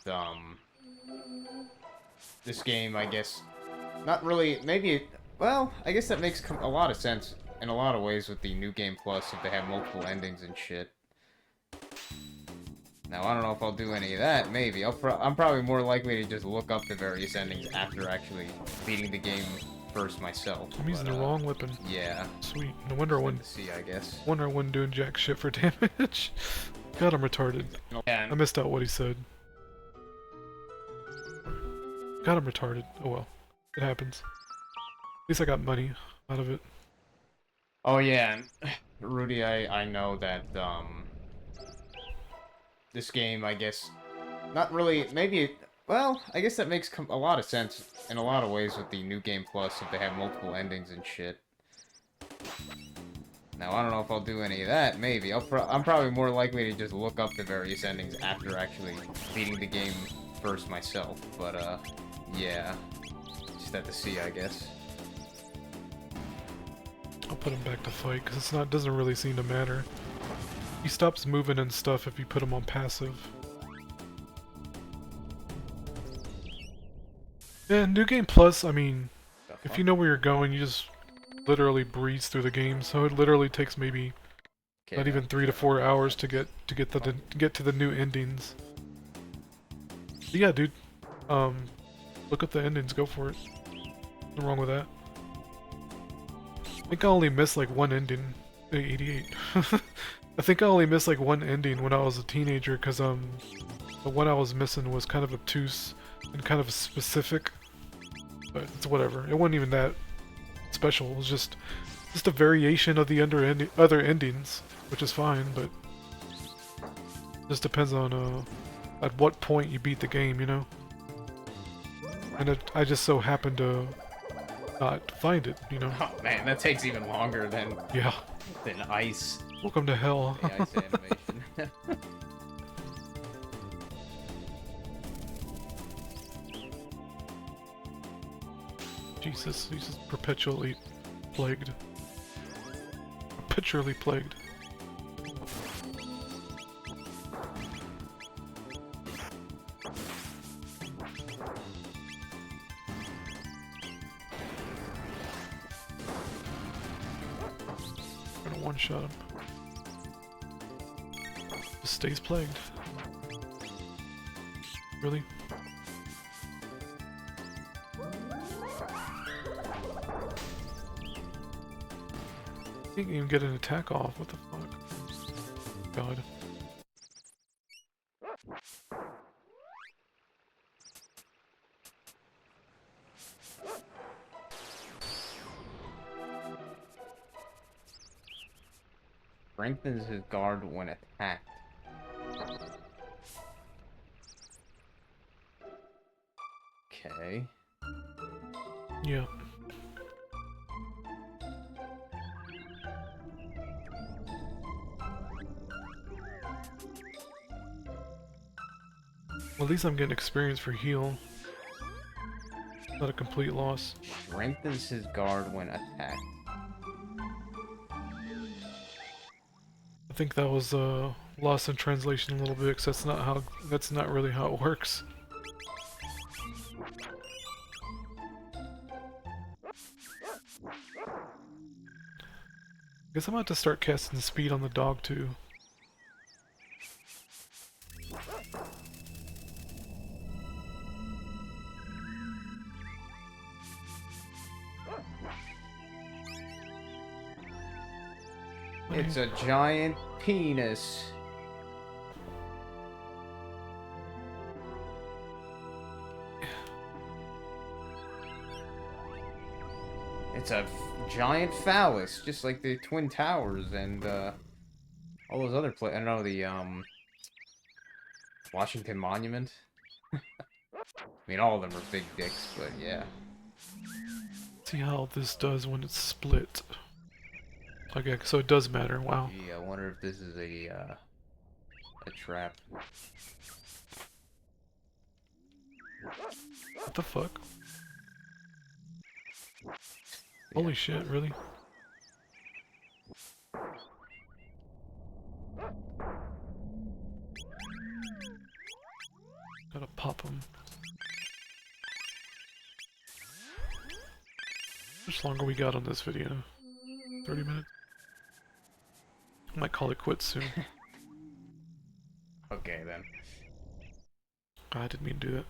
[SPEAKER 6] this game, I guess, not really, maybe, well, I guess that makes a lot of sense in a lot of ways with the New Game Plus if they have multiple endings and shit. Now, I don't know if I'll do any of that, maybe. I'm probably more likely to just look up the various endings after actually beating the game first myself.
[SPEAKER 1] I'm using the wrong weapon.
[SPEAKER 6] Yeah.
[SPEAKER 1] Sweet. No wonder I
[SPEAKER 6] Good
[SPEAKER 1] wasn't,
[SPEAKER 6] to see, I guess.
[SPEAKER 1] wonder I wasn't doing jack shit for damage. God, I'm retarded.
[SPEAKER 6] Yeah.
[SPEAKER 1] I missed out what he said. God, I'm retarded. Oh well. It happens. At least I got money out of it.
[SPEAKER 6] Oh yeah, Rudy, I know that this game, I guess, not really, maybe, well, I guess that makes a lot of sense in a lot of ways with the New Game Plus if they have multiple endings and shit. Now, I don't know if I'll do any of that, maybe. I'm probably more likely to just look up the various endings after actually beating the game first myself, but yeah. Just have to see, I guess.
[SPEAKER 1] I'll put him back to fight because doesn't really seem to matter. He stops moving and stuff if you put him on passive. Yeah, New Game Plus, I mean, if you know where you're going, you just literally breeze through the game. So it literally takes maybe not even 3 to 4 hours to get to the new endings. But yeah, dude. Look up the endings. Go for it. Nothing wrong with that. I think I only missed like one ending. 88. I think I only missed like one ending when I was a teenager because the one I was missing was kind of obtuse and kind of specific. But it's whatever. It wasn't even that special. It was just a variation of the other endings, which is fine. But just depends on at what point you beat the game, you know. And I just so happened to not find it, you know.
[SPEAKER 6] Oh man, that takes even longer than ice.
[SPEAKER 1] Welcome to hell.
[SPEAKER 6] The ice animation.
[SPEAKER 1] Jesus, he's just perpetually plagued. Perpetually plagued. I'm gonna one-shot him. Just stays plagued. Really? Can't even get an attack off. What the fuck? God.
[SPEAKER 6] Strengthens his guard when attacked. Okay.
[SPEAKER 1] Yeah. Well, at least I'm getting experience for heal. Not a complete loss.
[SPEAKER 6] Strengthens his guard when attacked.
[SPEAKER 1] I think that was lost in translation a little bit, because that's not really how it works. Guess I'm about to start casting speed on the dog too.
[SPEAKER 6] It's a giant penis. It's a giant phallus, just like the Twin Towers and all those other I don't know, the Washington Monument. I mean, all of them are big dicks, but yeah.
[SPEAKER 1] See how this does when it's split. Okay, so it does matter. Wow.
[SPEAKER 6] Gee, I wonder if this is a trap.
[SPEAKER 1] What the fuck?
[SPEAKER 6] Yeah.
[SPEAKER 1] Holy shit, really? Gotta pop him. How much longer we got on this video? 30 minutes? I might call it quits soon.
[SPEAKER 6] Okay, then.
[SPEAKER 1] I didn't mean to do that.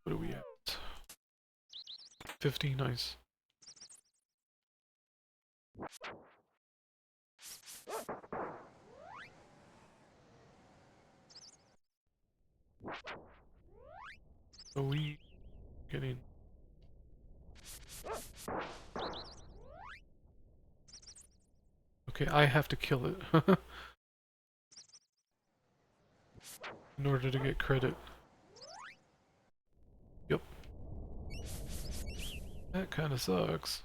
[SPEAKER 1] What are we at? 50, nice. So we getting. Okay, I have to kill it in order to get credit. Yep. That kind of sucks.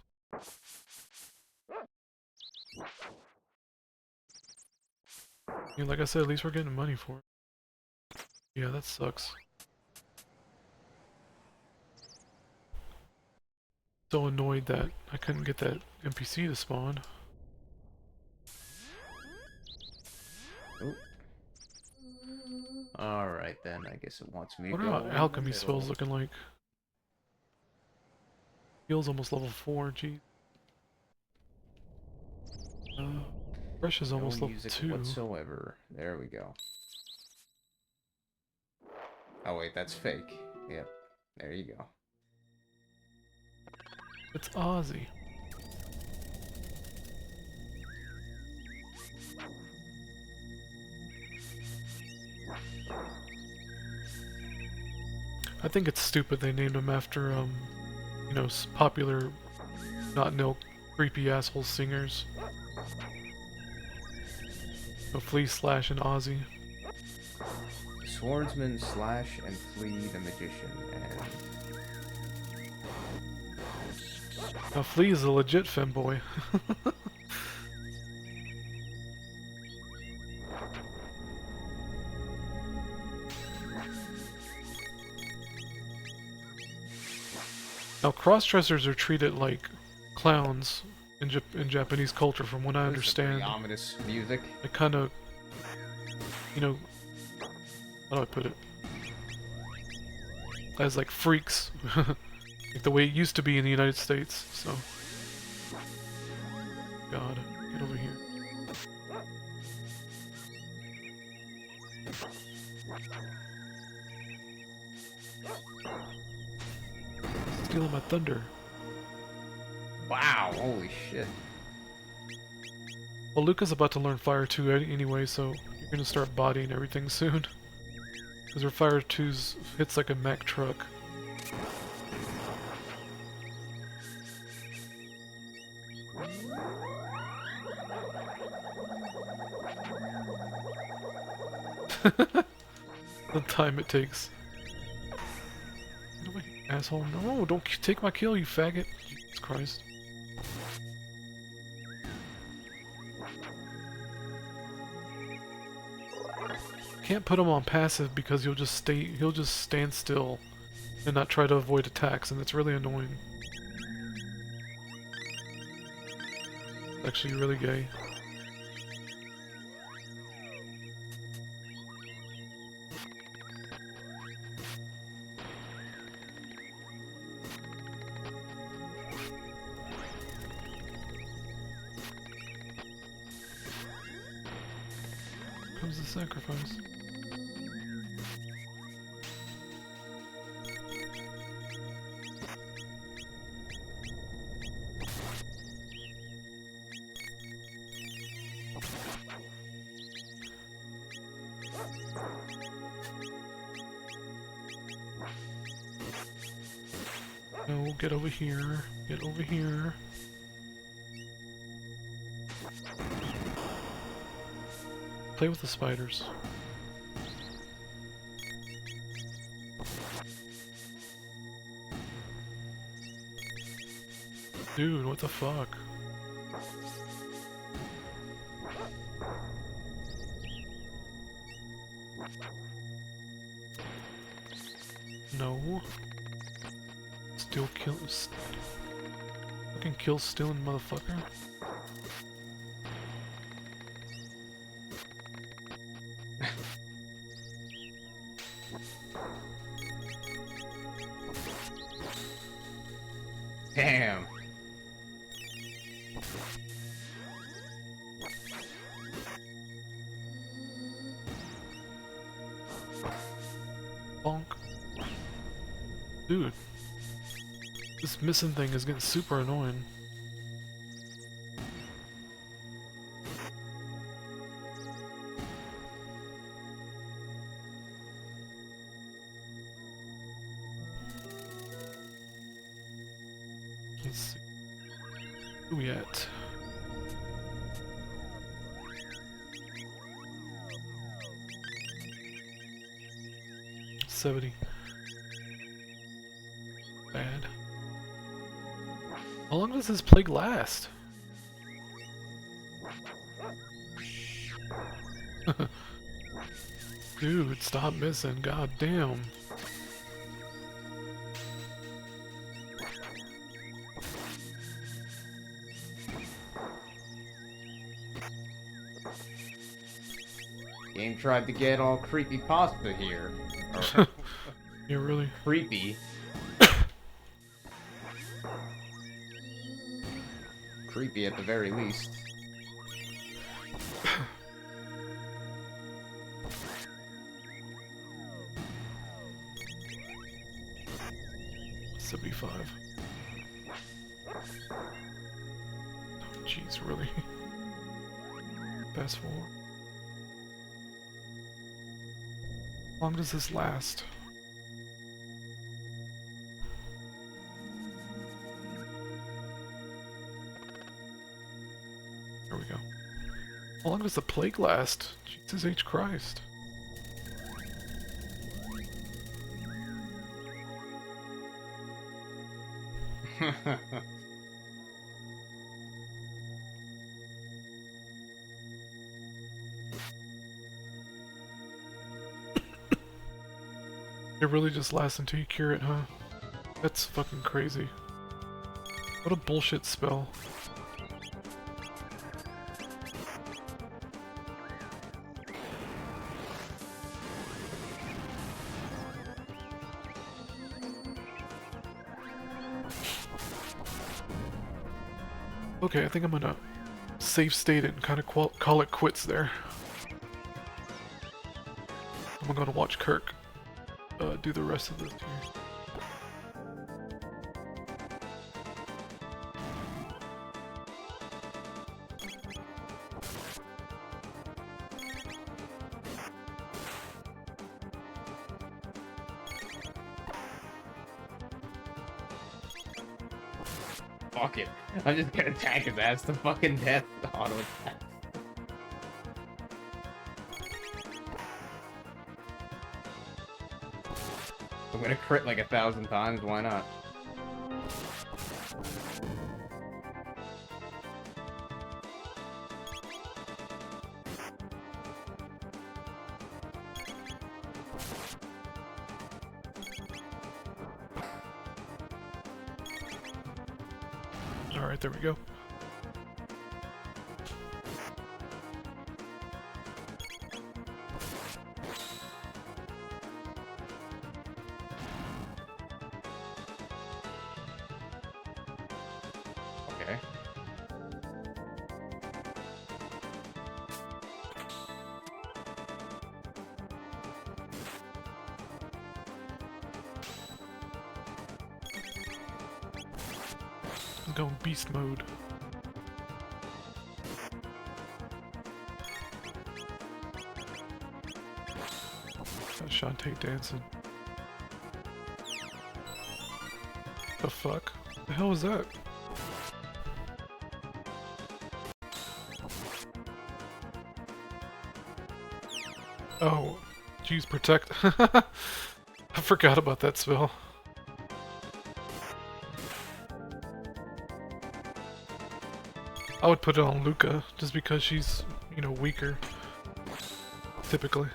[SPEAKER 1] I mean, like I said, at least we're getting money for it. Yeah, that sucks. So annoyed that I couldn't get that NPC to spawn.
[SPEAKER 6] Oh. Alright then, I guess it wants me to
[SPEAKER 1] What
[SPEAKER 6] go
[SPEAKER 1] are
[SPEAKER 6] in
[SPEAKER 1] our
[SPEAKER 6] the
[SPEAKER 1] alchemy
[SPEAKER 6] middle.
[SPEAKER 1] spells looking like? Heal's almost level 4, gee. Fresh is
[SPEAKER 6] No
[SPEAKER 1] almost level
[SPEAKER 6] music
[SPEAKER 1] 2.
[SPEAKER 6] whatsoever. There we go. Oh wait, that's fake. Yep. There you go.
[SPEAKER 1] It's Ozzy. I think it's stupid they named him after, you know, popular, not no creepy asshole singers. So Flea, Slash, and Ozzy.
[SPEAKER 6] Swordsman, Slash, and Flea the Magician, and...
[SPEAKER 1] Now Flea is a legit femboy. Now cross-dressers are treated like clowns in Japanese culture, from what I
[SPEAKER 6] This is pretty
[SPEAKER 1] understand.
[SPEAKER 6] ominous music.
[SPEAKER 1] They kind of, you know, how do I put it? As like freaks, like the way it used to be in the United States. So, God, get over here. Stealing my thunder.
[SPEAKER 6] Wow, holy shit.
[SPEAKER 1] Well, Luca's about to learn Fire 2 anyway, so you're gonna start bodying everything soon. Because her Fire 2's hits like a Mack truck. The time it takes. Get away, asshole. No, don't take my kill, you faggot. Jesus Christ. Can't put him on passive because he'll just stand still and not try to avoid attacks, and it's really annoying. It's actually really gay. Comes the sacrifice. No, get over here. Get over here. Play with the spiders. Dude, what the fuck? No. Still kill. Fucking kill stealing motherfucker.
[SPEAKER 6] Damn.
[SPEAKER 1] Bonk. Dude. This missing thing is getting super annoying. Let's see. Who we at? $70. Bad. How long does this plague last? Dude, stop missing. God damn.
[SPEAKER 6] Game tried to get all creepy pasta here. Or
[SPEAKER 1] Yeah, really.
[SPEAKER 6] creepy. Creepy at the very least.
[SPEAKER 1] 75. Oh, jeez, really? Fast forward. How long does this last? There we go. How long does the plague last? Jesus H. Christ. It really just lasts until you cure it, huh? That's fucking crazy. What a bullshit spell. Okay, I think I'm gonna save state it and kind of call it quits there. I'm gonna watch Kirk do the rest of this here.
[SPEAKER 6] Fuck it. I'm just gonna attack his ass to fucking death. Auto attack. I'm gonna crit like 1,000 times, why not?
[SPEAKER 1] Alright, there we go.
[SPEAKER 6] Okay.
[SPEAKER 1] I'm going beast mode. That's Shantae dancing. The fuck? The hell was that? Oh, geez, protect. I forgot about that spell. I would put it on Luca, just because she's, you know, weaker, typically.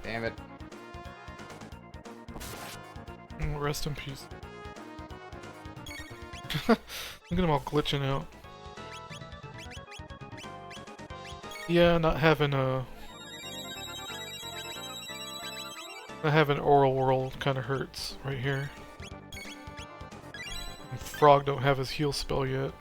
[SPEAKER 6] Damn it.
[SPEAKER 1] Rest in peace. Look at them all glitching out. Yeah, not having oral world kind of hurts right here. And Frog don't have his heal spell yet.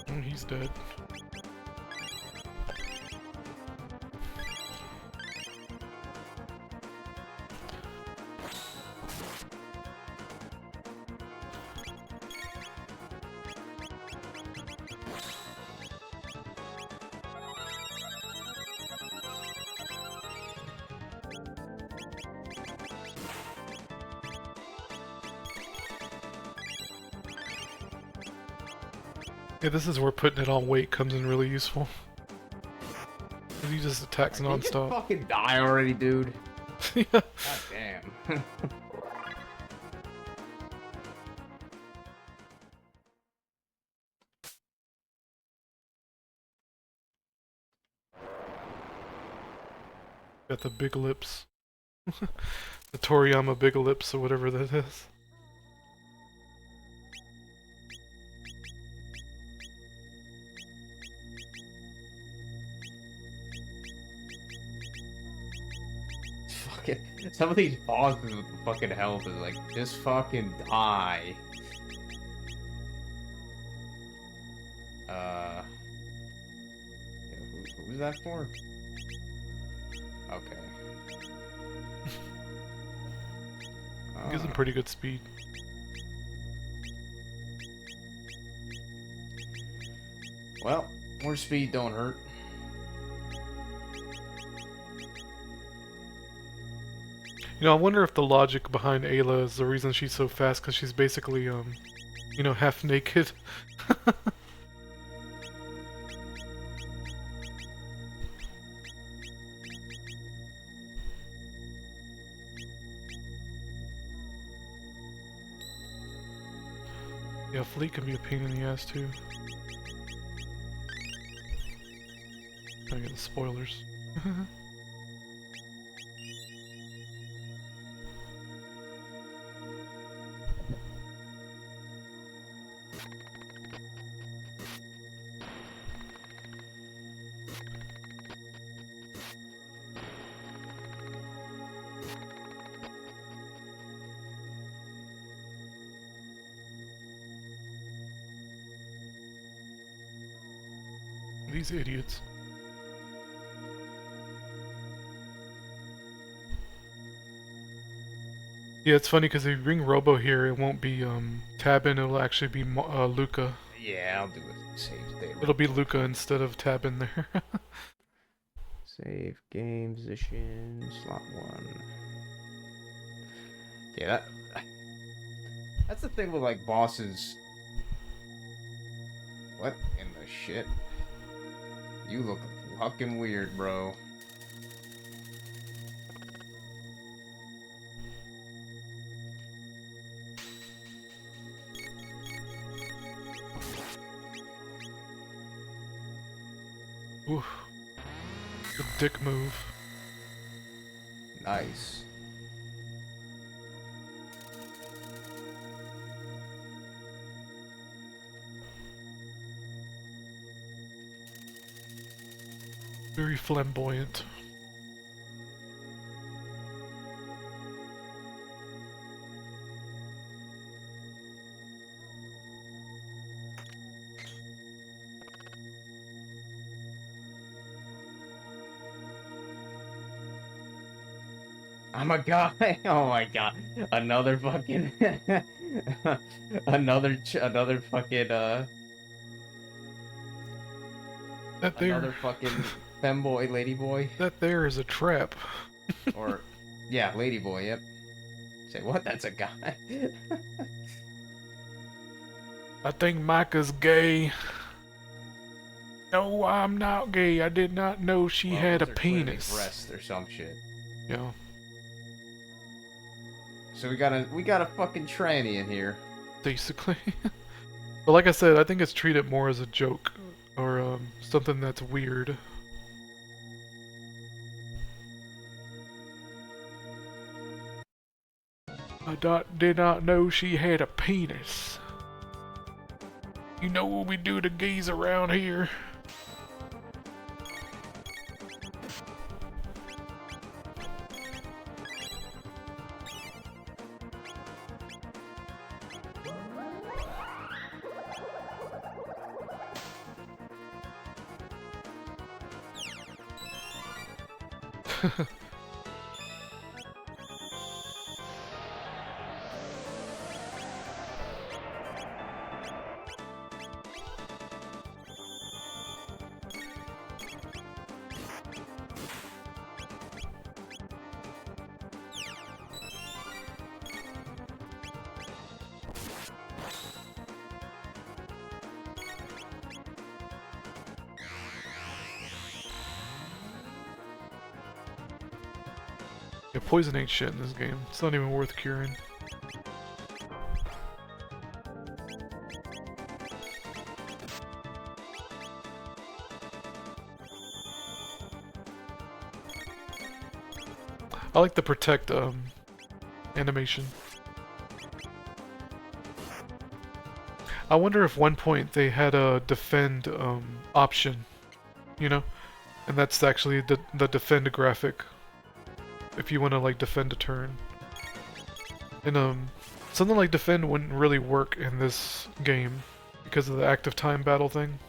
[SPEAKER 1] Oh, he's dead. Yeah, this is where putting it on weight comes in really useful. 'Cause he just attacks
[SPEAKER 6] Can you
[SPEAKER 1] non-stop.
[SPEAKER 6] fucking die already, dude?
[SPEAKER 1] Yeah.
[SPEAKER 6] God damn.
[SPEAKER 1] Got the big lips. The Toriyama big lips or whatever that is.
[SPEAKER 6] Fucking some of these bosses with the fucking health is like, just fucking die. Yeah, who's that for? Okay.
[SPEAKER 1] Gives him pretty good speed.
[SPEAKER 6] Well, more speed don't hurt.
[SPEAKER 1] You know, I wonder if the logic behind Ayla is the reason she's so fast, because she's basically, you know, half naked. Yeah, Fleet can be a pain in the ass, too. I get the spoilers. These idiots. Yeah, it's funny because if you bring Robo here, it won't be Tabin, it'll actually be Luca.
[SPEAKER 6] Yeah, I'll do a save state.
[SPEAKER 1] It'll be Luca instead of Tabin there.
[SPEAKER 6] Save game position slot 1. Yeah, that's the thing with like bosses. What in the shit? You look fucking weird, bro.
[SPEAKER 1] Oof. The dick move.
[SPEAKER 6] Nice.
[SPEAKER 1] Very flamboyant.
[SPEAKER 6] Oh my god! Oh my god! Another fucking, another fucking
[SPEAKER 1] That
[SPEAKER 6] another
[SPEAKER 1] there,
[SPEAKER 6] fucking femboy, ladyboy,
[SPEAKER 1] that there is a trap.
[SPEAKER 6] or yeah, ladyboy. Yep. Say what? That's a guy.
[SPEAKER 1] I think Micah's gay. No, I'm not gay. I did not know she
[SPEAKER 6] Well,
[SPEAKER 1] had a
[SPEAKER 6] those are clearly
[SPEAKER 1] penis.
[SPEAKER 6] breasts or some shit.
[SPEAKER 1] Yeah.
[SPEAKER 6] So we got a fucking tranny in here.
[SPEAKER 1] Basically. But like I said, I think it's treated more as a joke or something that's weird. Did not know she had a penis. You know what we do to gays around here? Yeah, poison ain't shit in this game. It's not even worth curing. I like the protect animation. I wonder if one point they had a defend option, you know? And that's actually the defend graphic. If you want to like defend a turn. And something like defend wouldn't really work in this game because of the active time battle thing.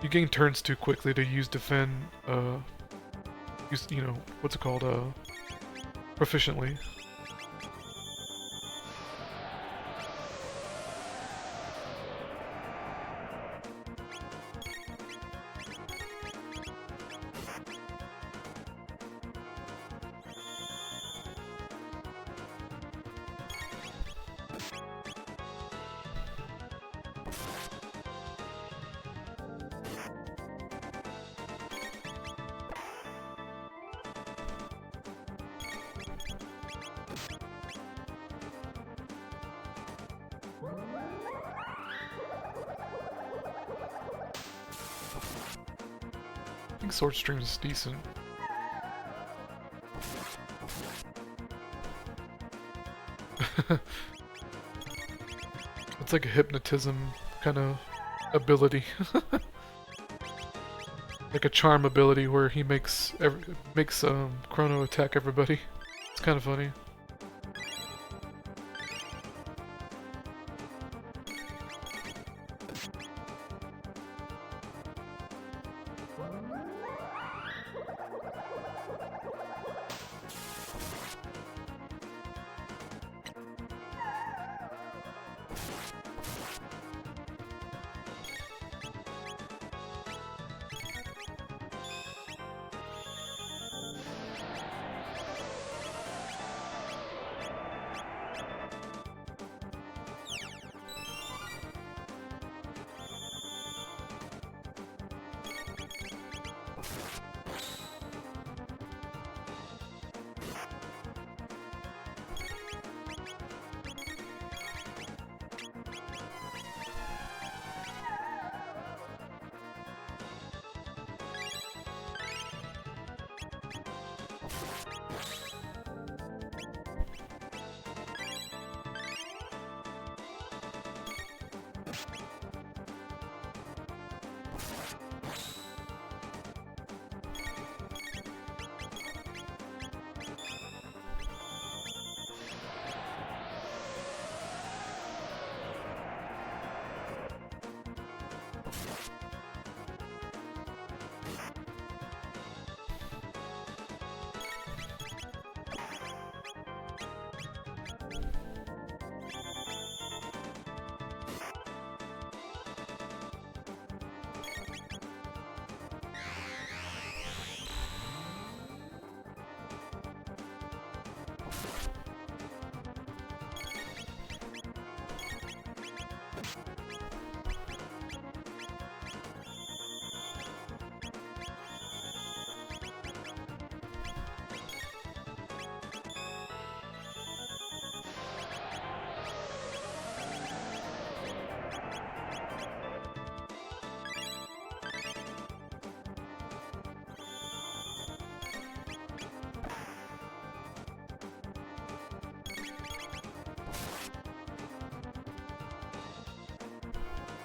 [SPEAKER 1] You gain turns too quickly to use defend use, you know, what's it called, proficiently. think Sword Stream is decent. It's like a hypnotism kind of ability. Like a charm ability where he makes Chrono attack everybody. It's kind of funny.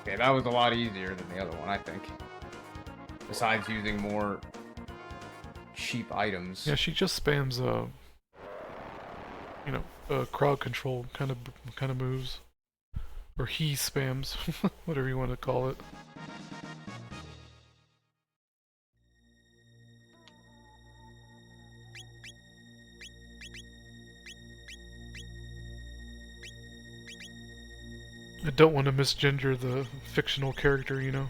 [SPEAKER 6] Okay, that was a lot easier than the other one, I think. Besides using more cheap items.
[SPEAKER 1] Yeah, she just spams crowd control kind of moves, or he spams, whatever you want to call it. I don't want to misgender the fictional character, you know.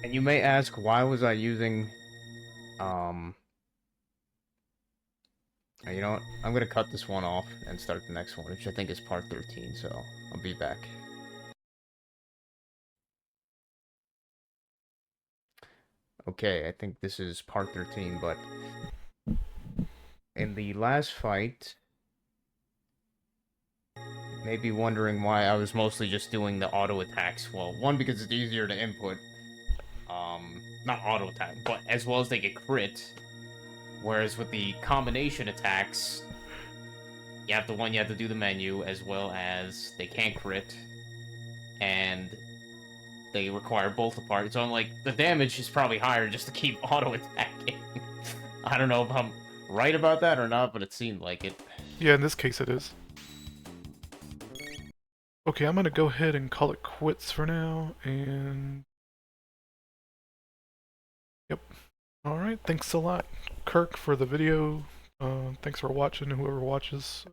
[SPEAKER 6] And you may ask, why was I using, you know what? I'm gonna cut this one off and start the next one, which I think is part 13, so I'll be back. Okay, I think this is part 13, but in the last fight, you may be wondering why I was mostly just doing the auto attacks. Well, one, because it's easier to input, not auto attack, but as well as they get crit. Whereas with the combination attacks, you have to do the menu, as well as they can't crit, and they require both apart. So I'm like, the damage is probably higher just to keep auto attacking. I don't know if I'm right about that or not, but it seemed like it.
[SPEAKER 1] Yeah, in this case it is. Okay, I'm gonna go ahead and call it quits for now, and... Yep. Alright, thanks a lot, Kirk, for the video. Thanks for watching, whoever watches,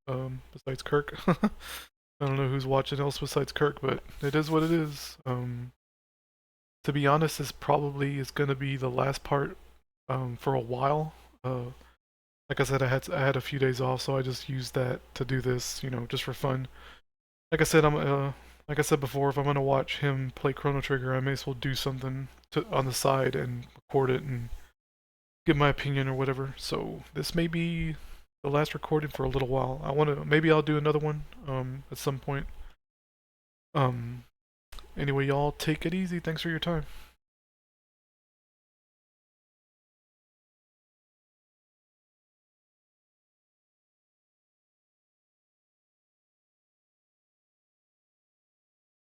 [SPEAKER 1] besides Kirk. I don't know who's watching else besides Kirk, but it is what it is. To be honest, this probably is gonna be the last part for a while. Like I said, I had a few days off, so I just used that to do this, you know, just for fun. Like I said, like I said before, if I'm gonna watch him play Chrono Trigger, I may as well do something on the side and record it and give my opinion or whatever. So this may be the last recording for a little while. Maybe I'll do another one at some point. Anyway, y'all take it easy. Thanks for your time.